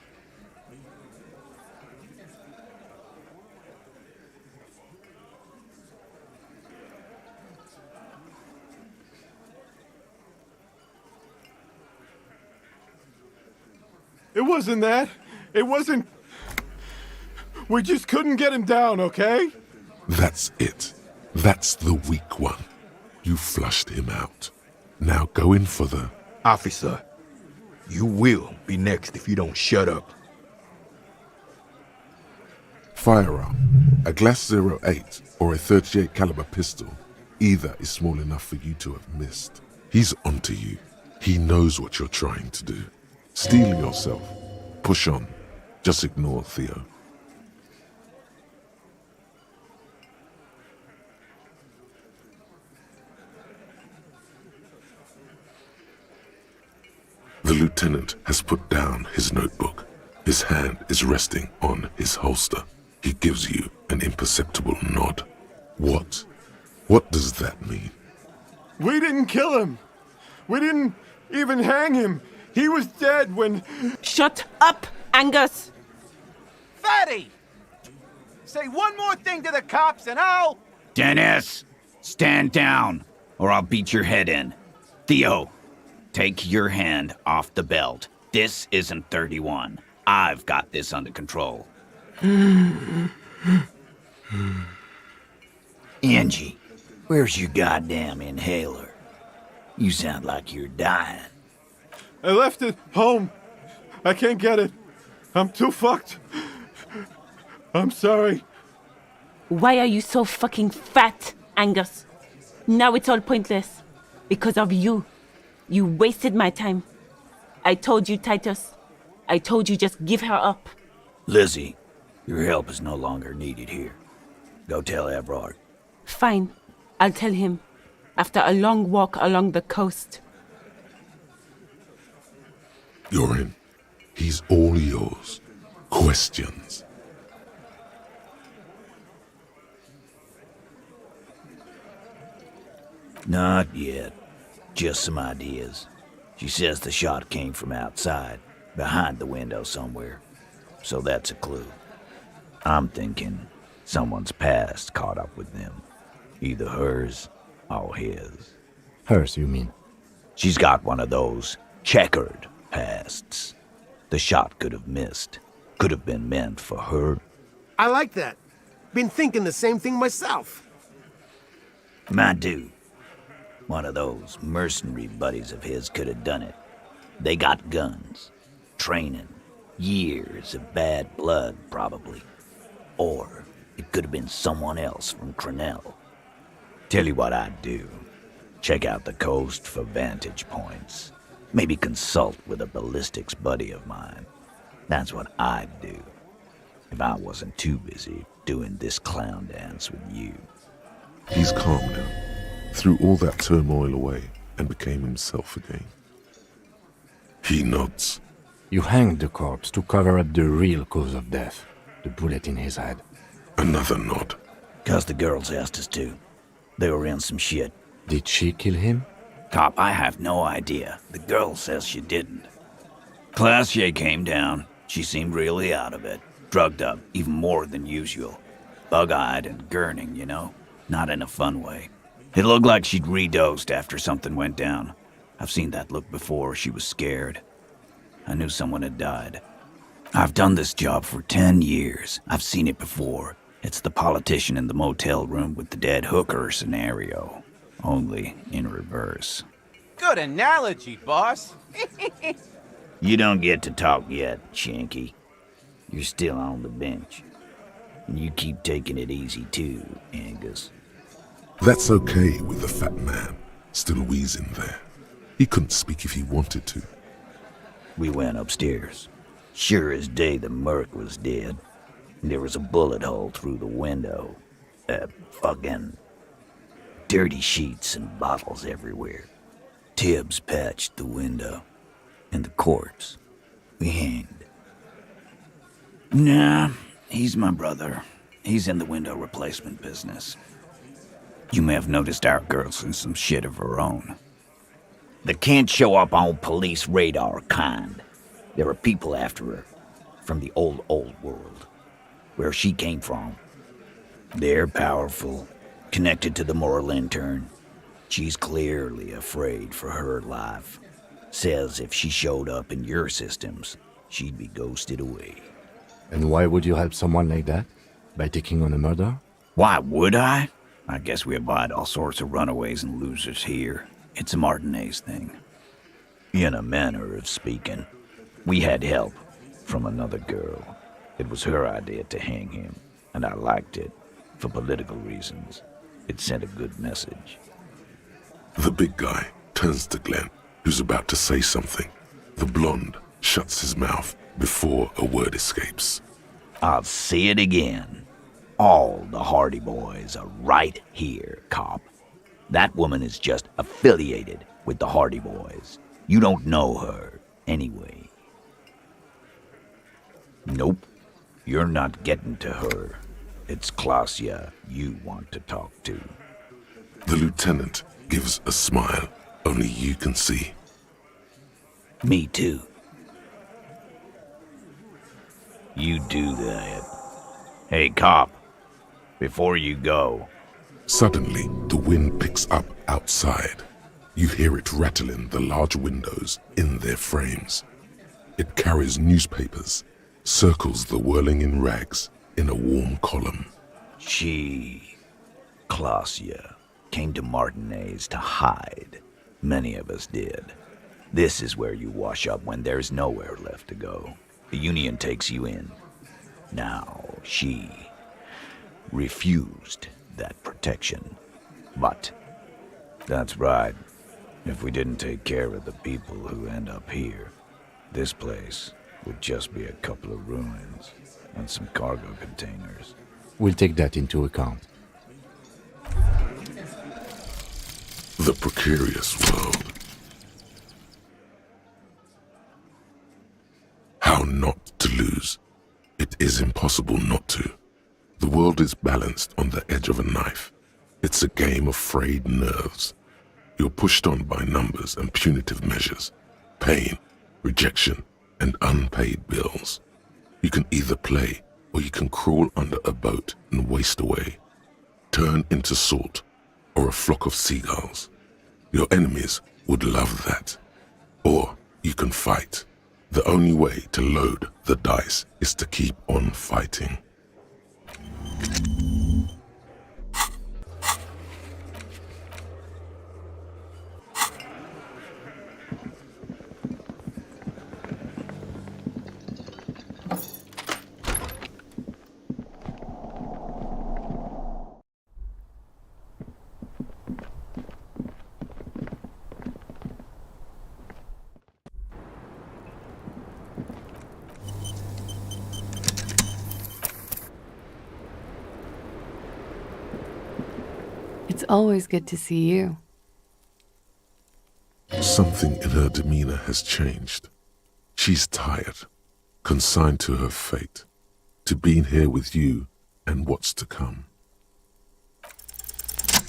It wasn't that. It wasn't... We just couldn't get him down, okay? That's it. That's the weak one. You flushed him out. Now go in for the... Officer, you will be next if you don't shut up. Firearm, a Glass 08 or a 38 caliber pistol. Either is small enough for you to have missed. He's onto you. He knows what you're trying to do. Steel yourself. Push on. Just ignore Theo. The lieutenant has put down his notebook. His hand is resting on his holster. He gives you an imperceptible nod. What? What does that mean? We didn't kill him. We didn't even hang him. He was dead when... Shut up, Angus! Fatty! Say one more thing to the cops and I'll... Dennis, stand down, or I'll beat your head in. Theo, take your hand off the belt. This isn't 31. I've got this under control. Angie, where's your goddamn inhaler? You sound like you're dying. I left it home. I can't get it. I'm too fucked. I'm sorry. Why are you so fucking fat, Angus? Now it's all pointless. Because of you. You wasted my time. I told you, Titus. I told you just give her up. Lizzie, your help is no longer needed here. Go tell Everard. Fine. I'll tell him. After a long walk along the coast. You're in. He's all yours. Questions? Not yet. Just some ideas. She says the shot came from outside, behind the window somewhere. So that's a clue. I'm thinking someone's past caught up with them. Either hers or his. Hers, you mean? She's got one of those checkered pasts. The shot could have missed. Could have been meant for her. I like that. Been thinking the same thing myself. My dude. One of those mercenary buddies of his could have done it. They got guns. Training. Years of bad blood, probably. Or it could have been someone else from Crenell. Tell you what I'd do. Check out the coast for vantage points. Maybe consult with a ballistics buddy of mine. That's what I'd do. If I wasn't too busy doing this clown dance with you. He's calm now. Threw all that turmoil away and became himself again. He nods. You hanged the corpse to cover up the real cause of death. The bullet in his head. Another nod. 'Cause the girls asked us to. They were in some shit. Did she kill him? Cop, I have no idea. The girl says she didn't. Classier came down. She seemed really out of it. Drugged up, even more than usual. Bug-eyed and gurning, you know? Not in a fun way. It looked like she'd redosed after something went down. I've seen that look before. She was scared. I knew someone had died. I've done this job for 10 years. I've seen it before. It's the politician in the motel room with the dead hooker scenario. Only in reverse. Good analogy, boss. You don't get to talk yet, Shanky. You're still on the bench. And you keep taking it easy too, Angus. That's okay with the fat man, still wheezing there. He couldn't speak if he wanted to. We went upstairs. Sure as day the merc was dead. There was a bullet hole through the window. Fucking dirty sheets and bottles everywhere. Tibbs patched the window. And the corpse. We hanged. Nah, he's my brother. He's in the window replacement business. You may have noticed our girl's in some shit of her own. They can't show up on police radar kind. There are people after her. From the old world. Where she came from. They're powerful. Connected to the moral intern. She's clearly afraid for her life. Says if she showed up in your systems, she'd be ghosted away. And why would you help someone like that? By taking on a murder? Why would I? I guess we abide all sorts of runaways and losers here. It's a Martinez thing. In a manner of speaking. We had help from another girl. It was her idea to hang him, and I liked it, for political reasons. It sent a good message. The big guy turns to Glenn, who's about to say something. The blonde shuts his mouth before a word escapes. I'll say it again. All the Hardy Boys are right here, cop. That woman is just affiliated with the Hardy Boys. You don't know her, anyway. Nope. You're not getting to her. It's Klasia you want to talk to. The lieutenant gives a smile only you can see. Me too. You do that. Hey, cop. Before you go. Suddenly, the wind picks up outside. You hear it rattling the large windows in their frames. It carries newspapers, circles the whirling in rags in a warm column. She, Klasia, came to Martinez to hide. Many of us did. This is where you wash up when there's nowhere left to go. The Union takes you in. Now, she refused that protection. But, that's right. If we didn't take care of the people who end up here, this place would just be a couple of ruins and some cargo containers. We'll take that into account. The precarious world. How not to lose. It is impossible not to. The world is balanced on the edge of a knife. It's a game of frayed nerves. You're pushed on by numbers and punitive measures, pain, rejection, and unpaid bills. You can either play or you can crawl under a boat and waste away, turn into salt or a flock of seagulls. Your enemies would love that. Or you can fight. The only way to load the dice is to keep on fighting. It's always good to see you. Something in her demeanor has changed. She's tired, consigned to her fate, to being here with you and what's to come.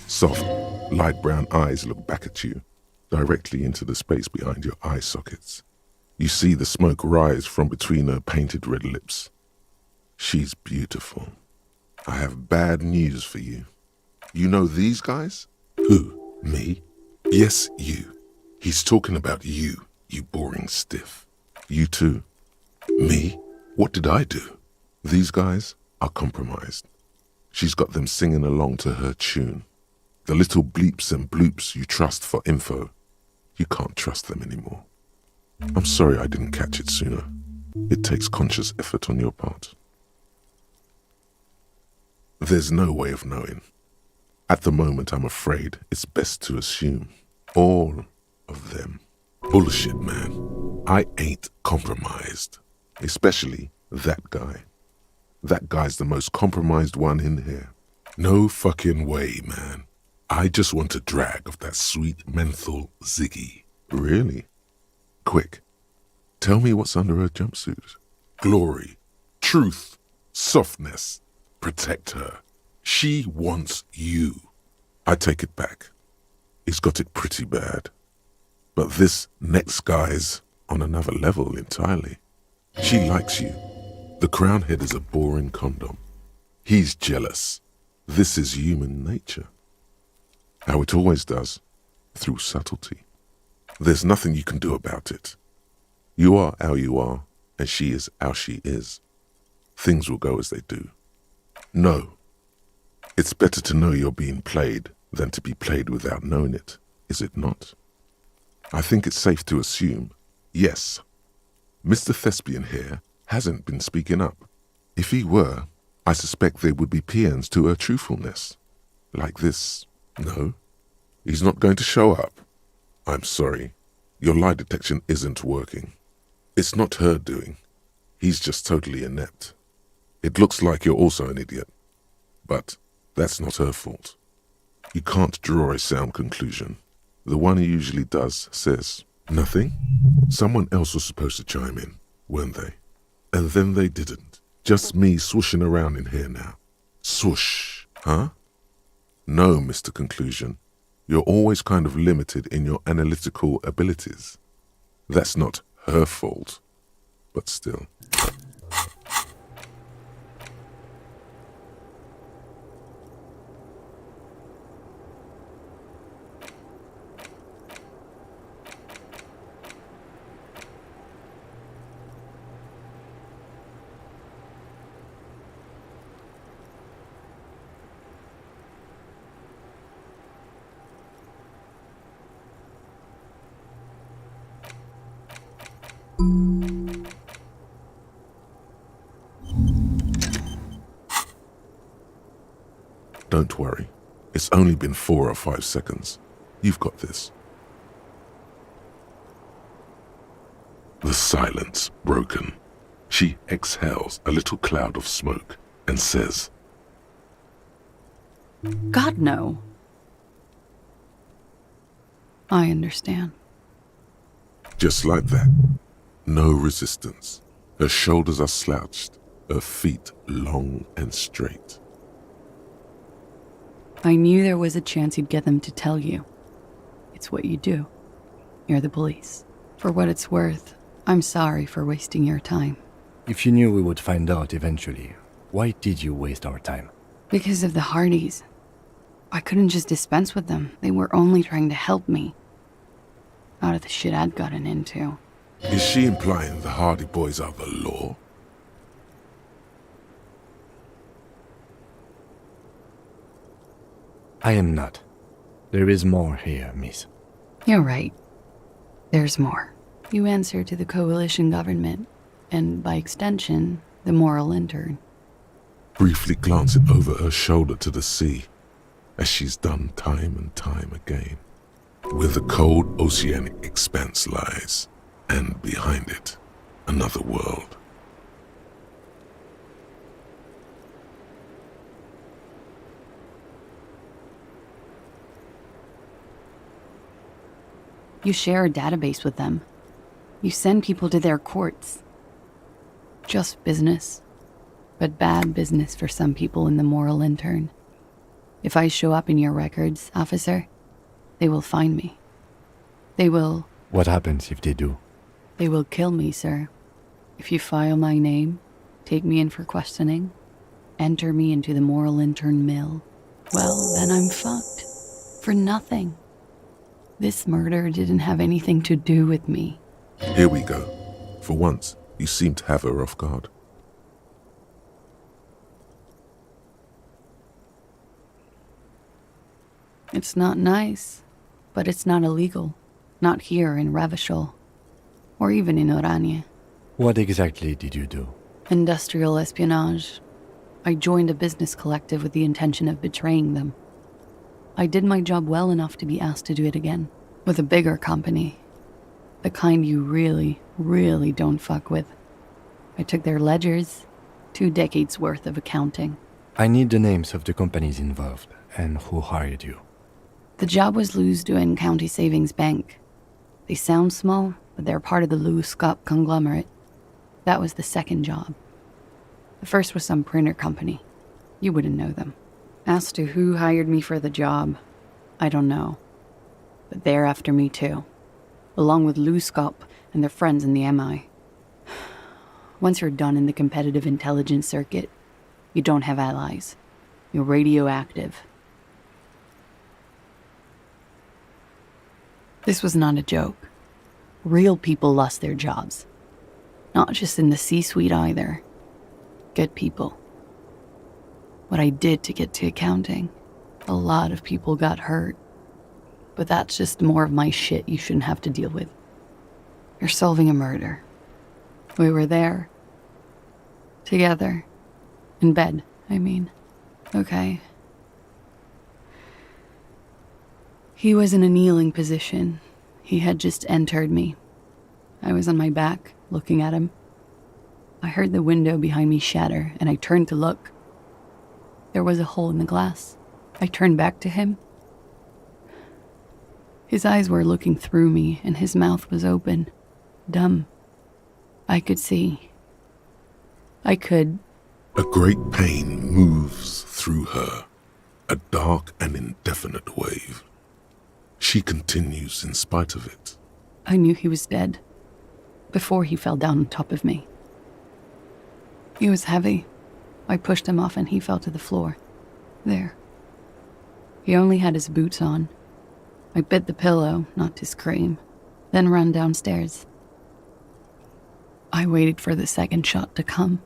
Soft, light brown eyes look back at you, directly into the space behind your eye sockets. You see the smoke rise from between her painted red lips. She's beautiful. I have bad news for you. You know these guys? Who? Me? Yes, you. He's talking about you, you boring stiff. You too. Me? What did I do? These guys are compromised. She's got them singing along to her tune. The little bleeps and bloops you trust for info, you can't trust them anymore. I'm sorry I didn't catch it sooner. It takes conscious effort on your part. There's no way of knowing. At the moment, I'm afraid it's best to assume. All of them. Bullshit, man. I ain't compromised. Especially that guy. That guy's the most compromised one in here. No fucking way, man. I just want a drag of that sweet menthol Ziggy. Really? Quick. Tell me what's under her jumpsuit. Glory. Truth. Softness. Protect her. She wants you. I take it back. He's got it pretty bad. But this next guy's on another level entirely. She likes you. The crown head is a boring condom. He's jealous. This is human nature. How it always does, through subtlety. There's nothing you can do about it. You are how you are, and she is how she is. things will go as they do. No. It's better to know you're being played than to be played without knowing it, is it not? I think it's safe to assume, yes, Mr. Thespian here hasn't been speaking up. If he were, I suspect there would be paeans to her truthfulness. Like this, no, he's not going to show up. I'm sorry, your lie detection isn't working. It's not her doing. He's just totally inept. It looks like you're also an idiot, but that's not her fault. You can't draw a sound conclusion. The one who usually does says, nothing? Someone else was supposed to chime in, weren't they? And then they didn't. Just me swooshing around in here now. Swoosh, huh? No, Mr. Conclusion. You're always kind of limited in your analytical abilities. That's not her fault, but still. Don't worry. It's only been 4 or 5 seconds. You've got this. The silence broken. She exhales a little cloud of smoke and says, God, no. I understand. Just like that. No resistance. Her shoulders are slouched, her feet long and straight. I knew there was a chance you'd get them to tell you. It's what you do. You're the police. For what it's worth, I'm sorry for wasting your time. If you knew we would find out eventually, why did you waste our time? Because of the Hardys. I couldn't just dispense with them. They were only trying to help me. Out of the shit I'd gotten into. Is she implying the Hardy Boys are the law? I am not. There is more here, miss. You're right. There's more. You answer to the coalition government, and by extension, the moral intern. Briefly glancing over her shoulder to the sea, as she's done time and time again. Where the cold oceanic expanse lies, and behind it, another world. You share a database with them. You send people to their courts. Just business. But bad business for some people in the moral intern. If I show up in your records, officer, they will find me. They will... What happens if they do? They will kill me, sir. If you file my name, take me in for questioning, enter me into the moral intern mill, well, then I'm fucked. For nothing. This murder didn't have anything to do with me. Here we go. For once, you seem to have her off guard. It's not nice, but it's not illegal. Not here in Revachol. Or even in Oranje. What exactly did you do? Industrial espionage. I joined a business collective with the intention of betraying them. I did my job well enough to be asked to do it again. With a bigger company. The kind you really, really don't fuck with. I took their ledgers. 2 decades worth of accounting. I need the names of the companies involved and who hired you. The job was Louis-Douin County Savings Bank. They sound small, but they're part of the Louis-Scop conglomerate. That was the second job. The first was some printer company. You wouldn't know them. As to who hired me for the job, I don't know. But they're after me too. Along with Louis-Scop and their friends in the MI. Once you're done in the competitive intelligence circuit, you don't have allies. You're radioactive. This was not a joke. Real people lost their jobs. Not just in the C-suite either. Good people. What I did to get to accounting. A lot of people got hurt. But that's just more of my shit you shouldn't have to deal with. You're solving a murder. We were there. Together. In bed, I mean. Okay. He was in a kneeling position. He had just entered me. I was on my back, looking at him. I heard the window behind me shatter, and I turned to look. There was a hole in the glass. I turned back to him. His eyes were looking through me, and his mouth was open. Dumb. I could see. I could. A great pain moves through her, a dark and indefinite wave. She continues in spite of it. I knew he was dead. Before he fell down on top of me. He was heavy. I pushed him off and he fell to the floor. There. He only had his boots on. I bit the pillow, not to scream, then ran downstairs. I waited for the second shot to come.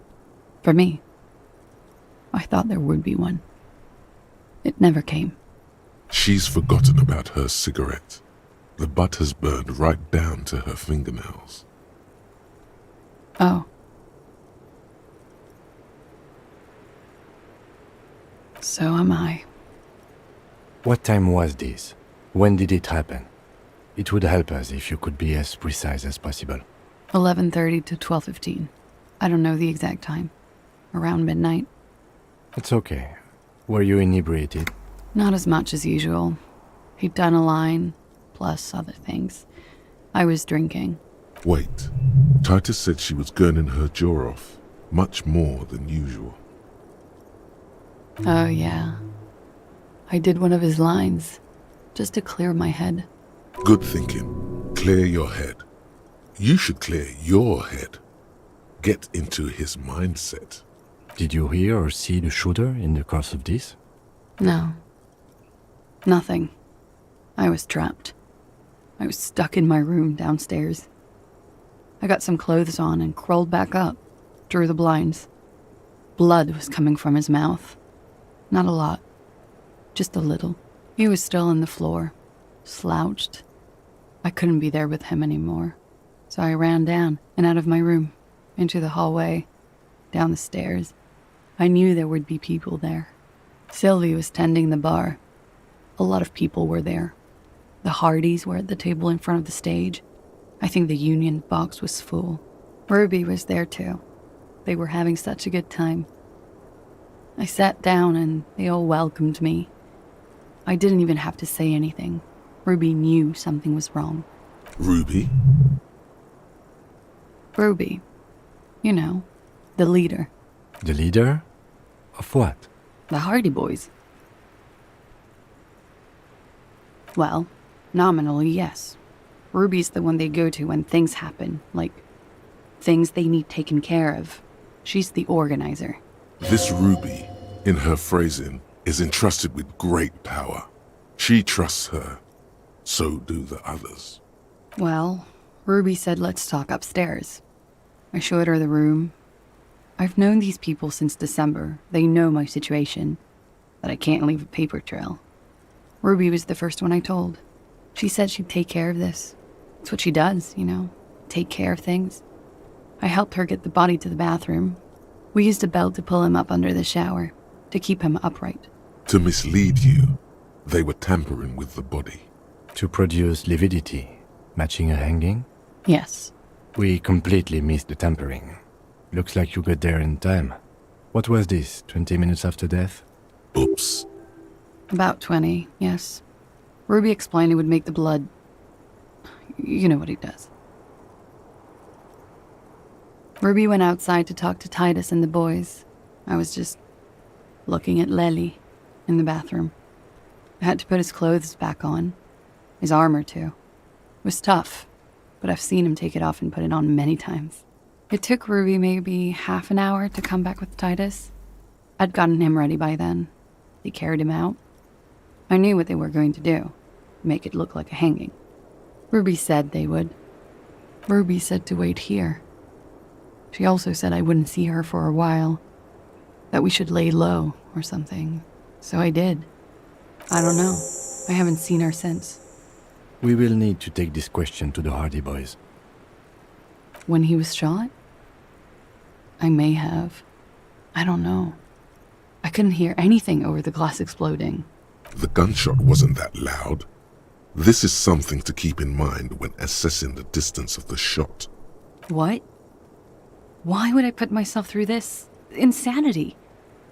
For me. I thought there would be one. It never came. She's forgotten about her cigarette. The butt has burned right down to her fingernails. Oh. So am I. What time was this? When did it happen? It would help us if you could be as precise as possible. 11:30 to 12:15. I don't know the exact time. Around midnight. It's okay. Were you inebriated? Not as much as usual. He'd done a line, plus other things. I was drinking. Wait. Titus said she was gurning her jaw off, much more than usual. Oh, yeah. I did one of his lines, just to clear my head. Good thinking. Clear your head. You should clear your head. Get into his mindset. Did you hear or see the shooter in the course of this? No. Nothing. I was trapped. I was stuck in my room downstairs. I got some clothes on and crawled back up, drew the blinds. Blood was coming from his mouth. Not a lot. Just a little. He was still on the floor, slouched. I couldn't be there with him anymore. So I ran down and out of my room, into the hallway, down the stairs. I knew there would be people there. Sylvie was tending the bar. A lot of people were there. The Hardys were at the table in front of the stage. I think the Union box was full. Ruby was there too. They were having such a good time. I sat down and they all welcomed me. I didn't even have to say anything. Ruby knew something was wrong. Ruby? Ruby. You know, the leader. The leader? Of what? The Hardy Boys. Well, nominally, yes. Ruby's the one they go to when things happen, like things they need taken care of. She's the organizer. This Ruby, in her phrasing, is entrusted with great power. She trusts her. So do the others. Well, Ruby said let's talk upstairs. I showed her the room. I've known these people since December. They know my situation, that I can't leave a paper trail. Ruby was the first one I told. She said she'd take care of this. It's what she does, you know, take care of things. I helped her get the body to the bathroom. We used a belt to pull him up under the shower, to keep him upright. To mislead you, they were tampering with the body. To produce lividity, matching a hanging? Yes. We completely missed the tampering. Looks like you got there in time. What was this, 20 minutes after death? Oops. About 20, yes. Ruby explained it would make the blood... You know what he does. Ruby went outside to talk to Titus and the boys. I was just looking at Lely in the bathroom. I had to put his clothes back on. His armor, too. It was tough, but I've seen him take it off and put it on many times. It took Ruby maybe half an hour to come back with Titus. I'd gotten him ready by then. They carried him out. I knew what they were going to do. Make it look like a hanging. Ruby said they would. Ruby said to wait here. She also said I wouldn't see her for a while. That we should lay low or something. So I did. I don't know. I haven't seen her since. We will need to take this question to the Hardy Boys. When he was shot? I may have. I don't know. I couldn't hear anything over the glass exploding. The gunshot wasn't that loud. This is something to keep in mind when assessing the distance of the shot. What? Why would I put myself through this? Insanity.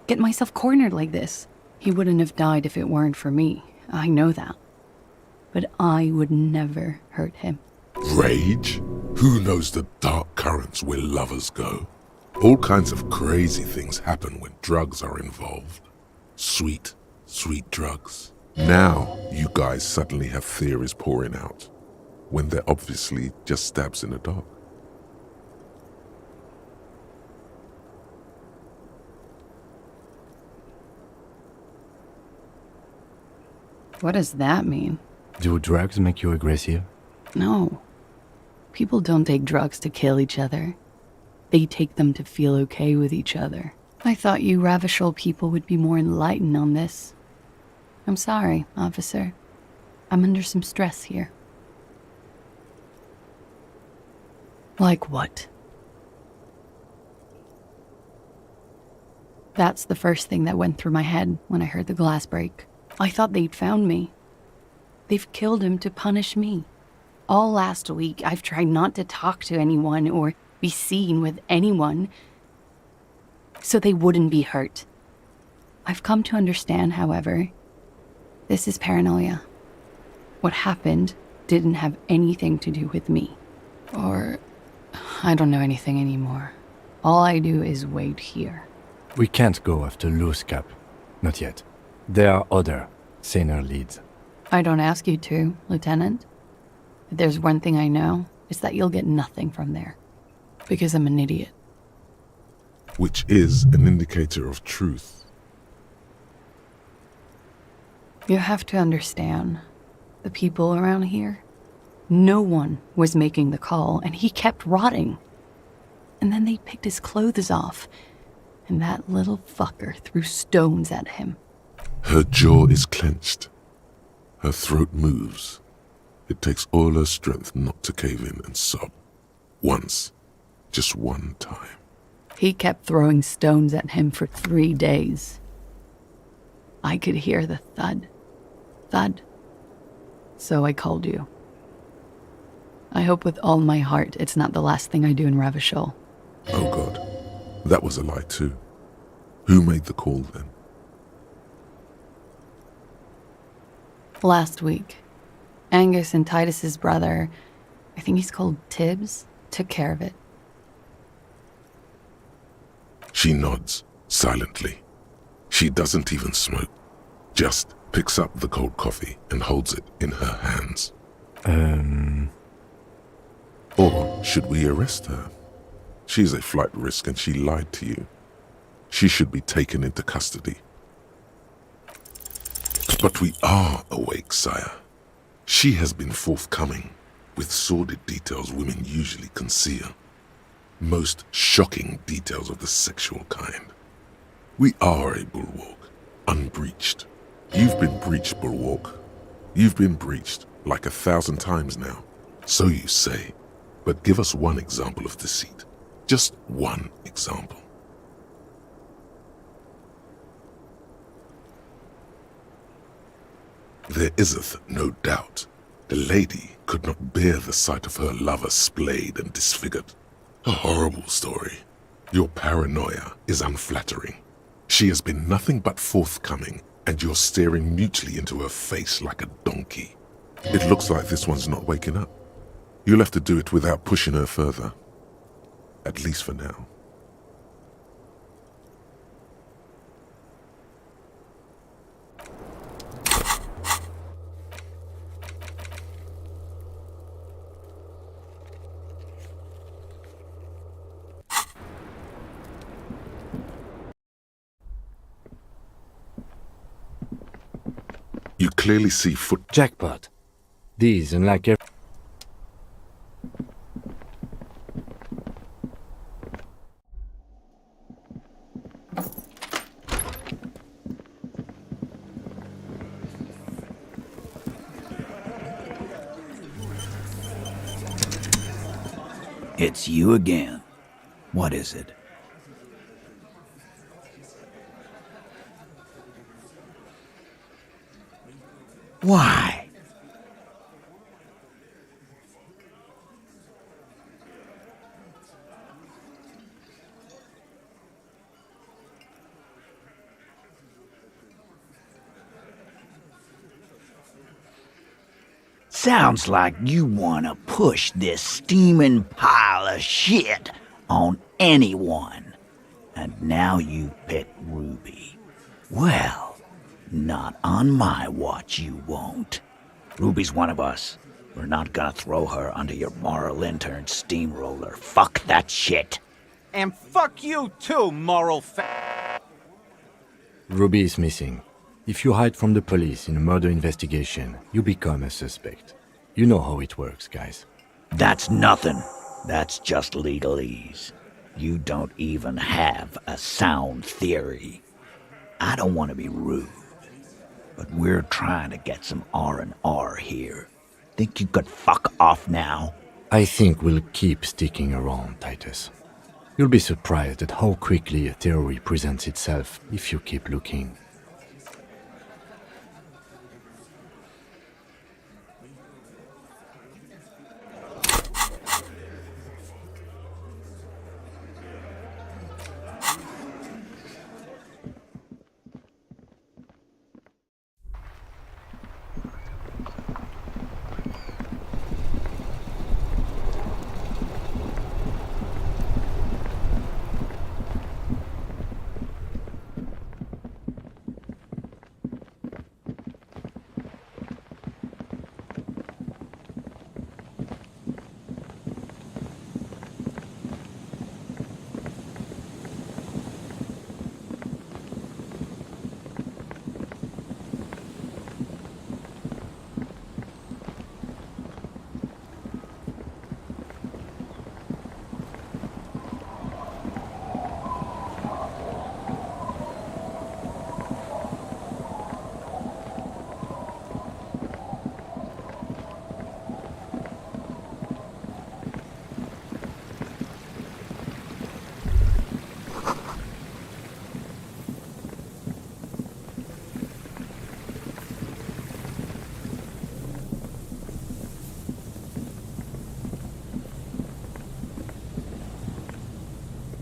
Get myself cornered like this. He wouldn't have died if it weren't for me. I know that. But I would never hurt him. Rage? Who knows the dark currents where lovers go? All kinds of crazy things happen when drugs are involved. Sweet, sweet drugs. Now, you guys suddenly have theories pouring out, when they're obviously just stabs in the dark. What does that mean? Do drugs make you aggressive? No. People don't take drugs to kill each other. They take them to feel okay with each other. I thought you Ravishol people would be more enlightened on this. I'm sorry, officer. I'm under some stress here. Like what? That's the first thing that went through my head when I heard the glass break. I thought they'd found me. They've killed him to punish me. All last week, I've tried not to talk to anyone or be seen with anyone so they wouldn't be hurt. I've come to understand, however, this is paranoia. What happened didn't have anything to do with me. Or I don't know anything anymore. All I do is wait here. We can't go after Loose Cap. Not yet. There are other, saner leads. I don't ask you to, Lieutenant. If there's one thing I know, it's that you'll get nothing from there. Because I'm an idiot. Which is an indicator of truth. You have to understand, the people around here, no one was making the call, and he kept rotting. And then they picked his clothes off, and that little fucker threw stones at him. Her jaw is clenched. Her throat moves. It takes all her strength not to cave in and sob. Once. Just one time. He kept throwing stones at him for 3 days. I could hear the thud. Thud. So I called you. I hope with all my heart it's not the last thing I do in Ravishol. Oh God. That was a lie too. Who made the call then? Last week, Angus and Titus's brother, I think he's called Tibbs, took care of it. She nods, silently. She doesn't even smoke. Just picks up the cold coffee and holds it in her hands. Or should we arrest her? She's a flight risk and she lied to you. She should be taken into custody. But we are awake, sire. She has been forthcoming with sordid details women usually conceal. Most shocking details of the sexual kind. We are a bulwark, unbreached. You've been breached, bulwark. You've been breached like 1,000 times now. So you say. But give us one example of deceit. Just one example. There iseth no doubt the lady could not bear the sight of her lover splayed and disfigured. A horrible story. Your paranoia is unflattering. She has been nothing but forthcoming, and you're staring mutely into her face like a donkey. It looks like this one's not waking up. You'll have to do it without pushing her further. At least for now. You clearly see foot... Jackpot. These, unlike every... It's you again. What is it? Why? Sounds like you want to push this steaming pile of shit on anyone. And now you pick Ruby. Well, not on my watch you won't. Ruby's one of us. We're not gonna throw her under your moral intern steamroller. Fuck that shit. And fuck you too, moral Ruby is missing. If you hide from the police in a murder investigation, you become a suspect. You know how it works, guys. That's nothing. That's just legalese. You don't even have a sound theory. I don't want to be rude, but we're trying to get some R&R here. Think you could fuck off now? I think we'll keep sticking around, Titus. You'll be surprised at how quickly a theory presents itself if you keep looking.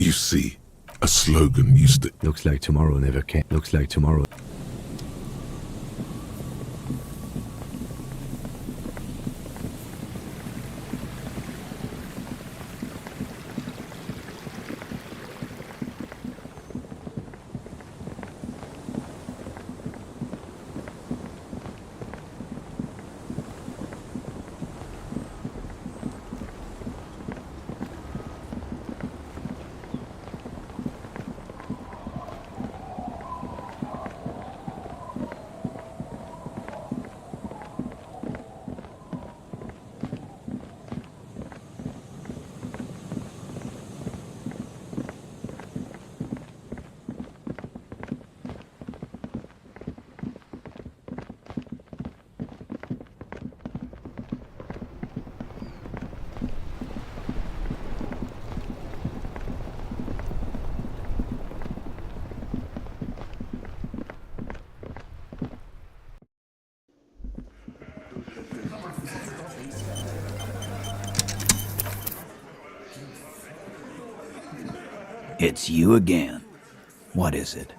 You see, a slogan used to... Looks like tomorrow never came. Looks like tomorrow... It's you again. What is it?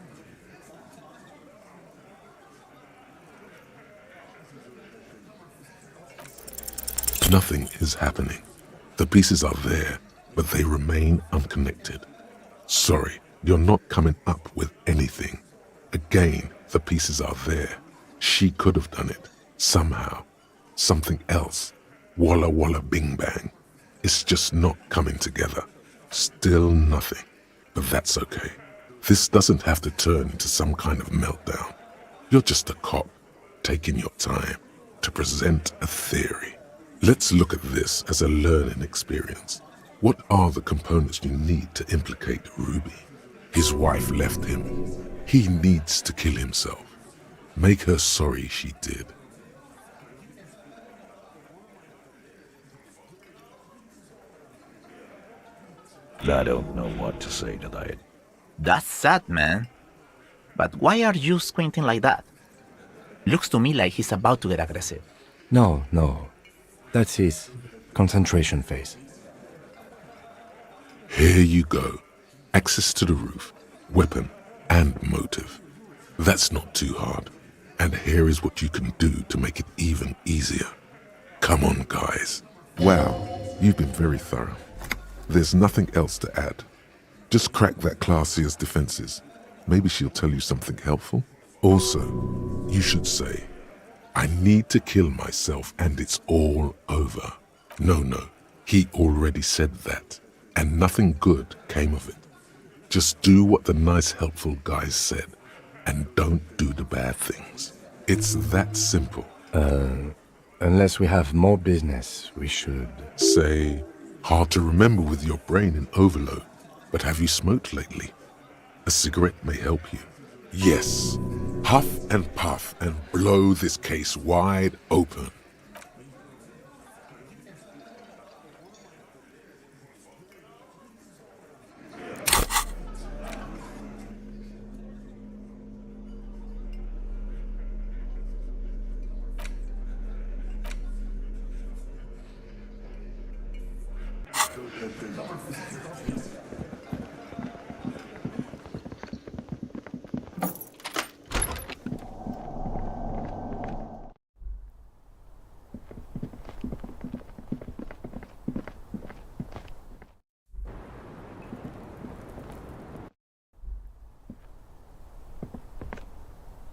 Nothing is happening. The pieces are there, but they remain unconnected. Sorry, you're not coming up with anything. Again, the pieces are there. She could have done it. Somehow. Something else. Walla walla bing bang. It's just not coming together. Still nothing. But that's okay. This doesn't have to turn into some kind of meltdown. You're just a cop, taking your time to present a theory. Let's look at this as a learning experience. What are the components you need to implicate Ruby? His wife left him. He needs to kill himself. Make her sorry she did. I don't know what to say to that. That's sad, man. But why are you squinting like that? Looks to me like he's about to get aggressive. No. That's his concentration phase. Here you go. Access to the roof, weapon, and motive. That's not too hard. And here is what you can do to make it even easier. Come on, guys. Wow, you've been very thorough. There's nothing else to add. Just crack that Classia's defenses. Maybe she'll tell you something helpful. Also, you should say, I need to kill myself and it's all over. No, he already said that, and nothing good came of it. Just do what the nice, helpful guys said, and don't do the bad things. It's that simple. Unless we have more business, we should... Say, hard to remember with your brain in overload, but have you smoked lately? A cigarette may help you. Yes, huff and puff and blow this case wide open.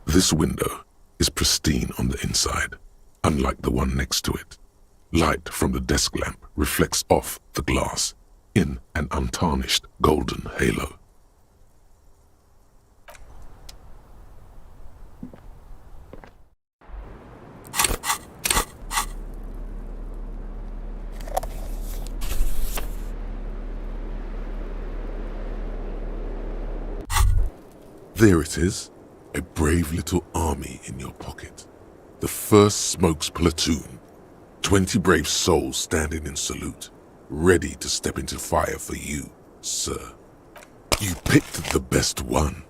This window is pristine on the inside, unlike the one next to it. Light from the desk lamp reflects off the glass in an untarnished golden halo. There it is. A brave little army in your pocket. The 1st Smokes Platoon. 20 brave souls standing in salute, ready to step into fire for you, sir. You picked the best one.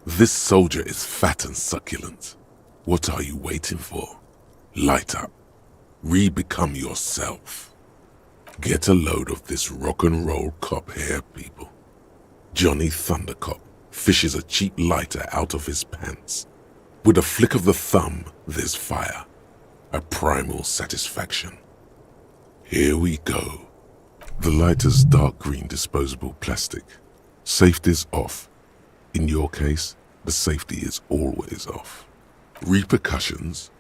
This soldier is fat and succulent. What are you waiting for? Light up. Re-become yourself. Get a load of this rock and roll cop here, people. Johnny Thundercop fishes a cheap lighter out of his pants. With a flick of the thumb, there's fire. A primal satisfaction. Here we go. The lighter's dark green disposable plastic. Safety's off. In your case, the safety is always off. Repercussions?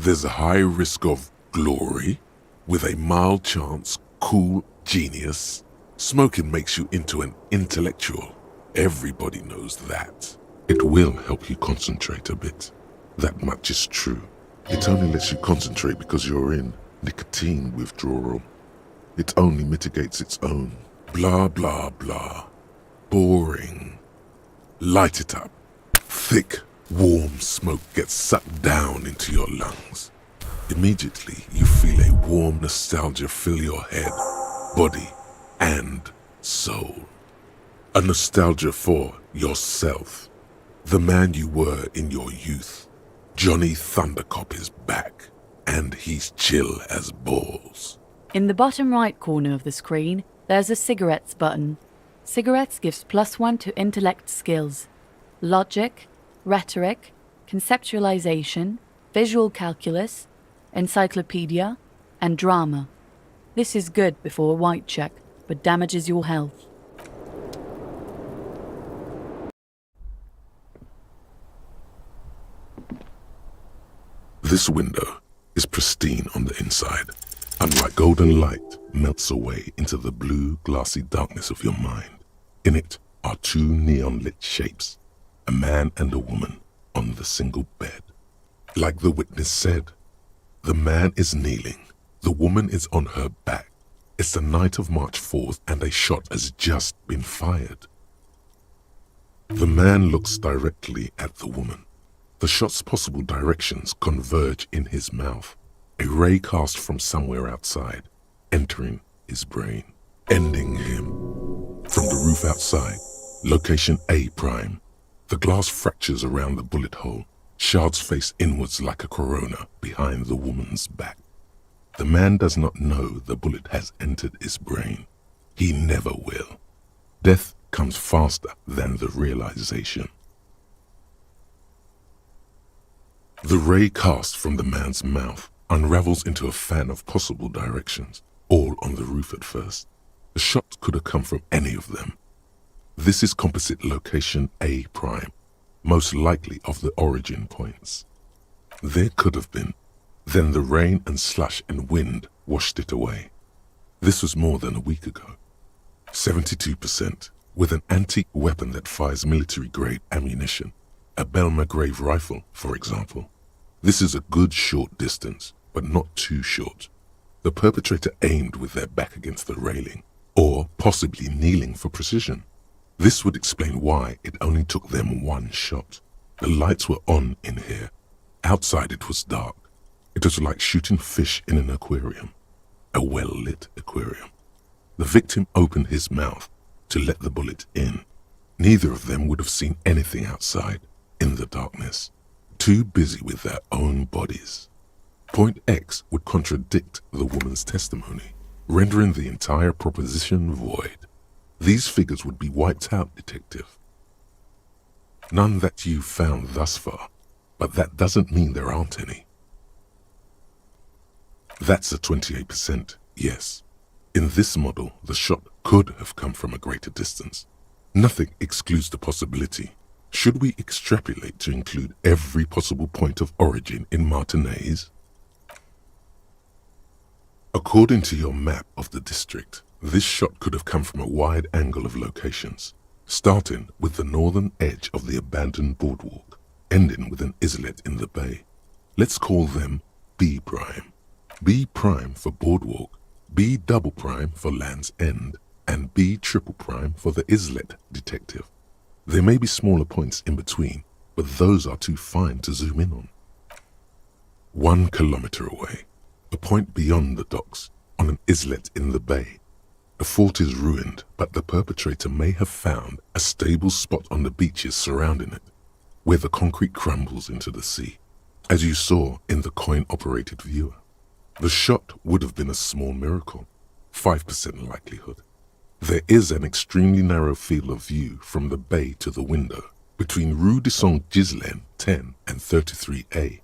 There's a high risk of glory, with a mild chance, cool genius. Smoking makes you into an intellectual. Everybody knows that. It will help you concentrate a bit. That much is true. It only lets you concentrate because you're in nicotine withdrawal. It only mitigates its own. Blah, blah, blah. Boring. Light it up. Thick, warm smoke gets sucked down into your lungs. Immediately, you feel a warm nostalgia fill your head, body, and soul. A nostalgia for yourself. The man you were in your youth. Johnny Thundercop is back, and he's chill as balls. In the bottom right corner of the screen, there's a cigarettes button. Cigarettes gives +1 to intellect skills. Logic, rhetoric, conceptualization, visual calculus, encyclopedia, and drama. This is good before a white check, but damages your health. This window is pristine on the inside. Unlike golden light melts away into the blue, glassy darkness of your mind. In it are 2 neon-lit shapes, a man and a woman on the single bed. Like the witness said, the man is kneeling, the woman is on her back. It's the night of March 4th and a shot has just been fired. The man looks directly at the woman. The shot's possible directions converge in his mouth, a ray cast from somewhere outside, entering his brain, ending him. From the roof outside, location A prime. The glass fractures around the bullet hole. Shards face inwards like a corona behind the woman's back. The man does not know the bullet has entered his brain. He never will. Death comes faster than the realization. The ray cast from the man's mouth unravels into a fan of possible directions, all on the roof at first. The shot could have come from any of them. This is composite location A prime, most likely of the origin points. There could have been. Then the rain and slush and wind washed it away. This was more than a week ago. 72%, with an antique weapon that fires military-grade ammunition. A Belmagrave rifle, for example. This is a good short distance, but not too short. The perpetrator aimed with their back against the railing, or possibly kneeling for precision. This would explain why it only took them one shot. The lights were on in here. Outside it was dark. It was like shooting fish in an aquarium. A well-lit aquarium. The victim opened his mouth to let the bullet in. Neither of them would have seen anything outside, in the darkness. Too busy with their own bodies. Point X would contradict the woman's testimony, rendering the entire proposition void. These figures would be wiped out, detective. None that you've found thus far, but that doesn't mean there aren't any. That's a 28%, yes. In this model, the shot could have come from a greater distance. Nothing excludes the possibility. Should we extrapolate to include every possible point of origin in Martinez? According to your map of the district, this shot could have come from a wide angle of locations, starting with the northern edge of the abandoned boardwalk, ending with an islet in the bay. Let's call them B prime. B prime for boardwalk, B double prime for Land's End, and B triple prime for the islet, detective. There may be smaller points in between, but those are too fine to zoom in on. 1 kilometer away, a point beyond the docks, on an islet in the bay. The fort is ruined, but the perpetrator may have found a stable spot on the beaches surrounding it, where the concrete crumbles into the sea, as you saw in the coin-operated viewer. The shot would have been a small miracle, 5% likelihood. There is an extremely narrow field of view from the bay to the window, between Rue de Saint-Ghislain 10 and 33A.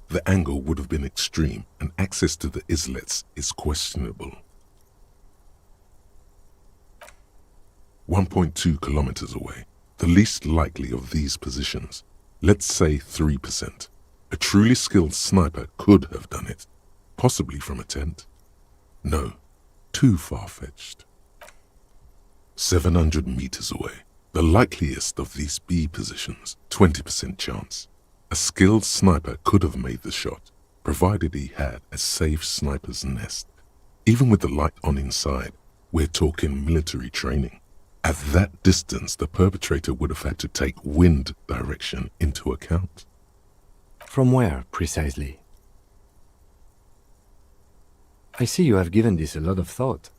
The angle would have been extreme, and access to the islets is questionable. 1.2 kilometers away, the least likely of these positions, let's say 3%. A truly skilled sniper could have done it, possibly from a tent. No, too far-fetched. 700 meters away, the likeliest of these B positions, 20% chance. A skilled sniper could have made the shot, provided he had a safe sniper's nest. Even with the light on inside, we're talking military training. At that distance, the perpetrator would have had to take wind direction into account. From where, precisely? I see you have given this a lot of thought.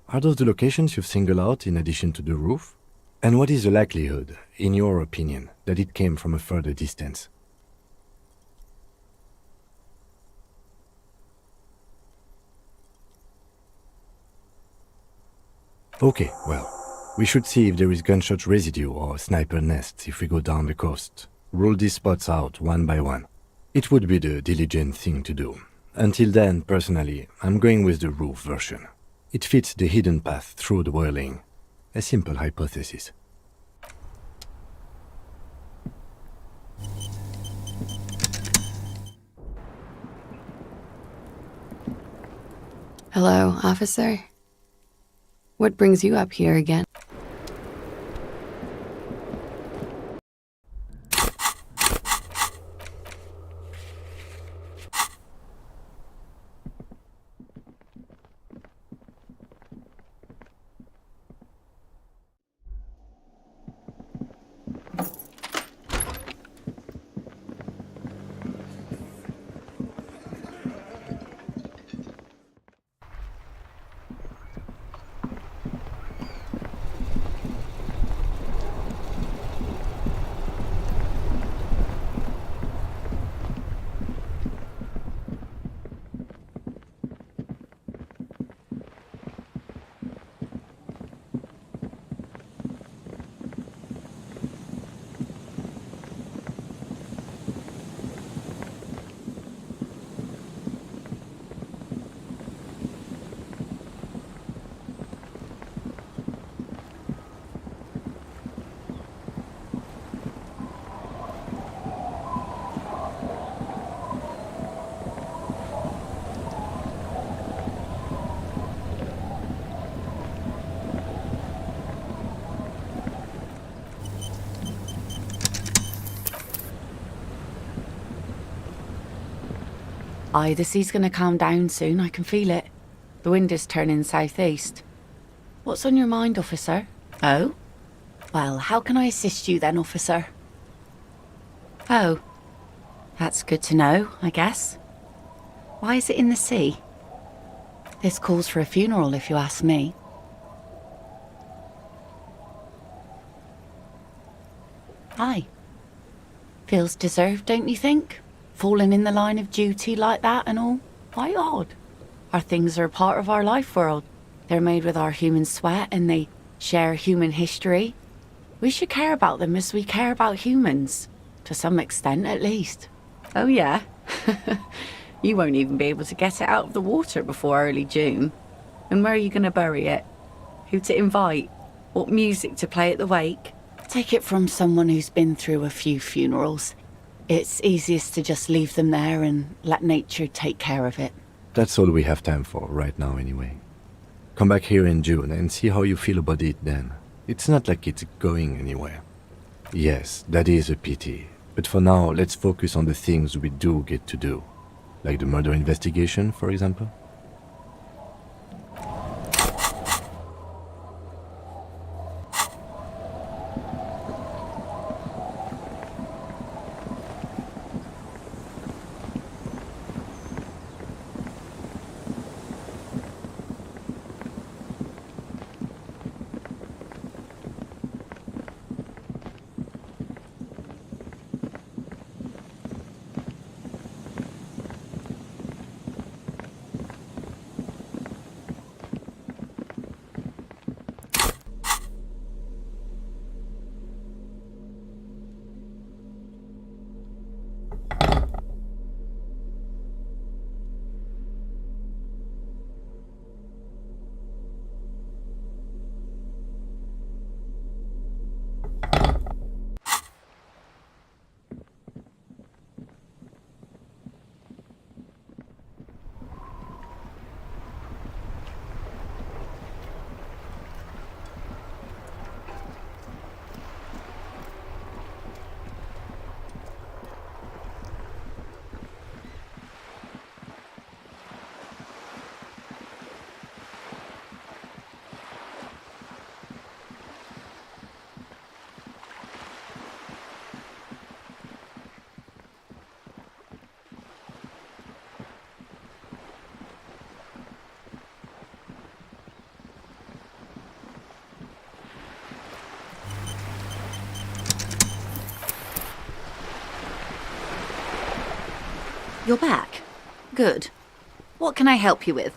Are those the locations you've singled out in addition to the roof? And what is the likelihood, in your opinion, that it came from a further distance? Okay, well, we should see if there is gunshot residue or sniper nests if we go down the coast. Rule these spots out one by one. It would be the diligent thing to do. Until then, personally, I'm going with the roof version. It fits the hidden path through the whirling. A simple hypothesis. Hello, officer. What brings you up here again? Aye, the sea's gonna calm down soon, I can feel it. The wind is turning southeast. What's on your mind, officer? Oh? Well, how can I assist you then, officer? Oh. That's good to know, I guess. Why is it in the sea? This calls for a funeral, if you ask me. Aye. Feels deserved, don't you think? Falling in the line of duty like that and all. Quite odd. Our things are a part of our life world. They're made with our human sweat and they share human history. We should care about them as we care about humans. To some extent, at least. Oh yeah? You won't even be able to get it out of the water before early June. And where are you going to bury it? Who to invite? What music to play at the wake? Take it from someone who's been through a few funerals. It's easiest to just leave them there and let nature take care of it. That's all we have time for right now anyway. Come back here in June and see how you feel about it then. It's not like it's going anywhere. Yes, that is a pity. But for now, let's focus on the things we do get to do. Like the murder investigation, for example. You're back. Good. What can I help you with?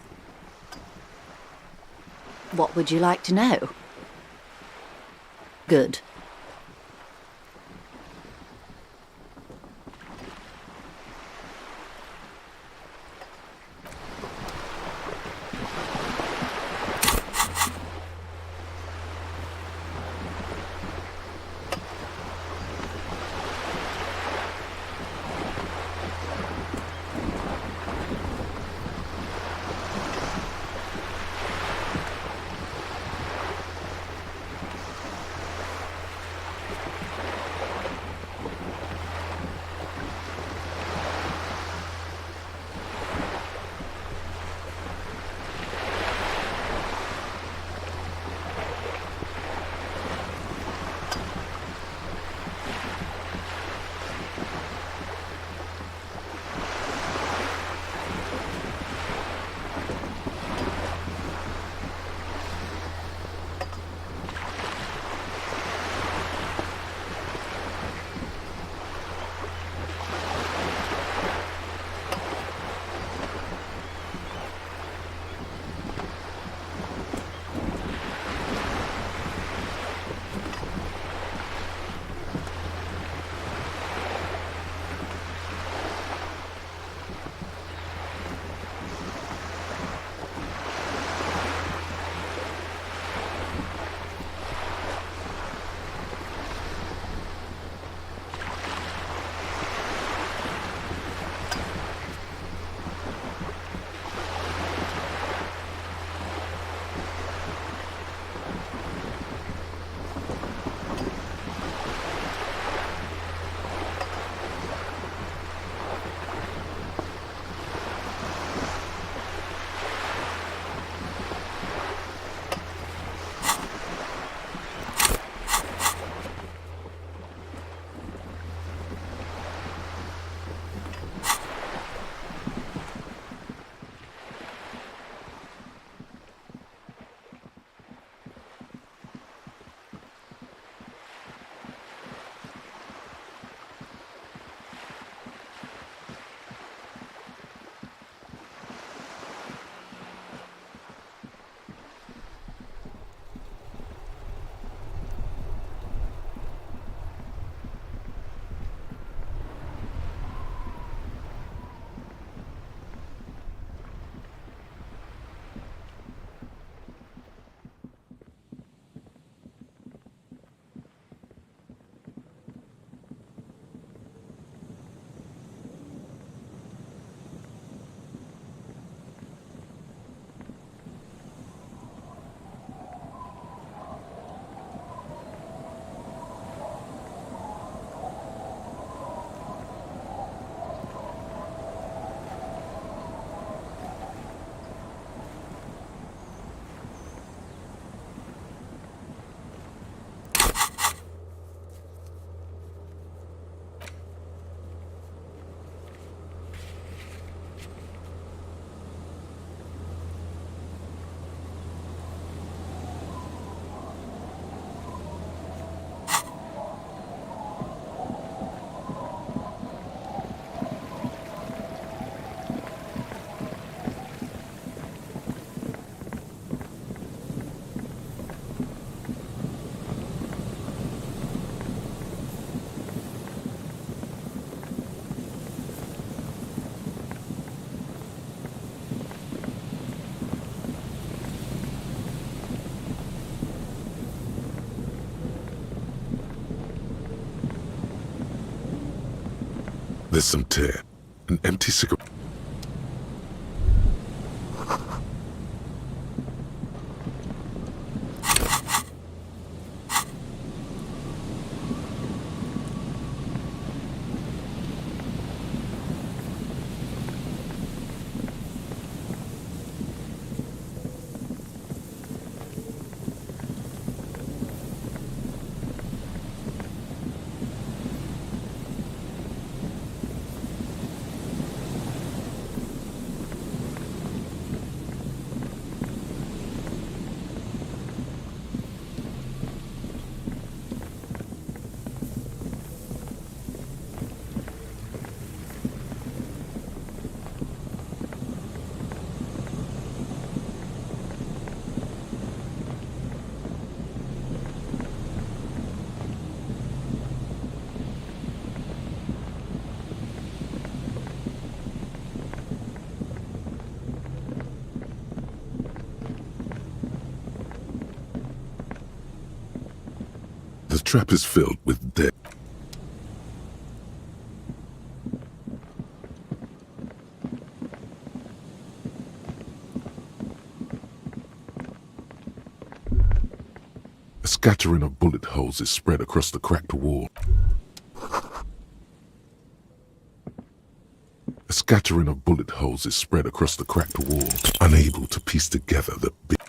What would you like to know? Good. There's some tear, an empty cigarette. The trap is filled with dead. A scattering of bullet holes is spread across the cracked wall. A scattering of bullet holes is spread across the cracked wall, unable to piece together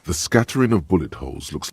the scattering of bullet holes looks.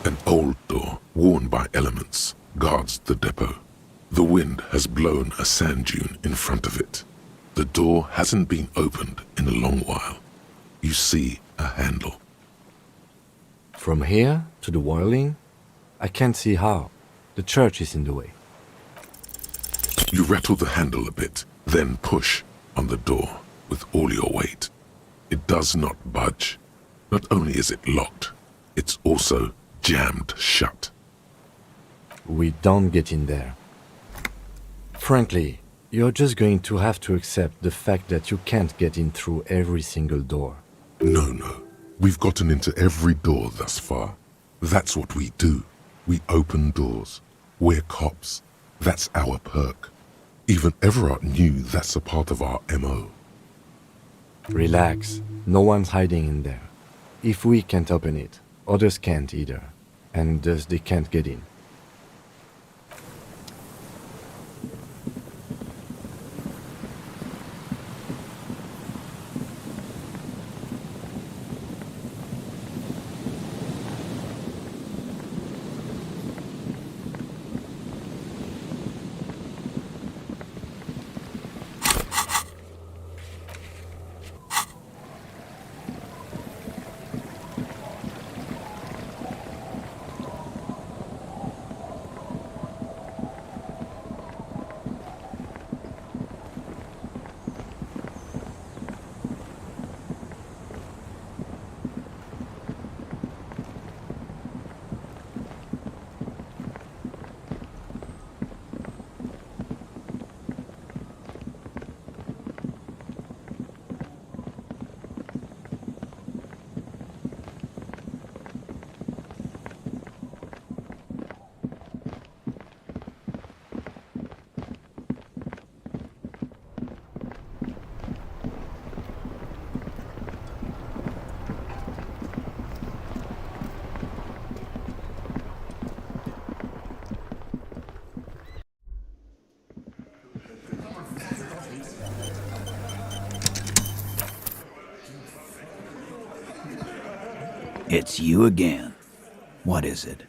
An old door, worn by elements, guards the depot. The wind has blown a sand dune in front of it. The door hasn't been opened in a long while. You see a handle. From here to the wiring, I can't see how. The church is in the way. You rattle the handle a bit, then push on the door with all your weight. It does not budge. Not only is it locked, it's also jammed shut. We don't get in there. Frankly, you're just going to have to accept the fact that you can't get in through every single door. No. We've gotten into every door thus far. That's what we do. We open doors. We're cops. That's our perk. Even Everard knew that's a part of our MO. Relax. No one's hiding in there. If we can't open it, others can't either. And thus they can't get in. It's you again. What is it?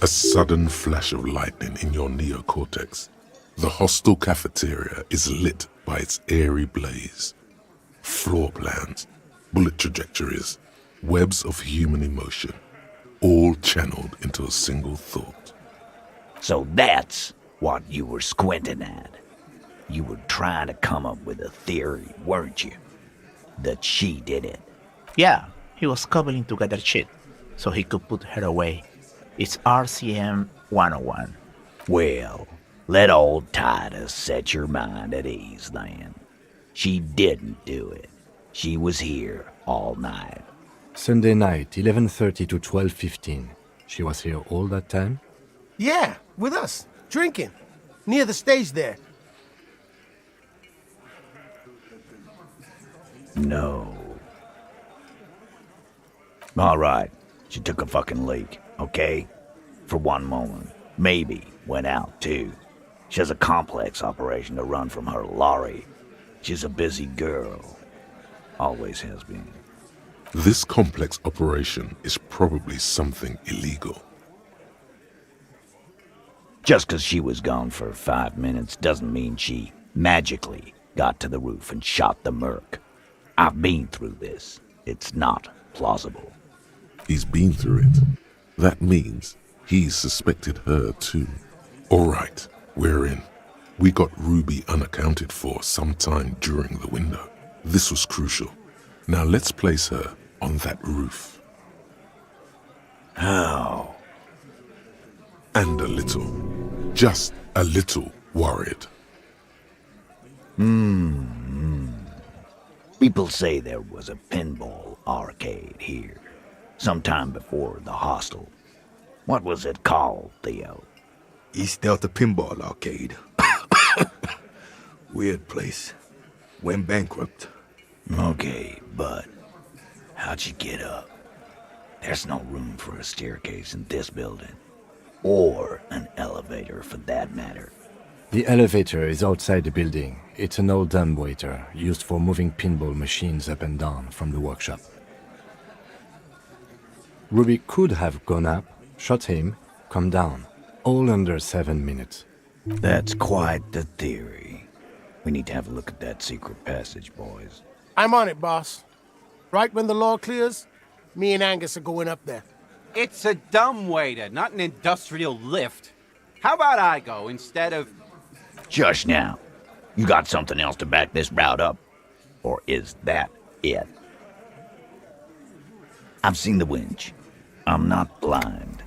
A sudden flash of lightning in your neocortex. The hostel cafeteria is lit by its airy blaze. Floor plans, bullet trajectories, webs of human emotion, all channeled into a single thought. So that's what you were squinting at. You were trying to come up with a theory, weren't you? That she did it. Yeah, he was cobbling together shit so he could put her away. It's RCM 101. Well, let old Titus set your mind at ease then. She didn't do it. She was here all night. Sunday night, 11:30 to 12:15. She was here all that time? Yeah, with us, drinking. Near the stage there. No. All right, she took a fucking leak, okay? For one moment. Maybe went out, too. She has a complex operation to run from her lorry. She's a busy girl. Always has been. This complex operation is probably something illegal. Just 'cause she was gone for 5 minutes doesn't mean she magically got to the roof and shot the merc. I've been through this. It's not plausible. He's been through it. That means he's suspected her too. All right, we're in. We got Ruby unaccounted for sometime during the window. This was crucial. Now let's place her on that roof. How? And a little, just a little worried. People say there was a pinball arcade here, sometime before the hostel. What was it called, Theo? East Delta Pinball Arcade. Weird place. Went bankrupt. Okay, but how'd you get up? There's no room for a staircase in this building. Or an elevator, for that matter. The elevator is outside the building. It's an old dumbwaiter used for moving pinball machines up and down from the workshop. Ruby could have gone up, shot him, come down, all under 7 minutes. That's quite the theory. We need to have a look at that secret passage, boys. I'm on it, boss. Right when the law clears, me and Angus are going up there. It's a dumbwaiter, not an industrial lift. How about I go instead of... Just now. You got something else to back this route up? Or is that it? I've seen the winch. I'm not blind.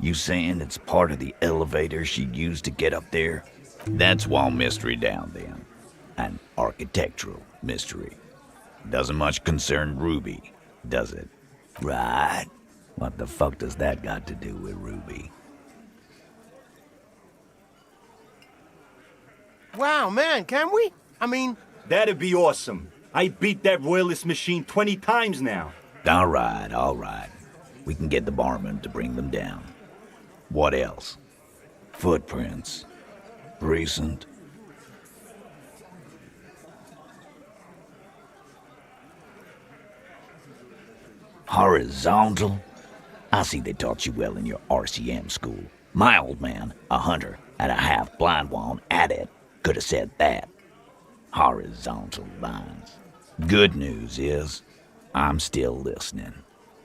You saying it's part of the elevator she used to get up there? That's wall mystery down then. An architectural mystery. Doesn't much concern Ruby, does it? Right. What the fuck does that got to do with Ruby? Wow, man, can we? I mean... That'd be awesome. I beat that royalist machine 20 times now. All right. We can get the barman to bring them down. What else? Footprints. Recent. Horizontal? I see they taught you well in your RCM school. My old man, a hunter and a half-blind one at it, could have said that. Horizontal lines. Good news is, I'm still listening.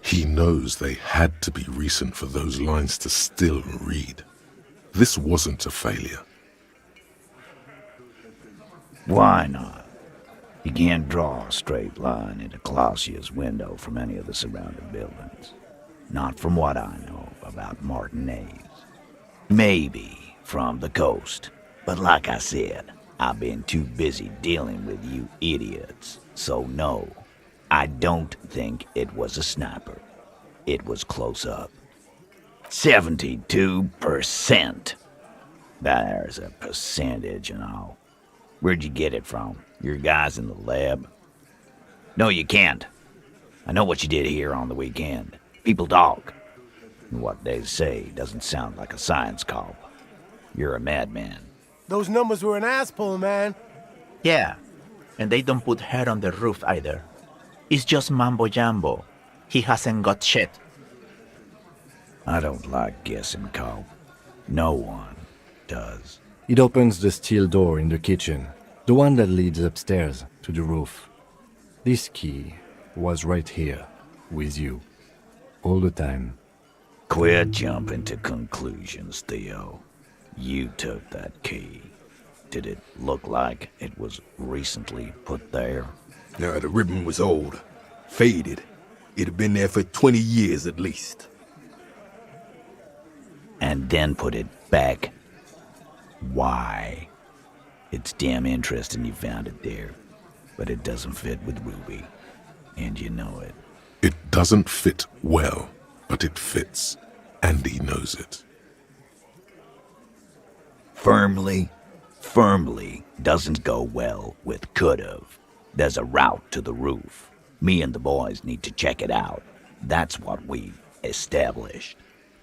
He knows they had to be recent for those lines to still read. This wasn't a failure. Why not? You can't draw a straight line into Clausia's window from any of the surrounding buildings. Not from what I know about Martinez. Maybe from the coast. But like I said, I've been too busy dealing with you idiots. So no, I don't think it was a sniper. It was close up. 72%. There's a percentage and all. Where'd you get it from? Your guys in the lab? No, you can't. I know what you did here on the weekend. People talk. And what they say doesn't sound like a science cop. You're a madman. Those numbers were an ass pull, man. Yeah, and they don't put hair on the roof either. It's just mambo jumbo. He hasn't got shit. I don't like guessing, cop. No one does. It opens the steel door in the kitchen, the one that leads upstairs to the roof. This key was right here, with you, all the time. Quit jumping to conclusions, Theo. You took that key. Did it look like it was recently put there? Now, the ribbon was old, faded. It'd been there for 20 years at least. And then put it back. Why? It's damn interesting you found it there, but it doesn't fit with Ruby, and you know it. It doesn't fit well, but it fits, and he knows it. Firmly doesn't go well with could've. There's a route to the roof. Me and the boys need to check it out. That's what we've established.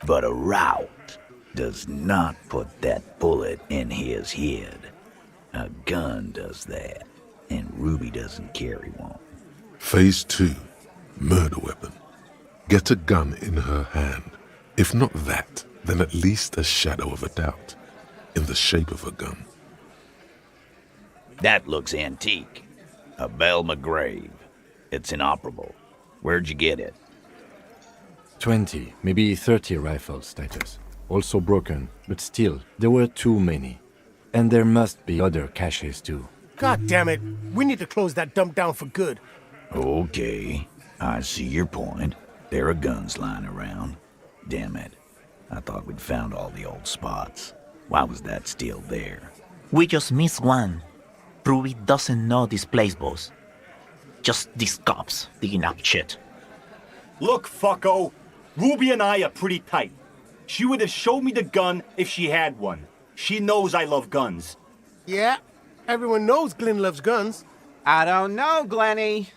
But a route does not put that bullet in his head. A gun does that, and Ruby doesn't carry one. Phase 2, murder weapon. Get a gun in her hand. If not that, then at least a shadow of a doubt, in the shape of a gun. That looks antique. A Belle McGrave. It's inoperable. Where'd you get it? 20, maybe 30 rifles, Titus. Also broken, but still, there were too many. And there must be other caches too. God damn it. We need to close that dump down for good. Okay, I see your point. There are guns lying around. Damn it. I thought we'd found all the old spots. Why was that still there? We just missed one. Ruby doesn't know this place, boss. Just these cops digging up shit. Look, fucko. Ruby and I are pretty tight. She would have showed me the gun if she had one. She knows I love guns. Yeah, everyone knows Glenn loves guns. I don't know, Glenny.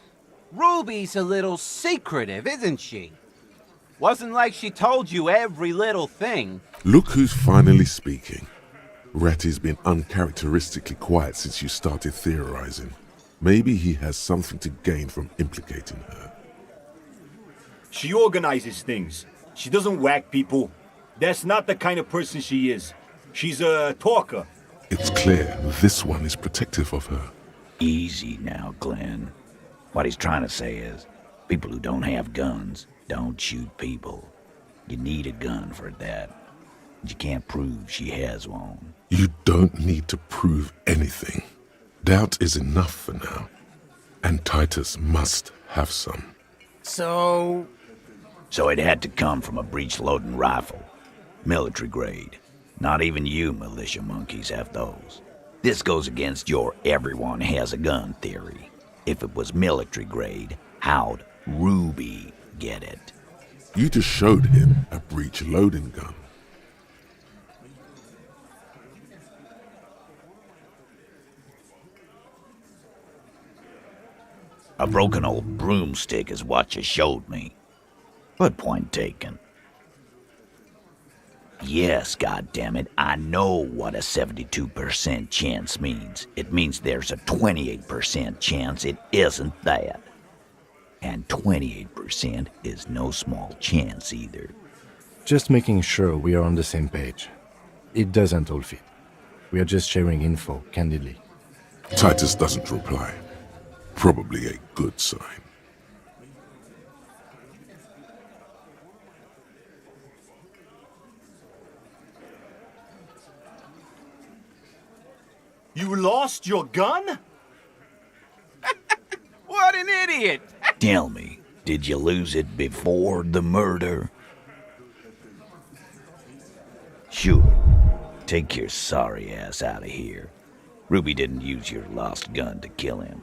Ruby's a little secretive, isn't she? Wasn't like she told you every little thing. Look who's finally speaking. Ratty's been uncharacteristically quiet since you started theorizing. Maybe he has something to gain from implicating her. She organizes things. She doesn't whack people. That's not the kind of person she is. She's a talker. It's clear this one is protective of her. Easy now, Glenn. What he's trying to say is, people who don't have guns don't shoot people. You need a gun for that. You can't prove she has one. You don't need to prove anything. Doubt is enough for now. And Titus must have some. So it had to come from a breech-loading rifle. Military grade. Not even you militia monkeys have those. This goes against your everyone has a gun theory. If it was military grade, how'd Ruby get it? You just showed him a breech-loading gun. A broken old broomstick is what you showed me. But point taken. Yes, goddammit, I know what a 72% chance means. It means there's a 28% chance it isn't that. And 28% is no small chance either. Just making sure we are on the same page. It doesn't all fit. We are just sharing info, candidly. Titus doesn't reply. Probably a good sign. You lost your gun? What an idiot! Tell me, did you lose it before the murder? Sure. Take your sorry ass out of here. Ruby didn't use your lost gun to kill him.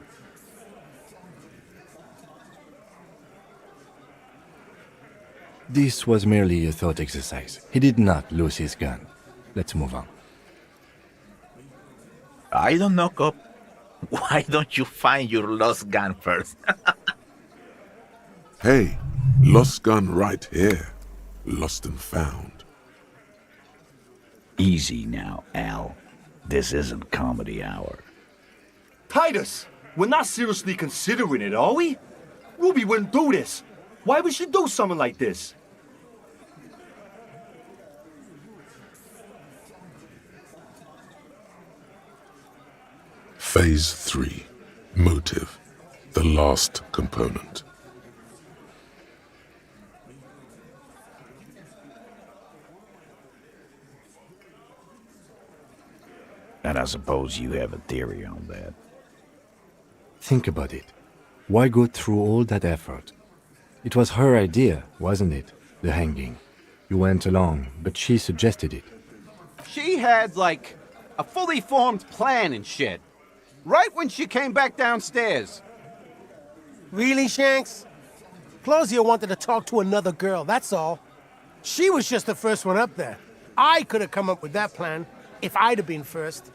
This was merely a thought exercise. He did not lose his gun. Let's move on. I don't know, cop. Why don't you find your lost gun first? Hey, Lost gun right here. Lost and found. Easy now, Al. This isn't comedy hour. Titus, we're not seriously considering it, are we? Ruby wouldn't do this. Why would she do something like this? Phase 3. Motive. The last component. And I suppose you have a theory on that. Think about it. Why go through all that effort? It was her idea, wasn't it? The hanging. You went along, but she suggested it. She had, like, a fully formed plan and shit. Right when she came back downstairs. Really, Shanks? Claudia wanted to talk to another girl, that's all. She was just the first one up there. I could have come up with that plan if I'd have been first.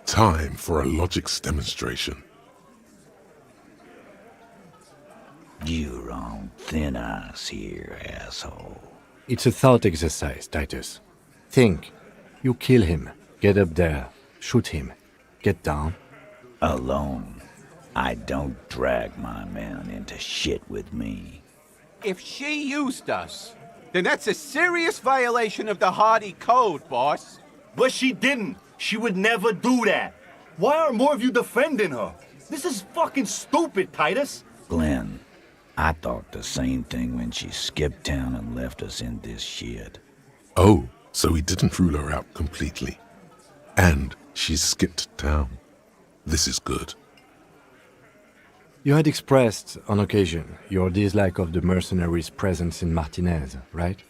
Time for a logics demonstration. You're on thin ice here, asshole. It's a thought exercise, Titus. Think. You kill him, get up there, shoot him, get down. Alone. I don't drag my men into shit with me. If she used us, then that's a serious violation of the Hardy Code, boss. But she didn't. She would never do that. Why aren't more of you defending her? This is fucking stupid, Titus. Glenn, I thought the same thing when she skipped town and left us in this shit. Oh, so he didn't rule her out completely. And she skipped town. This is good. You had expressed, on occasion, your dislike of the mercenaries' presence in Martinez, right?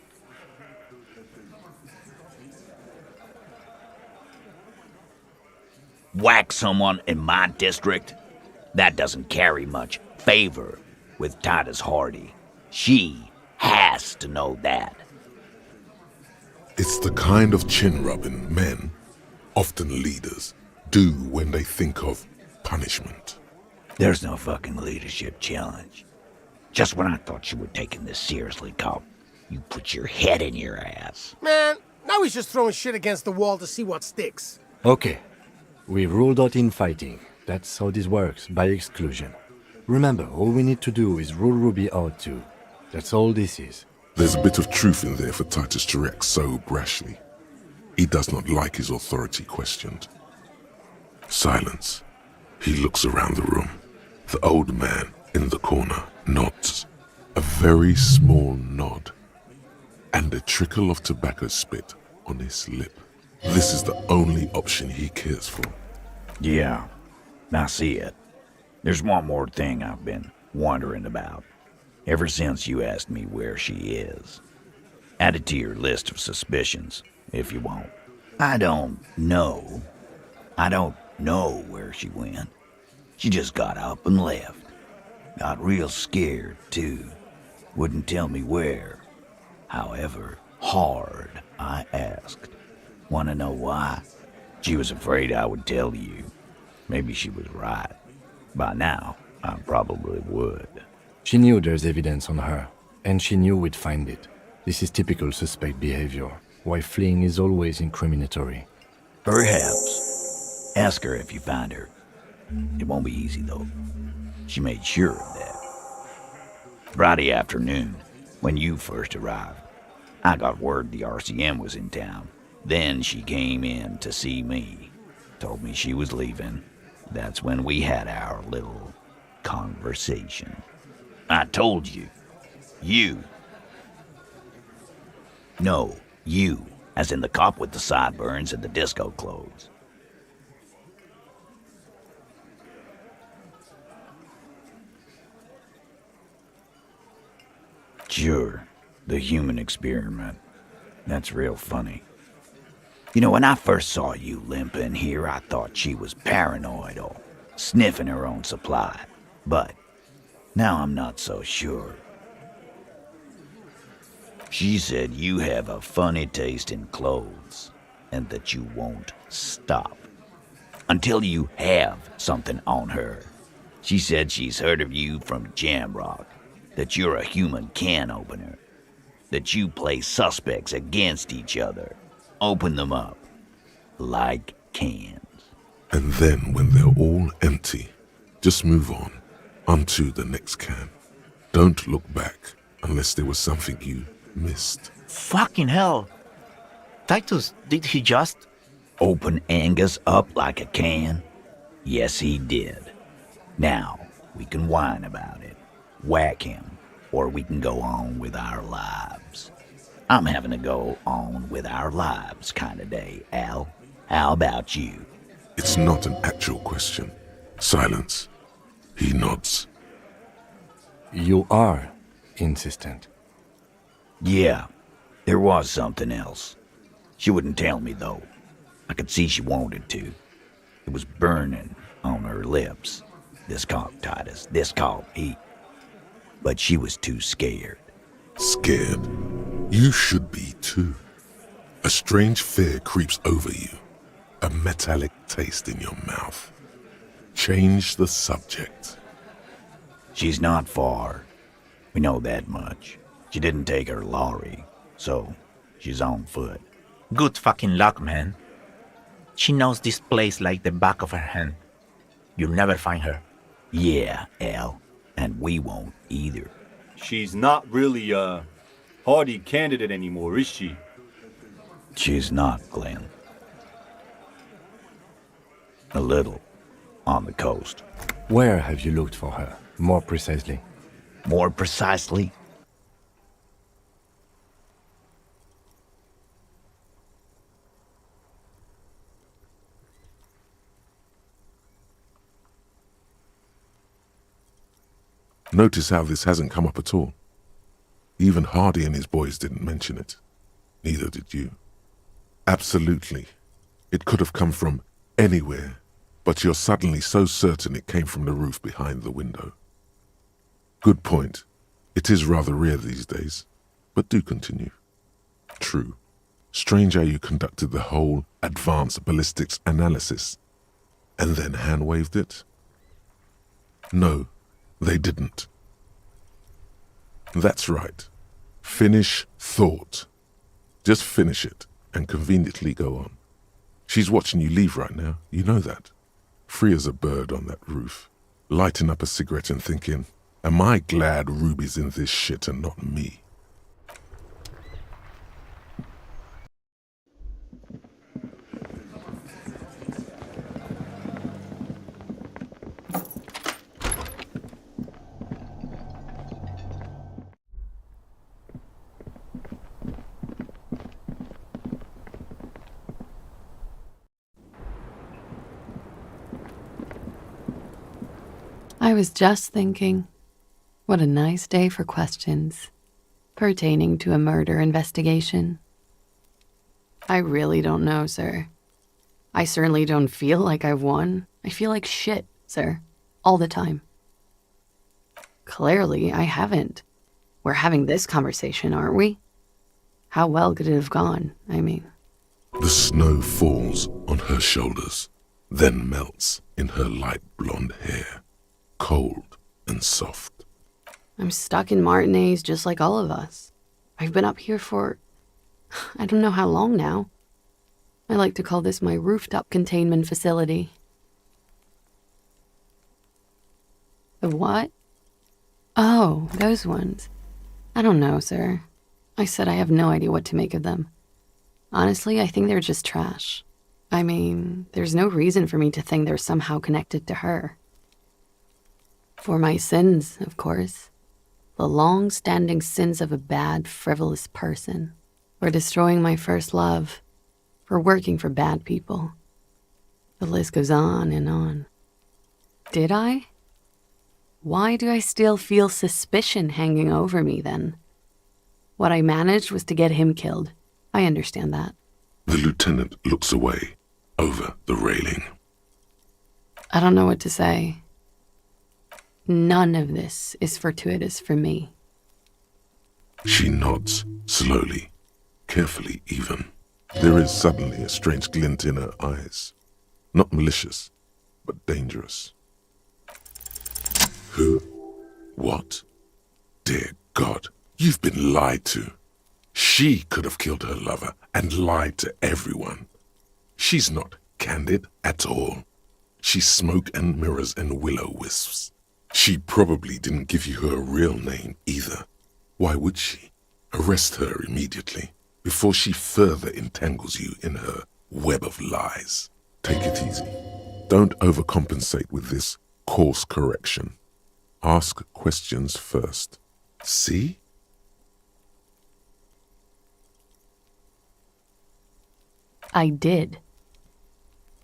Whack someone in my district? That doesn't carry much favor with Titus Hardy. She has to know that. It's the kind of chin-rubbing men, often leaders, do when they think of punishment. There's no fucking leadership challenge. Just when I thought you were taking this seriously, cop, you put your head in your ass. Man, now he's just throwing shit against the wall to see what sticks. Okay. We ruled out infighting. That's how this works, by exclusion. Remember, all we need to do is rule Ruby out too. That's all this is. There's a bit of truth in there for Titus to react so brashly. He does not like his authority questioned. Silence. He looks around the room. The old man in the corner nods. A very small nod. And a trickle of tobacco spit on his lip. This is the only option he cares for. Yeah, I see it. There's one more thing I've been wondering about. Ever since you asked me where she is. Add it to your list of suspicions, if you want. I don't know where she went. She just got up and left. Got real scared, too. Wouldn't tell me where. However hard I asked. Want to know why? She was afraid I would tell you. Maybe she was right. By now, I probably would. She knew there's evidence on her, and she knew we'd find it. This is typical suspect behavior, why fleeing is always incriminatory. Perhaps. Ask her if you find her. It won't be easy, though. She made sure of that. Friday afternoon, when you first arrived, I got word the RCM was in town. Then she came in to see me. Told me she was leaving. That's when we had our little conversation. I told you. No, you, as in the cop with the sideburns and the disco clothes. Sure, the human experiment. That's real funny. You know, when I first saw you limping here, I thought she was paranoid or sniffing her own supply. But now I'm not so sure. She said you have a funny taste in clothes and that you won't stop until you have something on her. She said she's heard of you from Jamrock, that you're a human can opener, that you play suspects against each other. Open them up, like cans. And then when they're all empty, just move onto the next can. Don't look back unless there was something you missed. Fucking hell. Titus, did he just... Open Angus up like a can? Yes, he did. Now, we can whine about it, whack him, or we can go on with our lives. I'm having a go on with our lives kind of day, Al. How about you? It's not an actual question. Silence. He nods. You are insistent. Yeah, there was something else. She wouldn't tell me, though. I could see she wanted to. It was burning on her lips. This caught Titus. This caught Pete. But she was too scared. Scared? You should be too. A strange fear creeps over you. A metallic taste in your mouth. Change the subject. She's not far. We know that much. She didn't take her lorry, so she's on foot. Good fucking luck, man. She knows this place like the back of her hand. You'll never find her. Yeah, Al. And we won't either. She's not really a hardy candidate anymore, is she? She's not, Glenn. A little. On the coast. Where have you looked for her, more precisely? More precisely? Notice how this hasn't come up at all. Even Hardy and his boys didn't mention it. Neither did you. Absolutely. It could have come from anywhere, but you're suddenly so certain it came from the roof behind the window. Good point. It is rather rare these days, but do continue. True. Strange how you conducted the whole advanced ballistics analysis, and then hand-waved it? No. They didn't. That's right. Finish thought. Just finish it and conveniently go on. She's watching you leave right now. You know that. Free as a bird on that roof, lighting up a cigarette and thinking, am I glad Ruby's in this shit and not me? I was just thinking, what a nice day for questions pertaining to a murder investigation. I really don't know, sir. I certainly don't feel like I've won. I feel like shit, sir, all the time. Clearly, I haven't. We're having this conversation, aren't we? How well could it have gone, I mean? The snow falls on her shoulders, then melts in her light blonde hair. Cold and soft. I'm stuck in Martinez just like all of us. I've been up here for... I don't know how long now. I like to call this my rooftop containment facility. The what? Oh, those ones. I don't know, sir. I said I have no idea what to make of them. Honestly, I think they're just trash. I mean, there's no reason for me to think they're somehow connected to her. For my sins, of course. The long-standing sins of a bad, frivolous person. For destroying my first love. For working for bad people. The list goes on and on. Did I? Why do I still feel suspicion hanging over me, then? What I managed was to get him killed. I understand that. The lieutenant looks away, over the railing. I don't know what to say. None of this is fortuitous for me. She nods, slowly, carefully even. There is suddenly a strange glint in her eyes. Not malicious, but dangerous. What? Dear God, you've been lied to. She could have killed her lover and lied to everyone. She's not candid at all. She's smoke and mirrors and will-o-wisps. She probably didn't give you her real name either. Why would she? Arrest her immediately before she further entangles you in her web of lies. Take it easy. Don't overcompensate with this course correction. Ask questions first. See? I did.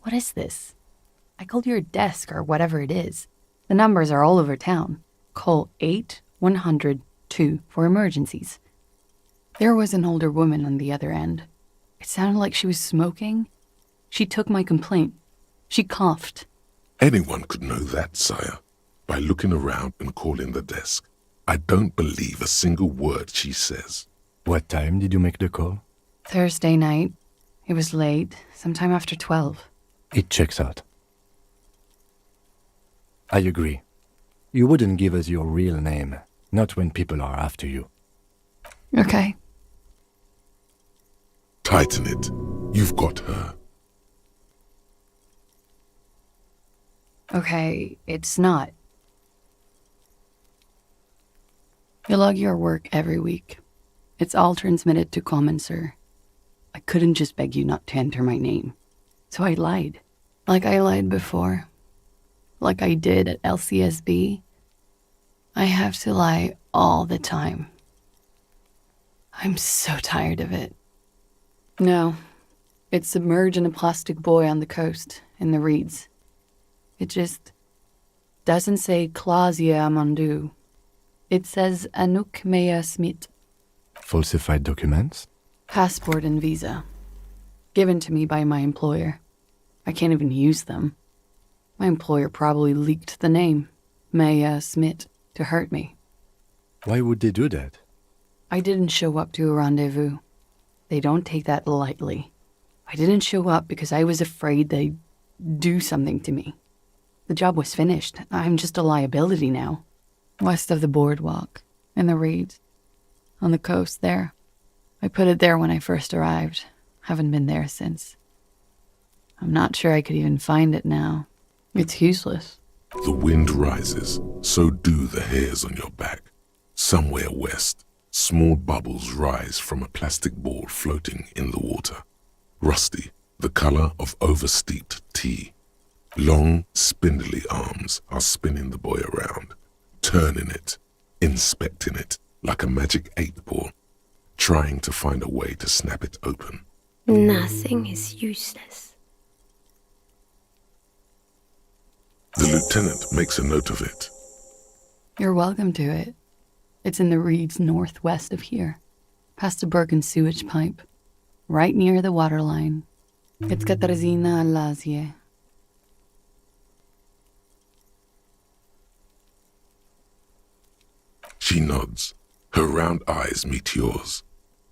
What is this? I called your desk or whatever it is. The numbers are all over town. Call 8-100-2 for emergencies. There was an older woman on the other end. It sounded like she was smoking. She took my complaint. She coughed. Anyone could know that, sire, by looking around and calling the desk. I don't believe a single word she says. What time did you make the call? Thursday night. It was late, sometime after 12. It checks out. I agree. You wouldn't give us your real name, not when people are after you. Okay. Tighten it. You've got her. Okay, it's not. You log your work every week. It's all transmitted to Common, sir. I couldn't just beg you not to enter my name. So I lied. Like I lied before. Like I did at LCSB. I have to lie all the time. I'm so tired of it. No, it's submerged in a plastic buoy on the coast, in the reeds. It just doesn't say Clausia Amandu. It says Anouk Mea Smith. Falsified documents? Passport and visa. Given to me by my employer. I can't even use them. My employer probably leaked the name, Mea Smith, to hurt me. Why would they do that? I didn't show up to a rendezvous. They don't take that lightly. I didn't show up because I was afraid they'd do something to me. The job was finished. I'm just a liability now. West of the boardwalk, in the reeds, on the coast there. I put it there when I first arrived. Haven't been there since. I'm not sure I could even find it now. It's useless. The wind rises, so do the hairs on your back. Somewhere west, small bubbles rise from a plastic ball floating in the water. Rusty, the color of oversteeped tea. Long, spindly arms are spinning the buoy around, turning it, inspecting it like a magic 8-ball, trying to find a way to snap it open. Nothing is useless. The lieutenant makes a note of it. You're welcome to it. It's in the reeds northwest of here, past a broken sewage pipe, right near the waterline. It's Katarzyna Lazie. She nods. Her round eyes meet yours.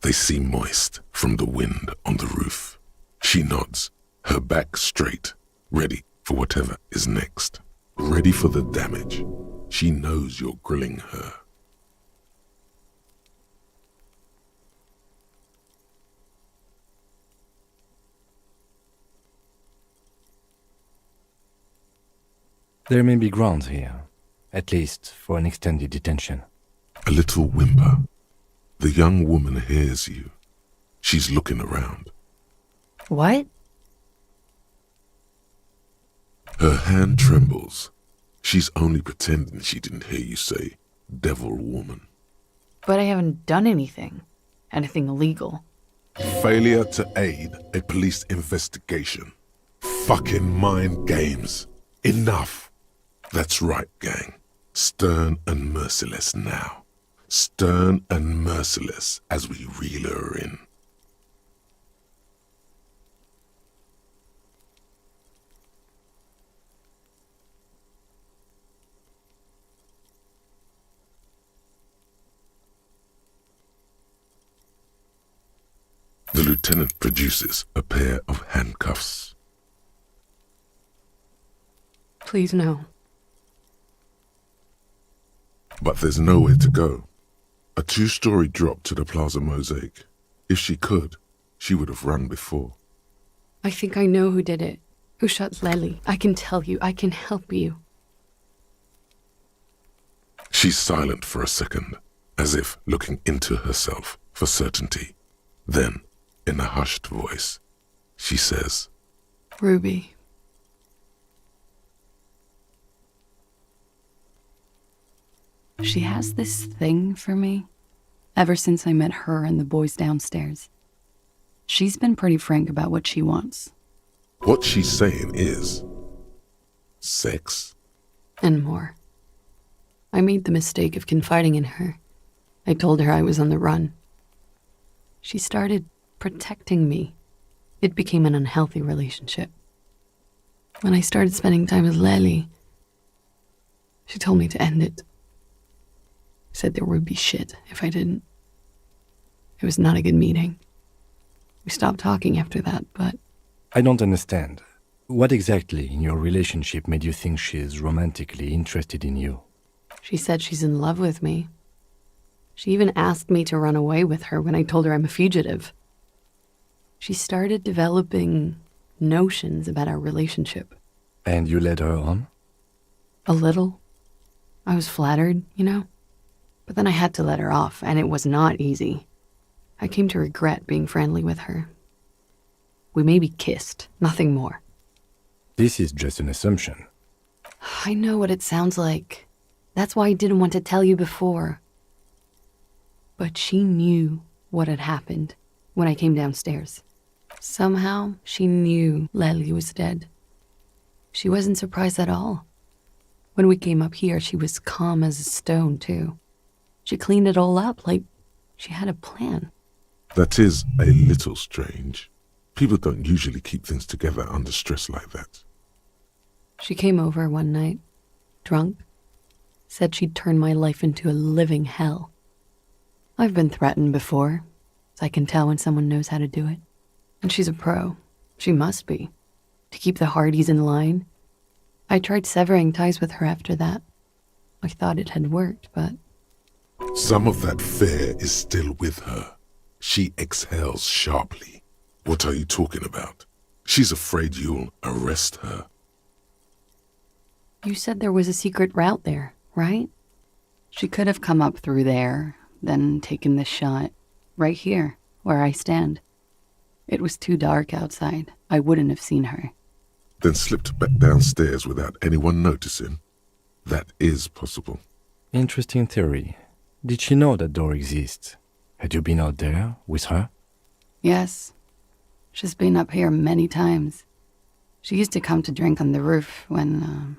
They seem moist from the wind on the roof. She nods, her back straight, ready for whatever is next. Ready for the damage. She knows you're grilling her. There may be grounds here, at least for an extended detention. A little whimper. The young woman hears you. She's looking around. What? Her hand trembles. She's only pretending she didn't hear you say, devil woman. But I haven't done anything. Anything illegal. Failure to aid a police investigation. Fucking mind games. Enough. That's right, gang. Stern and merciless now. Stern and merciless as we reel her in. The lieutenant produces a pair of handcuffs. Please no. But there's nowhere to go. A two-story drop to the Plaza Mosaic. If she could, she would have run before. I think I know who did it. Who shot Lely. I can tell you. I can help you. She's silent for a second, as if looking into herself for certainty. Then, in a hushed voice, she says, Ruby. She has this thing for me, ever since I met her and the boys downstairs. She's been pretty frank about what she wants. What she's saying is... sex? And more. I made the mistake of confiding in her. I told her I was on the run. She started protecting me. It became an unhealthy relationship. When I started spending time with Lely, she told me to end it. Said there would be shit if I didn't. It was not a good meeting. We stopped talking after that, but... I don't understand. What exactly in your relationship made you think she's romantically interested in you? She said she's in love with me. She even asked me to run away with her when I told her I'm a fugitive. She started developing notions about our relationship. And you led her on? A little. I was flattered, you know? But then I had to let her off, and it was not easy. I came to regret being friendly with her. We maybe kissed, nothing more. This is just an assumption. I know what it sounds like. That's why I didn't want to tell you before. But she knew what had happened when I came downstairs. Somehow, she knew Lely was dead. She wasn't surprised at all. When we came up here, she was calm as a stone, too. She cleaned it all up like she had a plan. That is a little strange. People don't usually keep things together under stress like that. She came over one night, drunk, said she'd turn my life into a living hell. I've been threatened before, so I can tell when someone knows how to do it. And she's a pro. She must be. To keep the Hardys in line. I tried severing ties with her after that. I thought it had worked, but... Some of that fear is still with her. She exhales sharply. What are you talking about? She's afraid you'll arrest her. You said there was a secret route there, right? She could have come up through there, then taken this shot, right here, where I stand. It was too dark outside. I wouldn't have seen her. Then slipped back downstairs without anyone noticing. That is possible. Interesting theory. Did she know that door exists? Had you been out there with her? Yes. She's been up here many times. She used to come to drink on the roof when,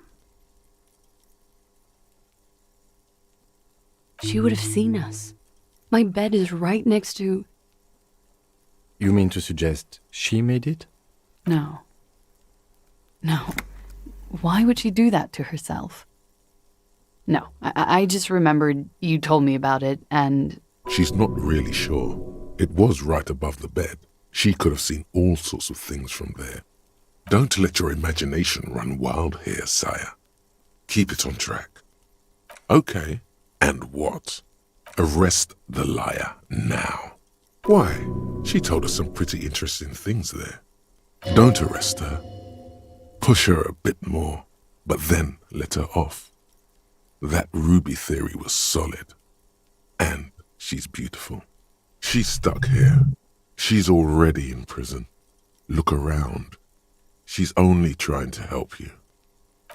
She would have seen us. My bed is right next to... You mean to suggest she made it? No. No. Why would she do that to herself? No, I just remembered you told me about it, and... She's not really sure. It was right above the bed. She could have seen all sorts of things from there. Don't let your imagination run wild here, sire. Keep it on track. Okay, and what? Arrest the liar now. Why? She told us some pretty interesting things there. Don't arrest her. Push her a bit more, but then let her off. That Ruby theory was solid. And she's beautiful. She's stuck here. She's already in prison. Look around. She's only trying to help you.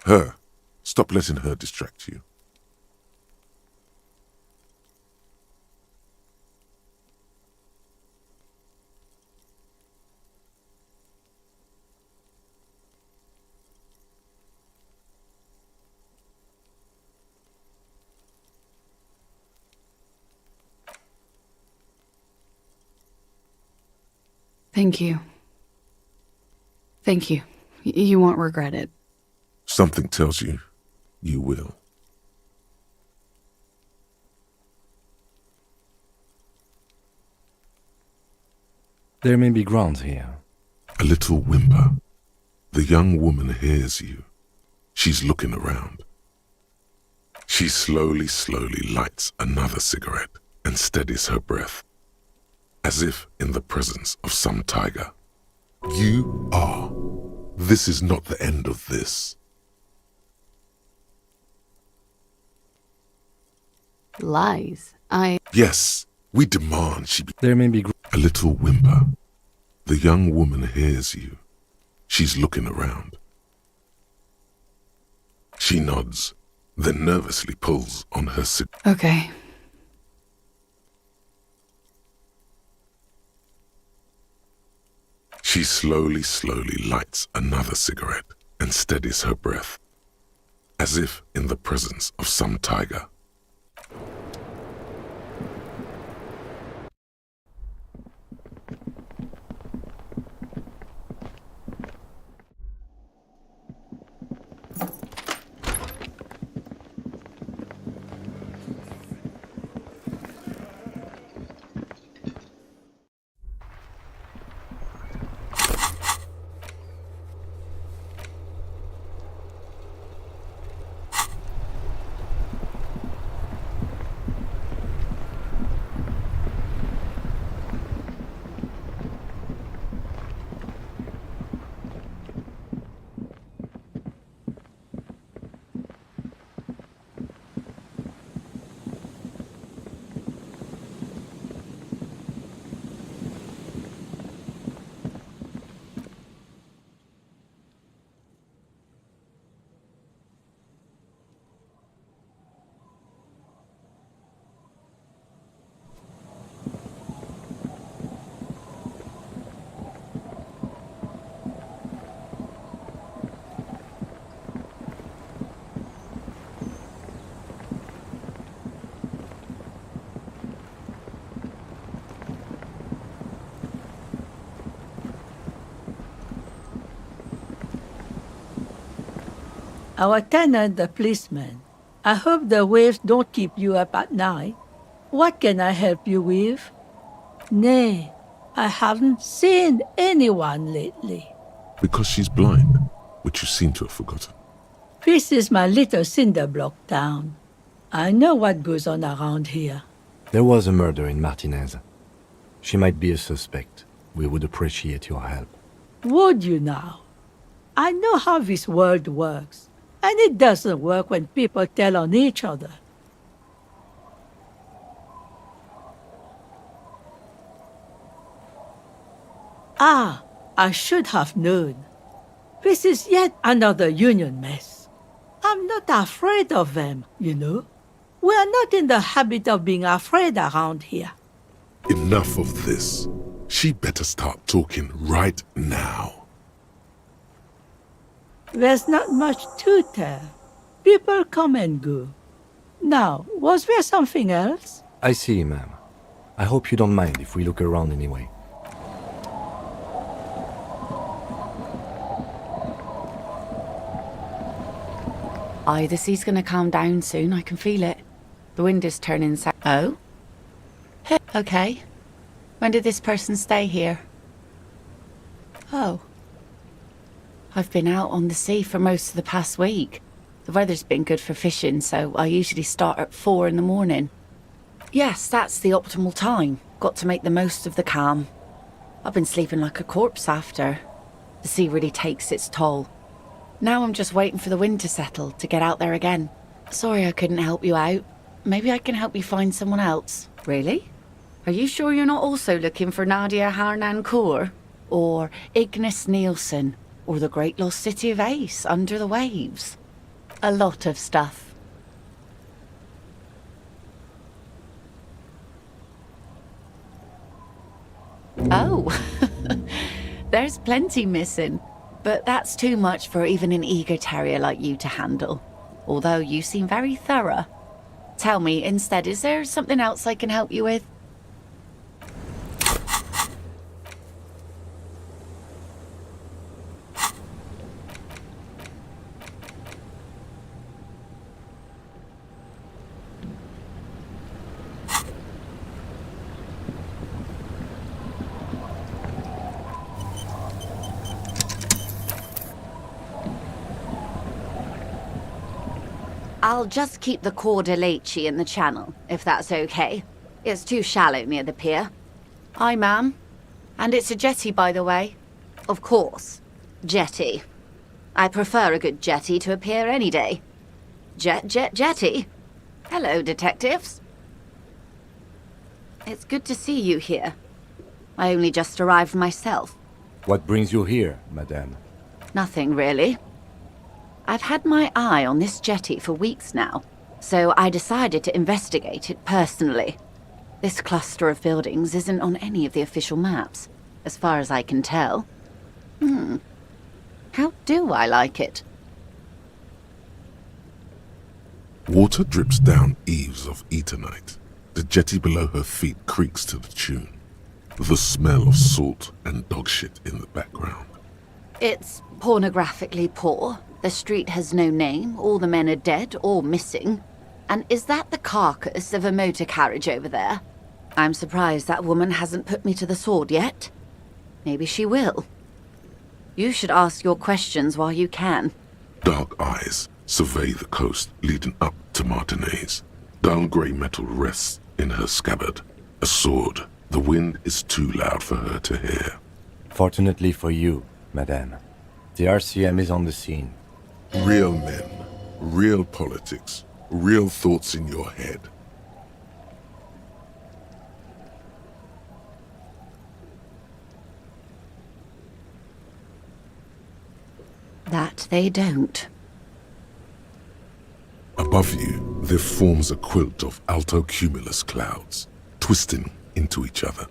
Her. Stop letting her distract you. Thank you. Thank you. You won't regret it. Something tells you, you will. There may be grounds here. A little whimper. The young woman hears you. She's looking around. She slowly lights another cigarette and steadies her breath, as if in the presence of some tiger. You are. This is not the end of this. Lies. Yes, we demand she be. There may be a little whimper. The young woman hears you. She's looking around. She nods, then nervously pulls on her cigarette. Okay. She slowly lights another cigarette and steadies her breath, as if in the presence of some tiger. Our tenant, the policeman. I hope the waves don't keep you up at night. What can I help you with? Nay, I haven't seen anyone lately. Because she's blind, which you seem to have forgotten. This is my little cinder block town. I know what goes on around here. There was a murder in Martinez. She might be a suspect. We would appreciate your help. Would you now? I know how this world works, and it doesn't work when people tell on each other. Ah, I should have known. This is yet another union mess. I'm not afraid of them, you know. We are not in the habit of being afraid around here. Enough of this. She better start talking right now. There's not much to tell. People come and go. Now, was there something else? I see, ma'am. I hope you don't mind if we look around anyway. Aye, the sea's gonna calm down soon. I can feel it. The wind is turning south. Oh? Hey, okay. When did this person stay here? Oh. I've been out on the sea for most of the past week. The weather's been good for fishing, so I usually start at 4 in the morning. Yes, that's the optimal time. Got to make the most of the calm. I've been sleeping like a corpse after. The sea really takes its toll. Now I'm just waiting for the wind to settle to get out there again. Sorry I couldn't help you out. Maybe I can help you find someone else. Really? Are you sure you're not also looking for Nadia Harnancourt? Or Ignis Nielsen? Or the great lost city of Ace under the waves? A lot of stuff. Oh, there's plenty missing. But that's too much for even an eager terrier like you to handle. Although you seem very thorough. Tell me, instead, is there something else I can help you with? I'll just keep the Corda Lacey in the channel, if that's okay. It's too shallow near the pier. Aye, ma'am. And it's a jetty, by the way. Of course. Jetty. I prefer a good jetty to a pier any day. Jetty. Hello, detectives. It's good to see you here. I only just arrived myself. What brings you here, madame? Nothing, really. I've had my eye on this jetty for weeks now, so I decided to investigate it personally. This cluster of buildings isn't on any of the official maps, as far as I can tell. How do I like it? Water drips down eaves of Eternite. The jetty below her feet creaks to the tune. The smell of salt and dog shit in the background. It's pornographically poor. The street has no name, all the men are dead or missing. And is that the carcass of a motor carriage over there? I'm surprised that woman hasn't put me to the sword yet. Maybe she will. You should ask your questions while you can. Dark eyes survey the coast leading up to Martinez. Dull grey metal rests in her scabbard. A sword. The wind is too loud for her to hear. Fortunately for you, madame, the RCM is on the scene. Real men, real politics, real thoughts in your head. That they don't. Above you, there forms a quilt of altocumulus clouds, twisting into each other.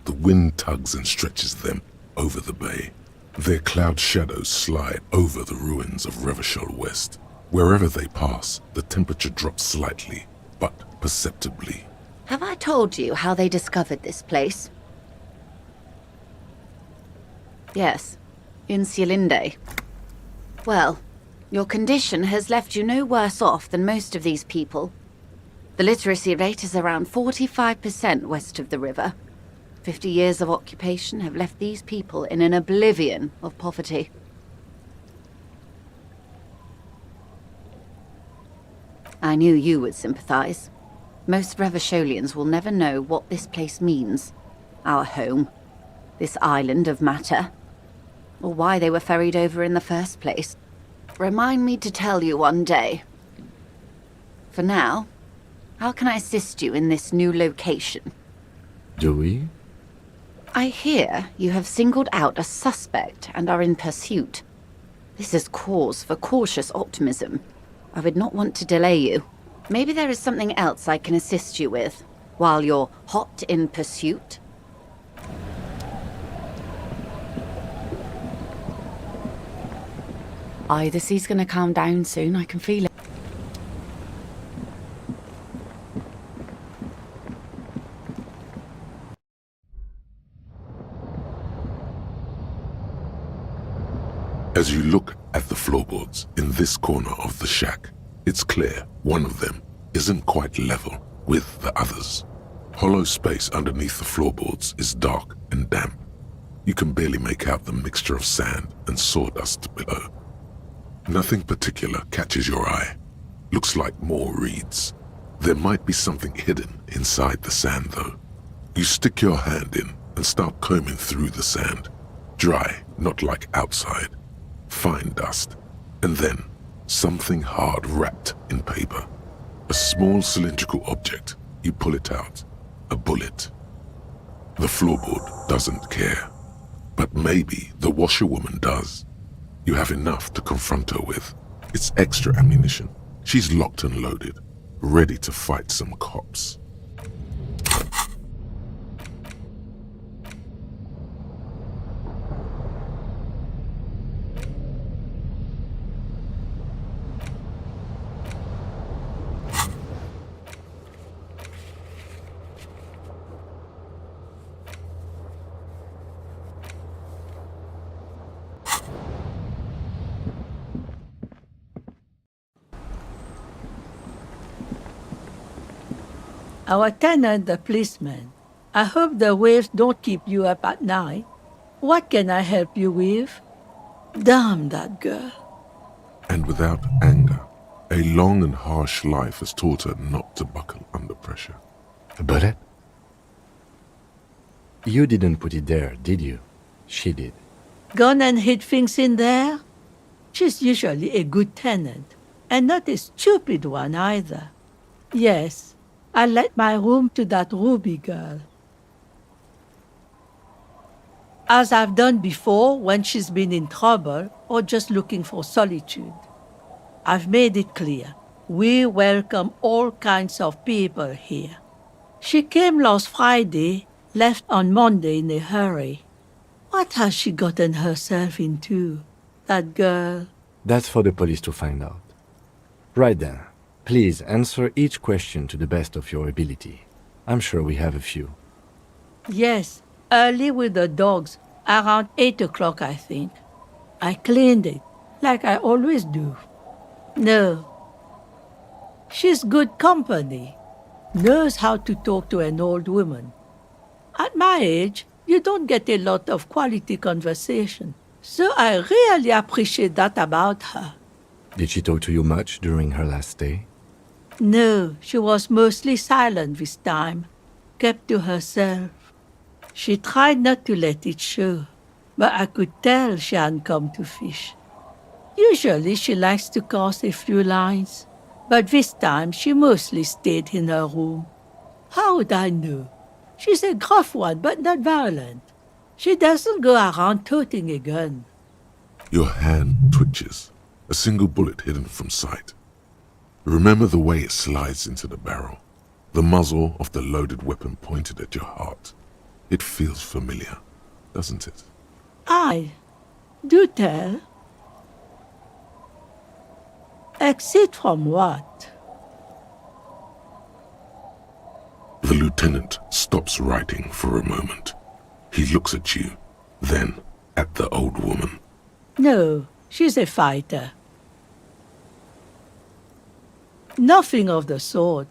The wind tugs and stretches them over the bay. Their cloud shadows slide over the ruins of Revachol West. Wherever they pass, the temperature drops slightly, but perceptibly. Have I told you how they discovered this place? Yes, in Cielinde. Well, your condition has left you no worse off than most of these people. The literacy rate is around 45% west of the river. 50 years of occupation have left these people in an oblivion of poverty. I knew you would sympathize. Most Revacholians will never know what this place means. Our home. This island of matter. Or why they were ferried over in the first place. Remind me to tell you one day. For now, how can I assist you in this new location? Do we? I hear you have singled out a suspect and are in pursuit. This is cause for cautious optimism. I would not want to delay you. Maybe there is something else I can assist you with, while you're hot in pursuit? Aye, the sea's gonna calm down soon, I can feel it. As you look at the floorboards in this corner of the shack, it's clear one of them isn't quite level with the others. Hollow space underneath the floorboards is dark and damp. You can barely make out the mixture of sand and sawdust below. Nothing particular catches your eye. Looks like more reeds. There might be something hidden inside the sand, though. You stick your hand in and start combing through the sand. Dry, not like outside. Fine dust. And then, something hard wrapped in paper. A small cylindrical object. You pull it out. A bullet. The floorboard doesn't care. But maybe the washerwoman does. You have enough to confront her with. It's extra ammunition. She's locked and loaded, ready to fight some cops. Our tenant, the policeman. I hope the waves don't keep you up at night. What can I help you with? Damn that girl. And without anger, A long and harsh life has taught her not to buckle under pressure. A bullet? You didn't put it there, did you? She did. Gone and hid things in there? She's usually a good tenant, and not a stupid one either. Yes, I let my room to that Ruby girl. As I've done before when she's been in trouble or just looking for solitude. I've made it clear. We welcome all kinds of people here. She came last Friday, left on Monday in a hurry. What has she gotten herself into, that girl? That's for the police to find out. Right then, please answer each question to the best of your ability. I'm sure we have a few. Yes, early with the dogs, around 8 o'clock, I think. I cleaned it, like I always do. No. She's good company. Knows how to talk to an old woman. At my age, you don't get a lot of quality conversation. So I really appreciate that about her. Did she talk to you much during her last stay? No, she was mostly silent this time. Kept to herself. She tried not to let it show, but I could tell she hadn't come to fish. Usually she likes to cast a few lines, but this time she mostly stayed in her room. How would I know? She's a gruff one, but not violent. She doesn't go around toting a gun. Your hand twitches, a single bullet hidden from sight. Remember the way it slides into the barrel, the muzzle of the loaded weapon pointed at your heart. It feels familiar, doesn't it? Aye. Do tell. Exit from what? The lieutenant stops writing for a moment. He looks at you, then at the old woman. No, she's a fighter. Nothing of the sort.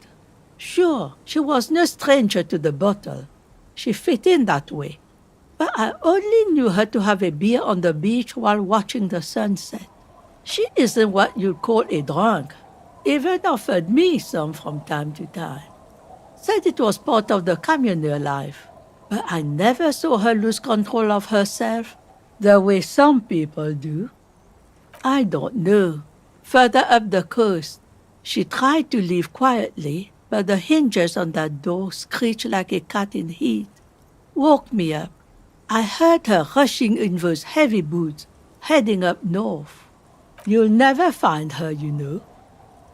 Sure, she was no stranger to the bottle. She fit in that way. But I only knew her to have a beer on the beach while watching the sunset. She isn't what you'd call a drunk. Even offered me some from time to time. Said it was part of the communal life. But I never saw her lose control of herself, the way some people do. I don't know. Further up the coast, she tried to leave quietly, but the hinges on that door screeched like a cat in heat. Woke me up. I heard her rushing in those heavy boots, heading up north. You'll never find her, you know.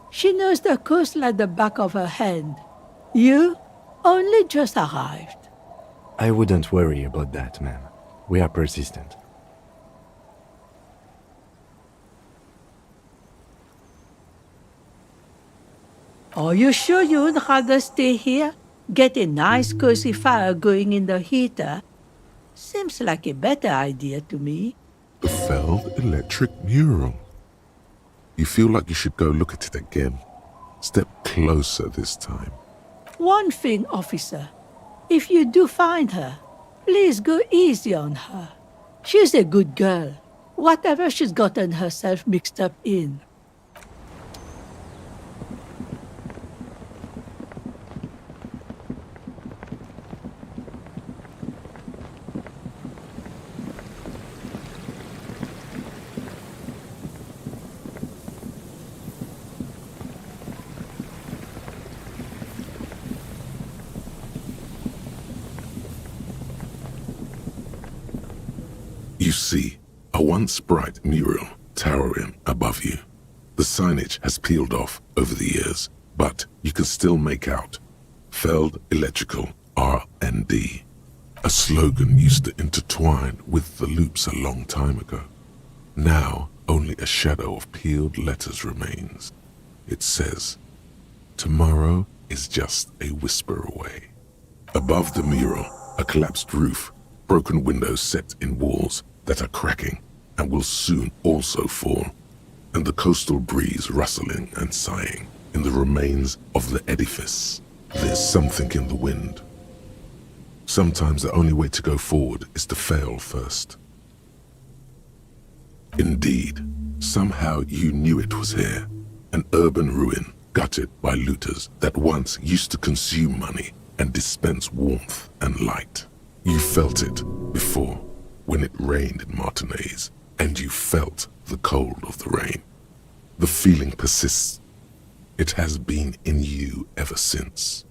She knows the coast like the back of her hand. You only just arrived. I wouldn't worry about that, ma'am. We are persistent. Are you sure you'd rather stay here? Get a nice cozy fire going in the heater? Seems like a better idea to me. The Feld electric mural. You feel like you should go look at it again. Step closer this time. One thing, officer. If you do find her, please go easy on her. She's a good girl, whatever she's gotten herself mixed up in. You see a once bright mural towering above you. The signage has peeled off over the years, but you can still make out Feld Electrical R&D. A slogan used to intertwine with the loops a long time ago. Now only a shadow of peeled letters remains. It says, "Tomorrow is just a whisper away." Above the mural, a collapsed roof, broken windows set in walls that are cracking and will soon also fall, and the coastal breeze rustling and sighing in the remains of the edifice. There's something in the wind. Sometimes the only way to go forward is to fail first. Indeed, somehow you knew it was here, An urban ruin gutted by looters that once used to consume money and dispense warmth and light. You felt it before when it rained in Martinez, and you felt the cold of the rain. The feeling persists. It has been in you ever since.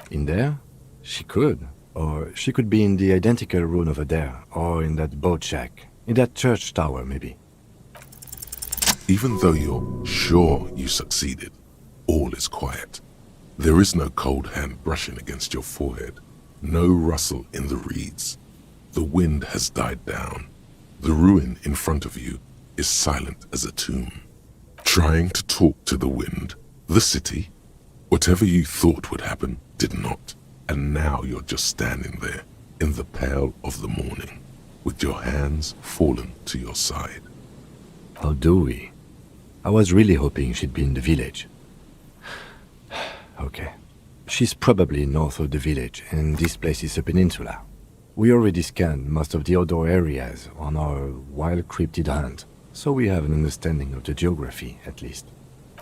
In there? She could. Or she could be in the identical ruin over there, or in that boat shack, in that church tower maybe. Even though you're sure you succeeded, all is quiet. There is no cold hand brushing against your forehead, no rustle in the reeds. The wind has died down. The ruin in front of you is silent as a tomb. Trying to talk to the wind, the city, whatever you thought would happen did not. And now you're just standing there in the pale of the morning, with your hands fallen to your side. How do we? I was really hoping she'd be in the village. Okay. She's probably north of the village, and this place is a peninsula. We already scanned most of the outdoor areas on our wild cryptid hunt, so we have an understanding of the geography, at least.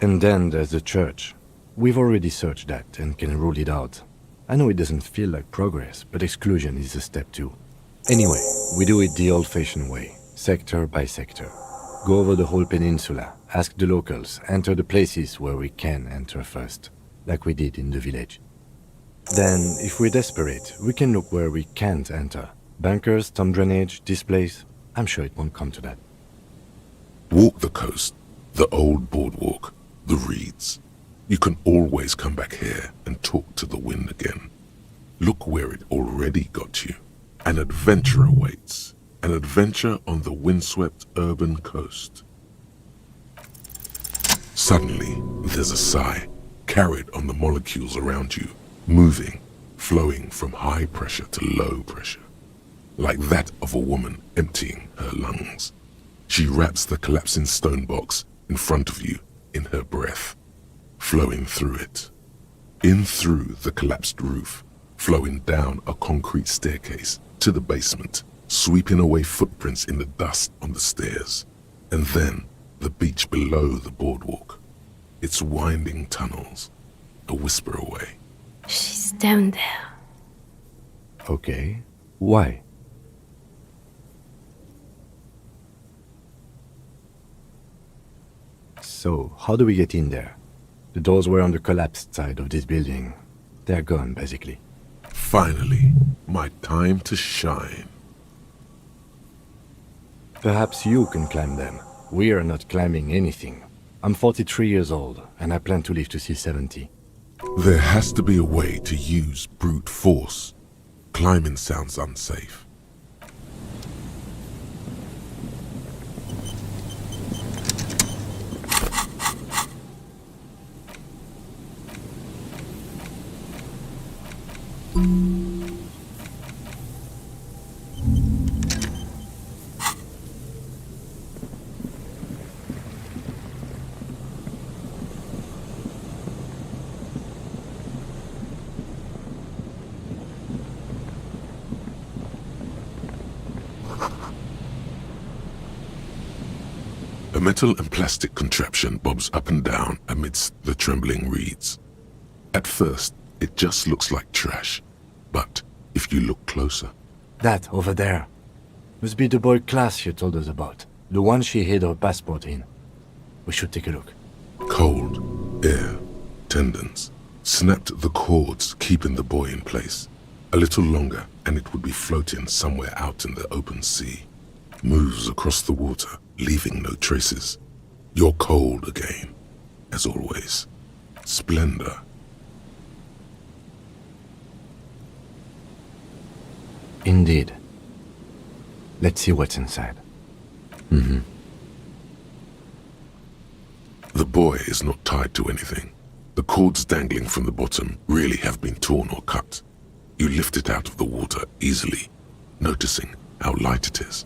And then there's the church. We've already searched that and can rule it out. I know it doesn't feel like progress, but exclusion is a step too. Anyway, we do it the old-fashioned way, sector by sector. Go over the whole peninsula, ask the locals, enter the places where we can enter first, like we did in the village. Then, if we're desperate, we can look where we can't enter. Bunkers, storm drainage, this place. I'm sure it won't come to that. Walk the coast, the old boardwalk, the reeds. You can always come back here and talk to the wind again. Look where it already got you. An adventure awaits. An adventure on the windswept urban coast. Suddenly, there's a sigh, carried on the molecules around you, moving, flowing from high pressure to low pressure, like that of a woman emptying her lungs. She wraps the collapsing stone box in front of you in her breath, flowing through it, in through the collapsed roof, flowing down a concrete staircase to the basement, sweeping away footprints in the dust on the stairs, and then the beach below the boardwalk, its winding tunnels, a whisper away. She's down there. Okay. Why? So, how do we get in there? The doors were on the collapsed side of this building. They're gone, basically. Finally, my time to shine. Perhaps you can climb them. We are not climbing anything. I'm 43 years old, and I plan to live to see 70. There has to be a way to use brute force. Climbing sounds unsafe. A metal and plastic contraption bobs up and down amidst the trembling reeds. At first, it just looks like trash, but if you look closer... That, over there, must be the boy class she told us about, the one she hid her passport in. We should take a look. Cold, air, tendons, snapped the cords keeping the boy in place. A little longer and it would be floating somewhere out in the open sea. Moves across the water, leaving no traces. You're cold again, as always. Splendor. Indeed. Let's see what's inside. Mm-hmm. The boy is not tied to anything. The cords dangling from the bottom really have been torn or cut. You lift it out of the water easily, noticing how light it is.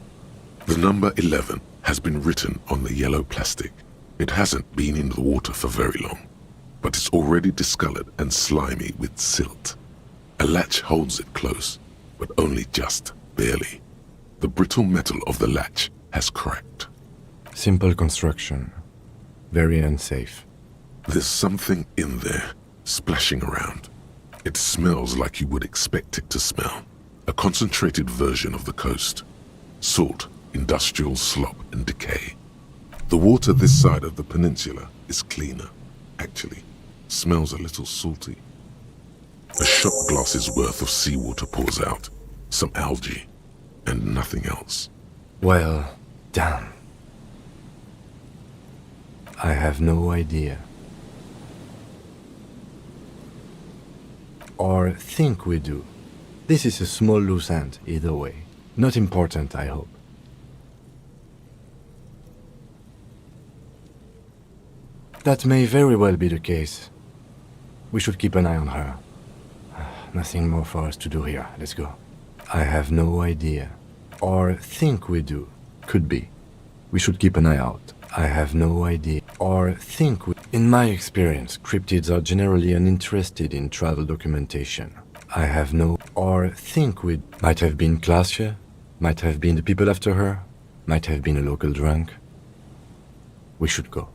The number 11 has been written on the yellow plastic. It hasn't been in the water for very long, but it's already discolored and slimy with silt. A latch holds it close, but only just barely. The brittle metal of the latch has cracked. Simple construction. Very unsafe. There's something in there, splashing around. It smells like you would expect it to smell. A concentrated version of the coast. Salt, industrial slop and decay. The water this side of the peninsula is cleaner, actually. Smells a little salty. A shot glass's worth of seawater pours out. Some algae, and nothing else. Well, damn. I have no idea. Or think we do. This is a small loose end, either way. Not important, I hope. That may very well be the case. We should keep an eye on her. Nothing more for us to do here. Let's go. I have no idea. Or think we do. Could be. We should keep an eye out. I have no idea. Or think we... In my experience, cryptids are generally uninterested in travel documentation. I have no... Or think we... Might have been Glacier. Might have been the people after her. Might have been a local drunk. We should go.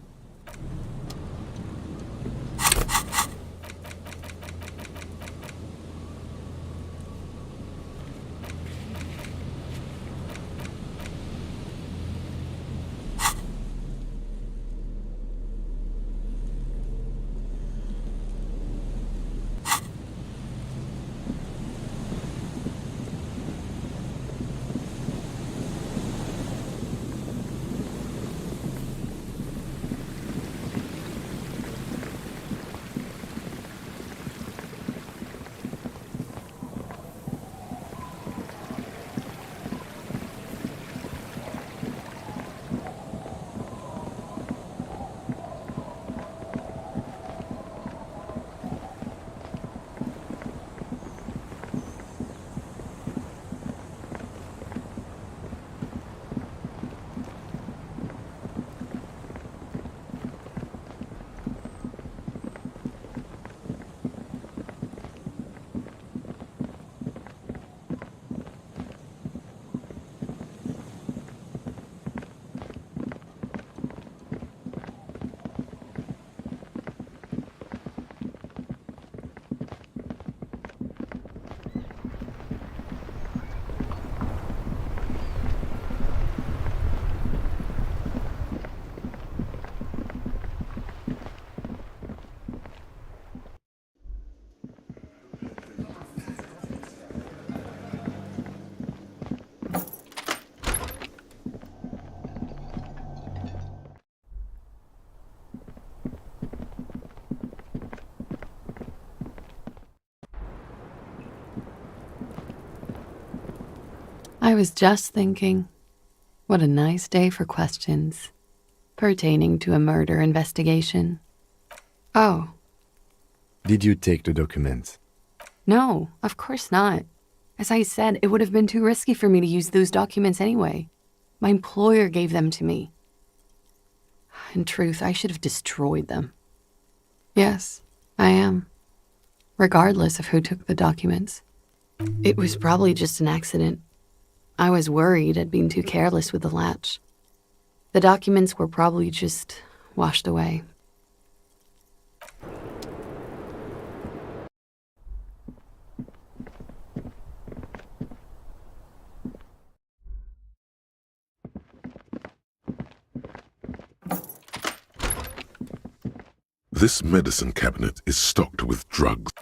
I was just thinking, what a nice day for questions pertaining to a murder investigation. Oh, Did you take the documents? no, of course not. As I said, it would have been too risky for me to use those documents anyway. My employer gave them to me. In truth, I should have destroyed them. Yes, I am. Regardless of who took the documents. It was probably just an accident. I was worried I'd been too careless with the latch. The documents were probably just washed away. This medicine cabinet is stocked with drugs.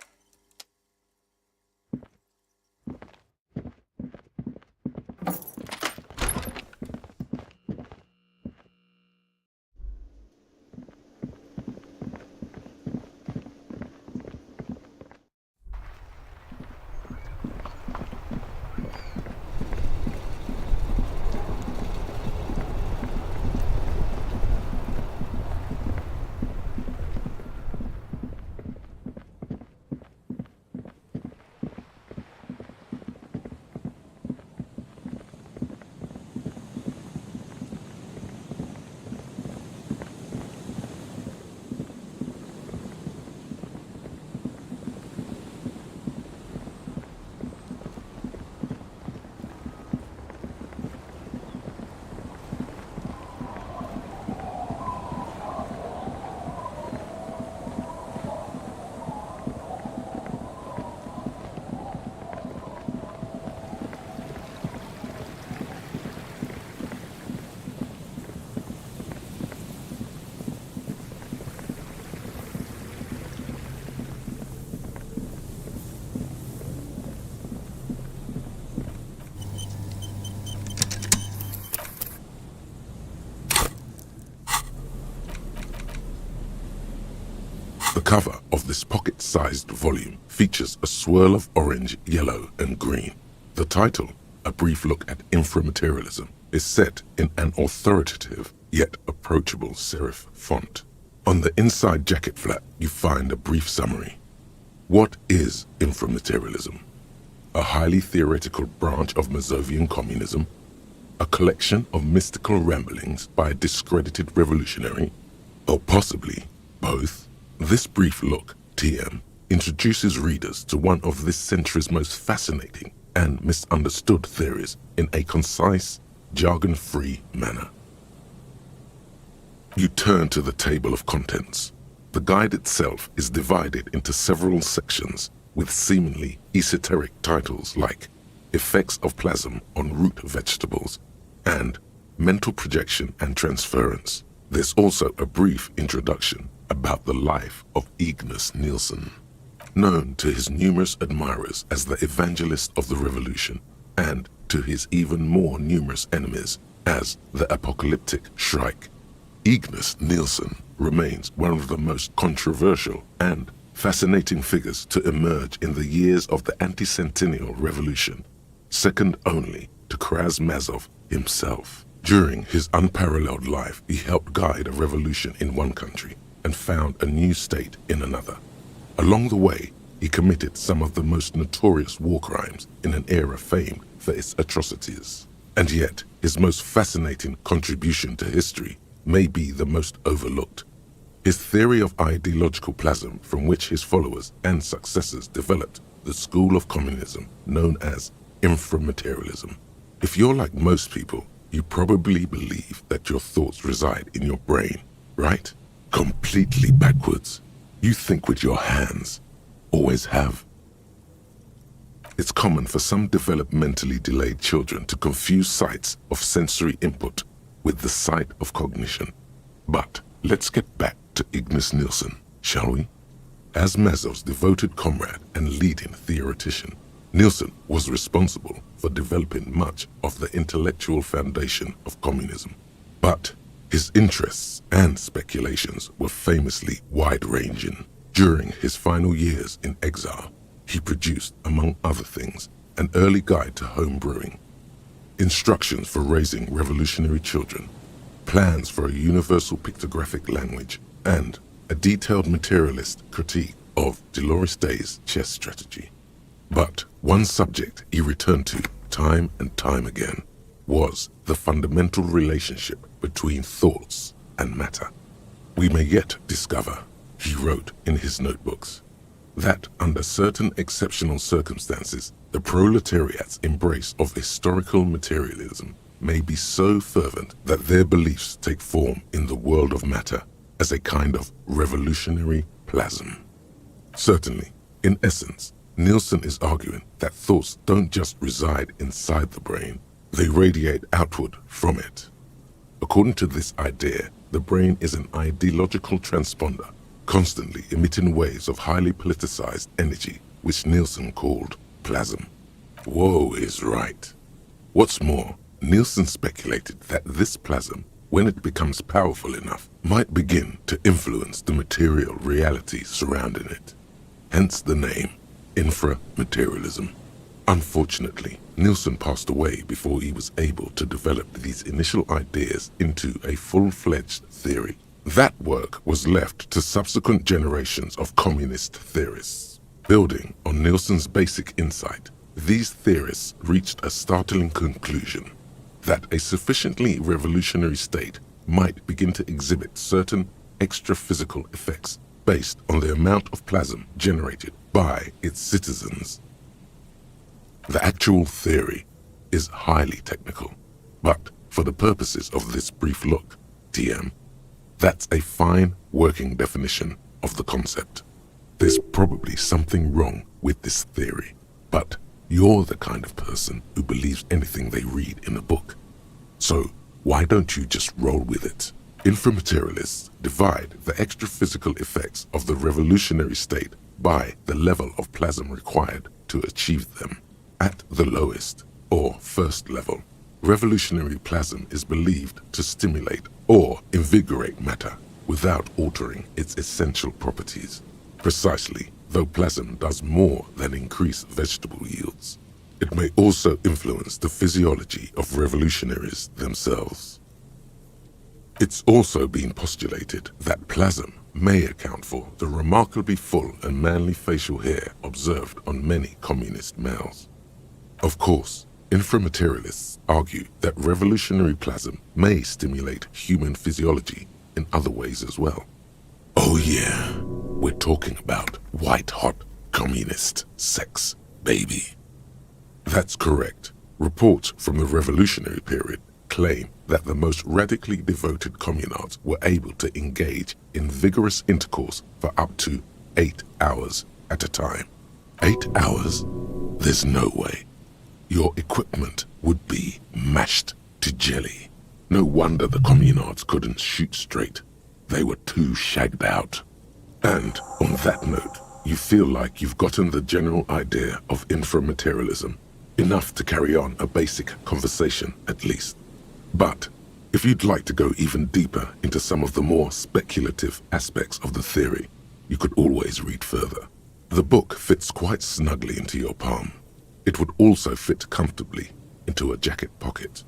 cover of this pocket-sized volume features a swirl of orange, yellow, and green. The title, A Brief Look at Inframaterialism, is set in an authoritative yet approachable serif font. On the inside jacket flap, you find a brief summary. What is inframaterialism? A highly theoretical branch of Mazovian communism? A collection of mystical ramblings by a discredited revolutionary? Or possibly both? This brief look, TM, introduces readers to one of this century's most fascinating and misunderstood theories in a concise, jargon-free manner. You turn to the table of contents. The guide itself is divided into several sections with seemingly esoteric titles like Effects of Plasm on Root Vegetables and Mental Projection and Transference. There's also a brief introduction about the life of Ignis Nielsen, known to his numerous admirers as the evangelist of the revolution, and to his even more numerous enemies as the apocalyptic Shrike. Ignis Nielsen remains one of the most controversial and fascinating figures to emerge in the years of the anti-centennial revolution, second only to Karamazov himself. During his unparalleled life, he helped guide a revolution in one country and found a new state in another. Along the way, he committed some of the most notorious war crimes in an era famed for its atrocities. And yet, his most fascinating contribution to history may be the most overlooked. His theory of ideological plasm, from which his followers and successors developed the school of communism known as inframaterialism. If you're like most people, you probably believe that your thoughts reside in your brain, right? Completely backwards. You think with your hands. Always have. It's common for some developmentally delayed children to confuse sights of sensory input with the sight of cognition. But let's get back to Ignis Nielsen, shall we? As Mazov's devoted comrade and leading theoretician, Nielsen was responsible for developing much of the intellectual foundation of communism. But his interests and speculations were famously wide-ranging. During his final years in exile, he produced, among other things, an early guide to home brewing, instructions for raising revolutionary children, plans for a universal pictographic language, and a detailed materialist critique of Dolores Day's chess strategy. But one subject he returned to time and time again was the fundamental relationship between thoughts and matter. We may yet discover, he wrote in his notebooks, that under certain exceptional circumstances, the proletariat's embrace of historical materialism may be so fervent that their beliefs take form in the world of matter as a kind of revolutionary plasm. Certainly, in essence, Nielsen is arguing that thoughts don't just reside inside the brain, they radiate outward from it. According to this idea, the brain is an ideological transponder, constantly emitting waves of highly politicized energy, which Nielsen called plasm. Woe is right. What's more, Nielsen speculated that this plasm, when it becomes powerful enough, might begin to influence the material reality surrounding it. Hence the name, inframaterialism. Unfortunately, Nielsen passed away before he was able to develop these initial ideas into a full-fledged theory. That work was left to subsequent generations of communist theorists. Building on Nielsen's basic insight, these theorists reached a startling conclusion that a sufficiently revolutionary state might begin to exhibit certain extra-physical effects based on the amount of plasm generated by its citizens. The actual theory is highly technical, but for the purposes of this brief look, TM, that's a fine working definition of the concept. There's probably something wrong with this theory, but you're the kind of person who believes anything they read in a book. So why don't you just roll with it? Inframaterialists divide the extra-physical effects of the revolutionary state by the level of plasm required to achieve them. At the lowest, or first level, revolutionary plasm is believed to stimulate or invigorate matter without altering its essential properties. Precisely, though plasm does more than increase vegetable yields. It may also influence the physiology of revolutionaries themselves. It's also been postulated that plasm may account for the remarkably full and manly facial hair observed on many communist males. Of course, inframaterialists argue that revolutionary plasm may stimulate human physiology in other ways as well. Oh yeah, we're talking about white-hot communist sex, baby. That's correct. Reports from the revolutionary period claim that the most radically devoted communards were able to engage in vigorous intercourse for up to 8 hours at a time. 8 hours? There's no way. Your equipment would be mashed to jelly. No wonder the communards couldn't shoot straight. They were too shagged out. And on that note, you feel like you've gotten the general idea of inframaterialism, enough to carry on a basic conversation at least. But if you'd like to go even deeper into some of the more speculative aspects of the theory, you could always read further. The book fits quite snugly into your palm. It would also fit comfortably into a jacket pocket.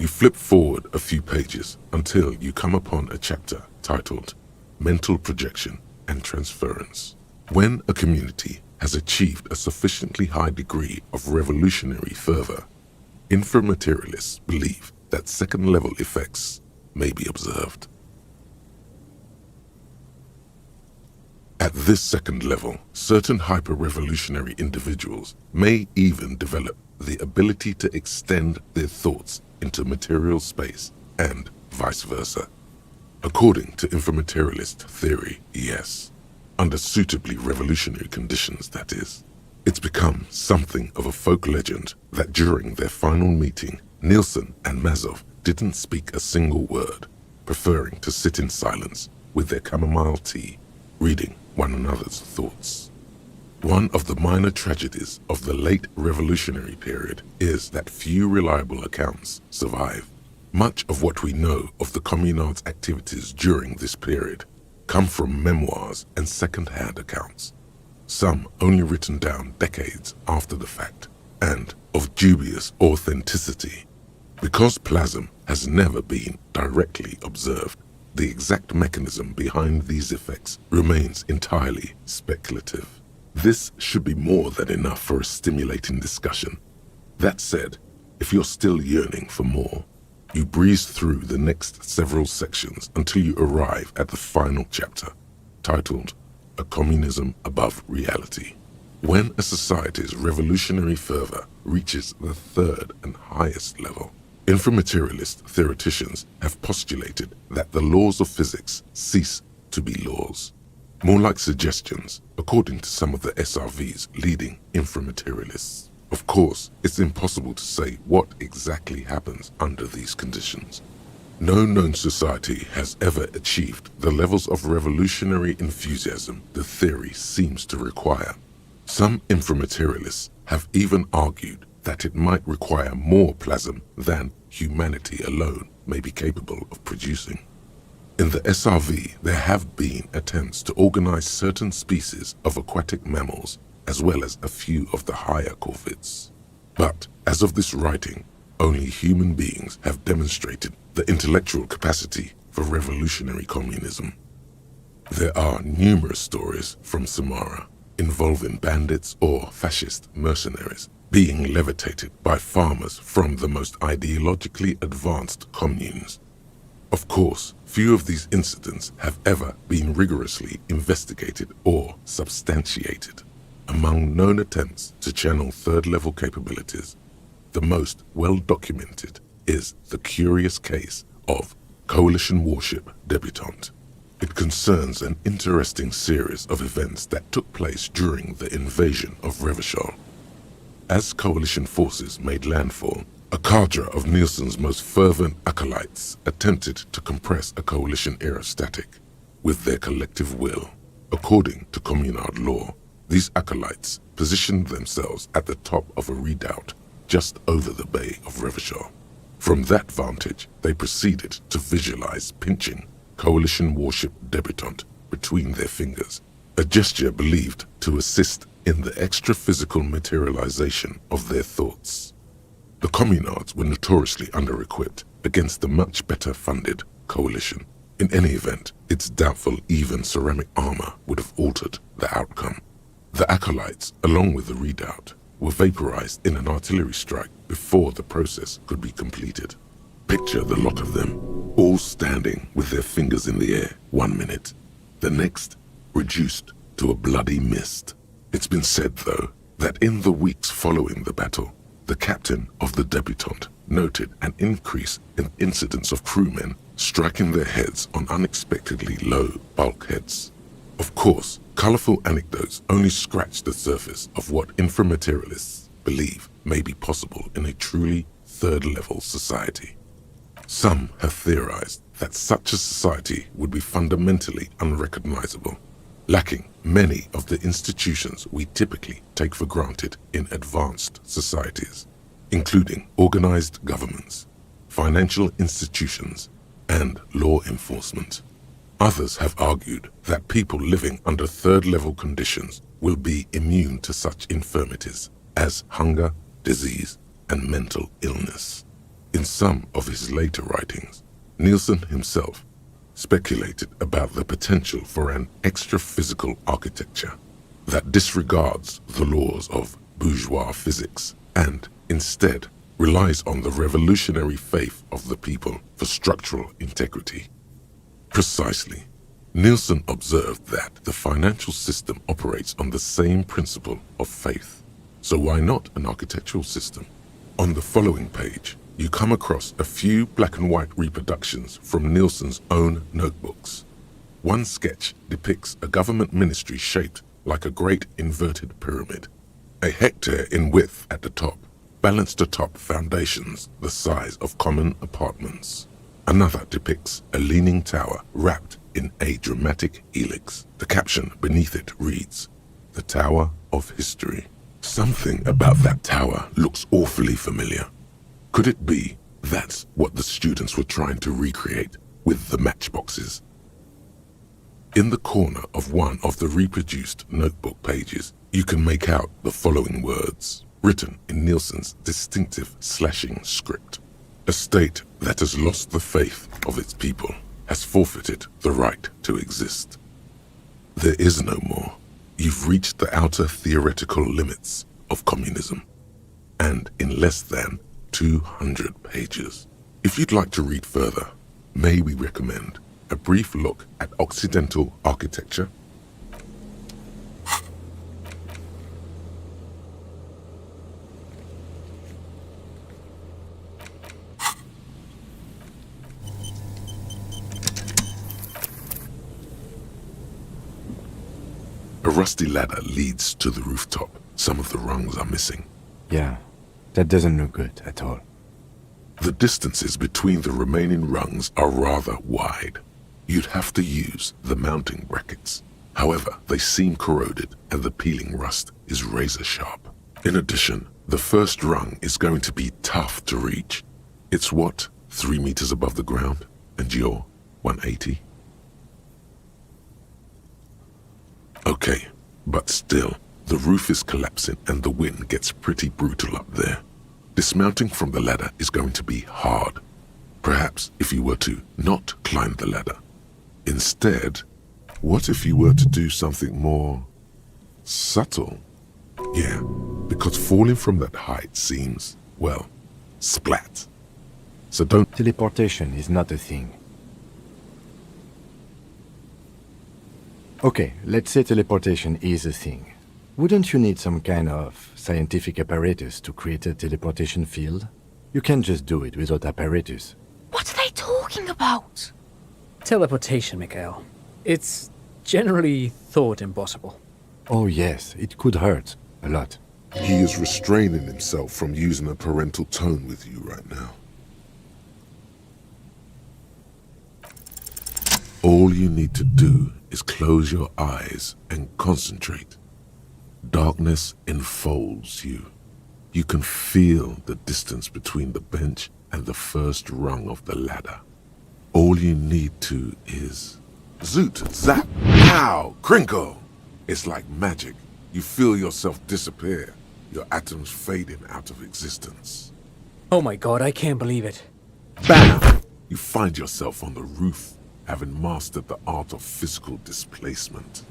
You flip forward a few pages until you come upon a chapter titled Mental Projection and Transference. When a community has achieved a sufficiently high degree of revolutionary fervor, inframaterialists believe that second-level effects may be observed. At this second level, certain hyper-revolutionary individuals may even develop the ability to extend their thoughts into material space and vice versa. According to inframaterialist theory, yes. Under suitably revolutionary conditions, that is. It's become something of a folk legend that during their final meeting, Nielsen and Mazov didn't speak a single word, preferring to sit in silence with their chamomile tea, reading one another's thoughts. One of the minor tragedies of the late revolutionary period is that few reliable accounts survive. Much of what we know of the communards' activities during this period come from memoirs and second-hand accounts, some only written down decades after the fact, and of dubious authenticity. Because plasm has never been directly observed, the exact mechanism behind these effects remains entirely speculative. This should be more than enough for a stimulating discussion. That said, if you're still yearning for more, you breeze through the next several sections until you arrive at the final chapter, titled A Communism Above Reality. When a society's revolutionary fervor reaches the third and highest level, inframaterialist theoreticians have postulated that the laws of physics cease to be laws. More like suggestions, according to some of the SRV's leading inframaterialists. Of course, it's impossible to say what exactly happens under these conditions. No known society has ever achieved the levels of revolutionary enthusiasm the theory seems to require. Some inframaterialists have even argued that it might require more plasm than humanity alone may be capable of producing. In the SRV, there have been attempts to organize certain species of aquatic mammals, as well as a few of the higher corvids. But, as of this writing, only human beings have demonstrated the intellectual capacity for revolutionary communism. There are numerous stories from Samara involving bandits or fascist mercenaries being levitated by farmers from the most ideologically advanced communes. Of course, few of these incidents have ever been rigorously investigated or substantiated. Among known attempts to channel third-level capabilities, the most well-documented is the curious case of Coalition warship Debutante. It concerns an interesting series of events that took place during the invasion of Revachol. As Coalition forces made landfall, a cadre of Nielsen's most fervent acolytes attempted to compress a Coalition aerostatic with their collective will. According to communard law, these acolytes positioned themselves at the top of a redoubt just over the bay of Revachol. From that vantage, they proceeded to visualize pinching Coalition warship Debutante between their fingers a gesture believed to assist in the extra-physical materialization of their thoughts. The communards were notoriously under-equipped against the much better-funded coalition. In any event, it's doubtful even ceramic armor would have altered the outcome. The acolytes, along with the redoubt, were vaporized in an artillery strike before the process could be completed. Picture the lot of them, all standing with their fingers in the air 1 minute, the next reduced to a bloody mist. It's been said, though, that in the weeks following the battle, the captain of the debutante noted an increase in incidents of crewmen striking their heads on unexpectedly low bulkheads. Of course, colorful anecdotes only scratch the surface of what inframaterialists believe may be possible in a truly third-level society. Some have theorized that such a society would be fundamentally unrecognizable, lacking many of the institutions we typically take for granted in advanced societies, including organized governments, financial institutions, and law enforcement. Others have argued that people living under third-level conditions will be immune to such infirmities as hunger, disease, and mental illness. In some of his later writings, Nielsen himself speculated about the potential for an extra-physical architecture that disregards the laws of bourgeois physics and instead relies on the revolutionary faith of the people for structural integrity. Precisely. Nielsen observed that the financial system operates on the same principle of faith. So why not an architectural system? On the following page, you come across a few black and white reproductions from Nielsen's own notebooks. One sketch depicts a government ministry shaped like a great inverted pyramid, a hectare in width at the top, balanced atop foundations the size of common apartments. Another depicts a leaning tower wrapped in a dramatic helix. The caption beneath it reads, "The Tower of History." Something about that tower looks awfully familiar. Could it be that's what the students were trying to recreate with the matchboxes? In the corner of one of the reproduced notebook pages, you can make out the following words, written in Nielsen's distinctive slashing script. A state that has lost the faith of its people has forfeited the right to exist. There is no more. You've reached the outer theoretical limits of communism, and in less than 200 pages. If you'd like to read further, may we recommend a brief look at Occidental architecture? A rusty ladder leads to the rooftop. Some of the rungs are missing. Yeah, that doesn't look good at all. The distances between the remaining rungs are rather wide. You'd have to use the mounting brackets. However, they seem corroded and the peeling rust is razor sharp. In addition, the first rung is going to be tough to reach. It's what, 3 meters above the ground? And you're 180? Okay, but still, the roof is collapsing and the wind gets pretty brutal up there. Dismounting from the ladder is going to be hard. Perhaps if you were to not climb the ladder. Instead, what if you were to do something more subtle? Yeah, because falling from that height seems, well, splat. So don't... Teleportation is not a thing. Okay, let's say teleportation is a thing. Wouldn't you need some kind of scientific apparatus to create a teleportation field? You can't just do it without apparatus. What are they talking about? Teleportation, Mikhail. It's generally thought impossible. Oh yes, it could hurt. A lot. He is restraining himself from using a parental tone with you right now. All you need to do is close your eyes and concentrate. Darkness enfolds you. You can feel the distance between the bench and the first rung of the ladder. All you need to is... Zoot, zap, pow, crinkle! It's like magic. You feel yourself disappear, your atoms fading out of existence. Oh my god, I can't believe it. BAM! You find yourself on the roof, having mastered the art of physical displacement.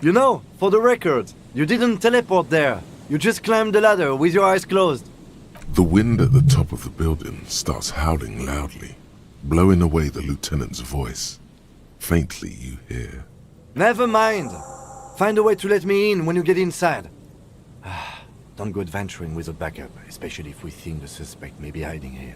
You know, for the record, you didn't teleport there. You just climbed the ladder with your eyes closed. The wind at the top of the building starts howling loudly, blowing away the lieutenant's voice. Faintly you hear, Never mind. Find a way to let me in when you get inside. Don't go adventuring with a backup, especially if we think the suspect may be hiding here.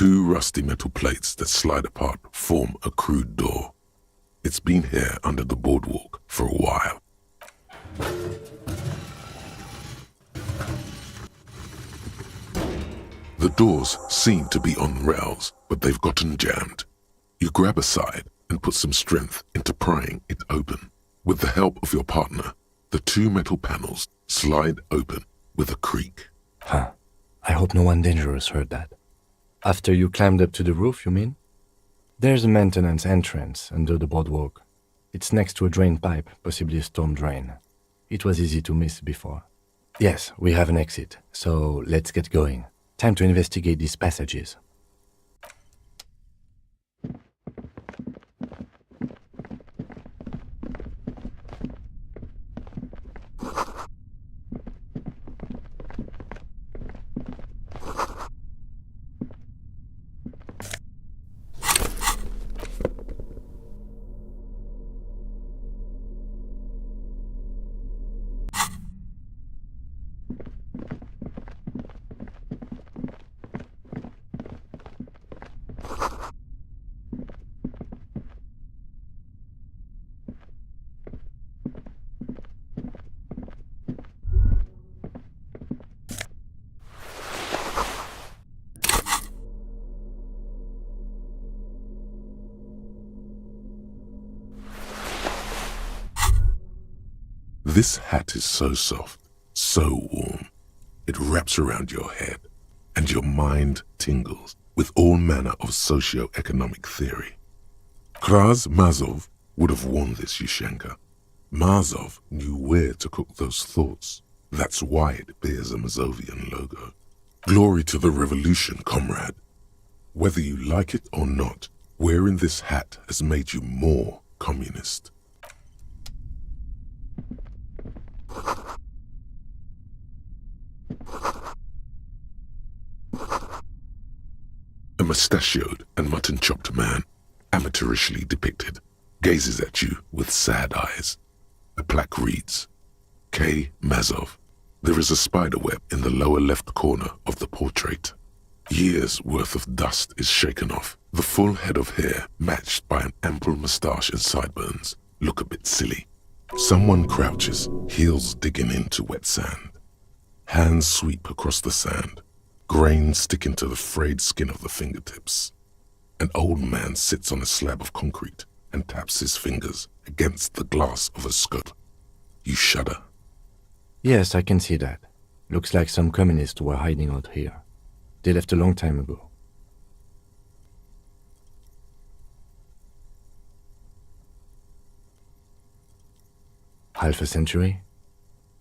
Two rusty metal plates that slide apart form a crude door. It's been here under the boardwalk for a while. The doors seem to be on rails, but they've gotten jammed. You grab a side and put some strength into prying it open. With the help of your partner, the two metal panels slide open with a creak. Huh. I hope no one dangerous heard that. After you climbed up to the roof, you mean? There's a maintenance entrance under the boardwalk. It's next to a drain pipe, possibly a storm drain. It was easy to miss before. Yes, we have an exit, so let's get going. Time to investigate these passages. This hat is so soft, so warm. It wraps around your head, and your mind tingles with all manner of socio-economic theory. Kraz Mazov would have worn this, Yushenka. Mazov knew where to cook those thoughts. That's why it bears a Mazovian logo. Glory to the revolution, comrade. Whether you like it or not, wearing this hat has made you more communist. A mustachioed and mutton-chopped man, amateurishly depicted, gazes at you with sad eyes. A plaque reads, K. Mazov. There is a spiderweb in the lower left corner of the portrait. Years' worth of dust is shaken off. The full head of hair, matched by an ample moustache and sideburns, look a bit silly. Someone crouches, heels digging into wet sand. Hands sweep across the sand, grains sticking to the frayed skin of the fingertips. An old man sits on a slab of concrete and taps his fingers against the glass of a scope. You shudder. Yes, I can see that. Looks like some communists were hiding out here. They left a long time ago. Half a century?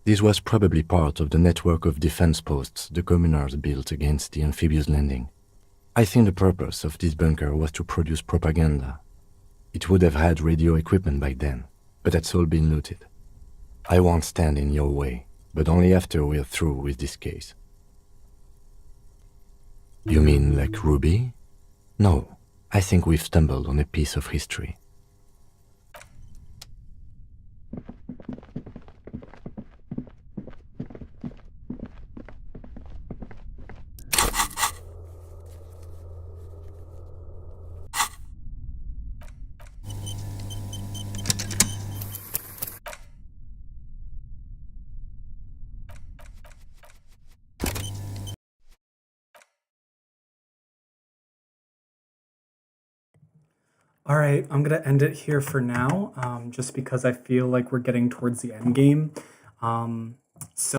This was probably part of the network of defense posts the communards built against the amphibious landing. I think the purpose of this bunker was to produce propaganda. It would have had radio equipment back then, but that's all been looted. I won't stand in your way, but only after we're through with this case. You mean like Ruby? No, I think we've stumbled on a piece of history. All right, I'm going to end it here for now, just because I feel like we're getting towards the end game. So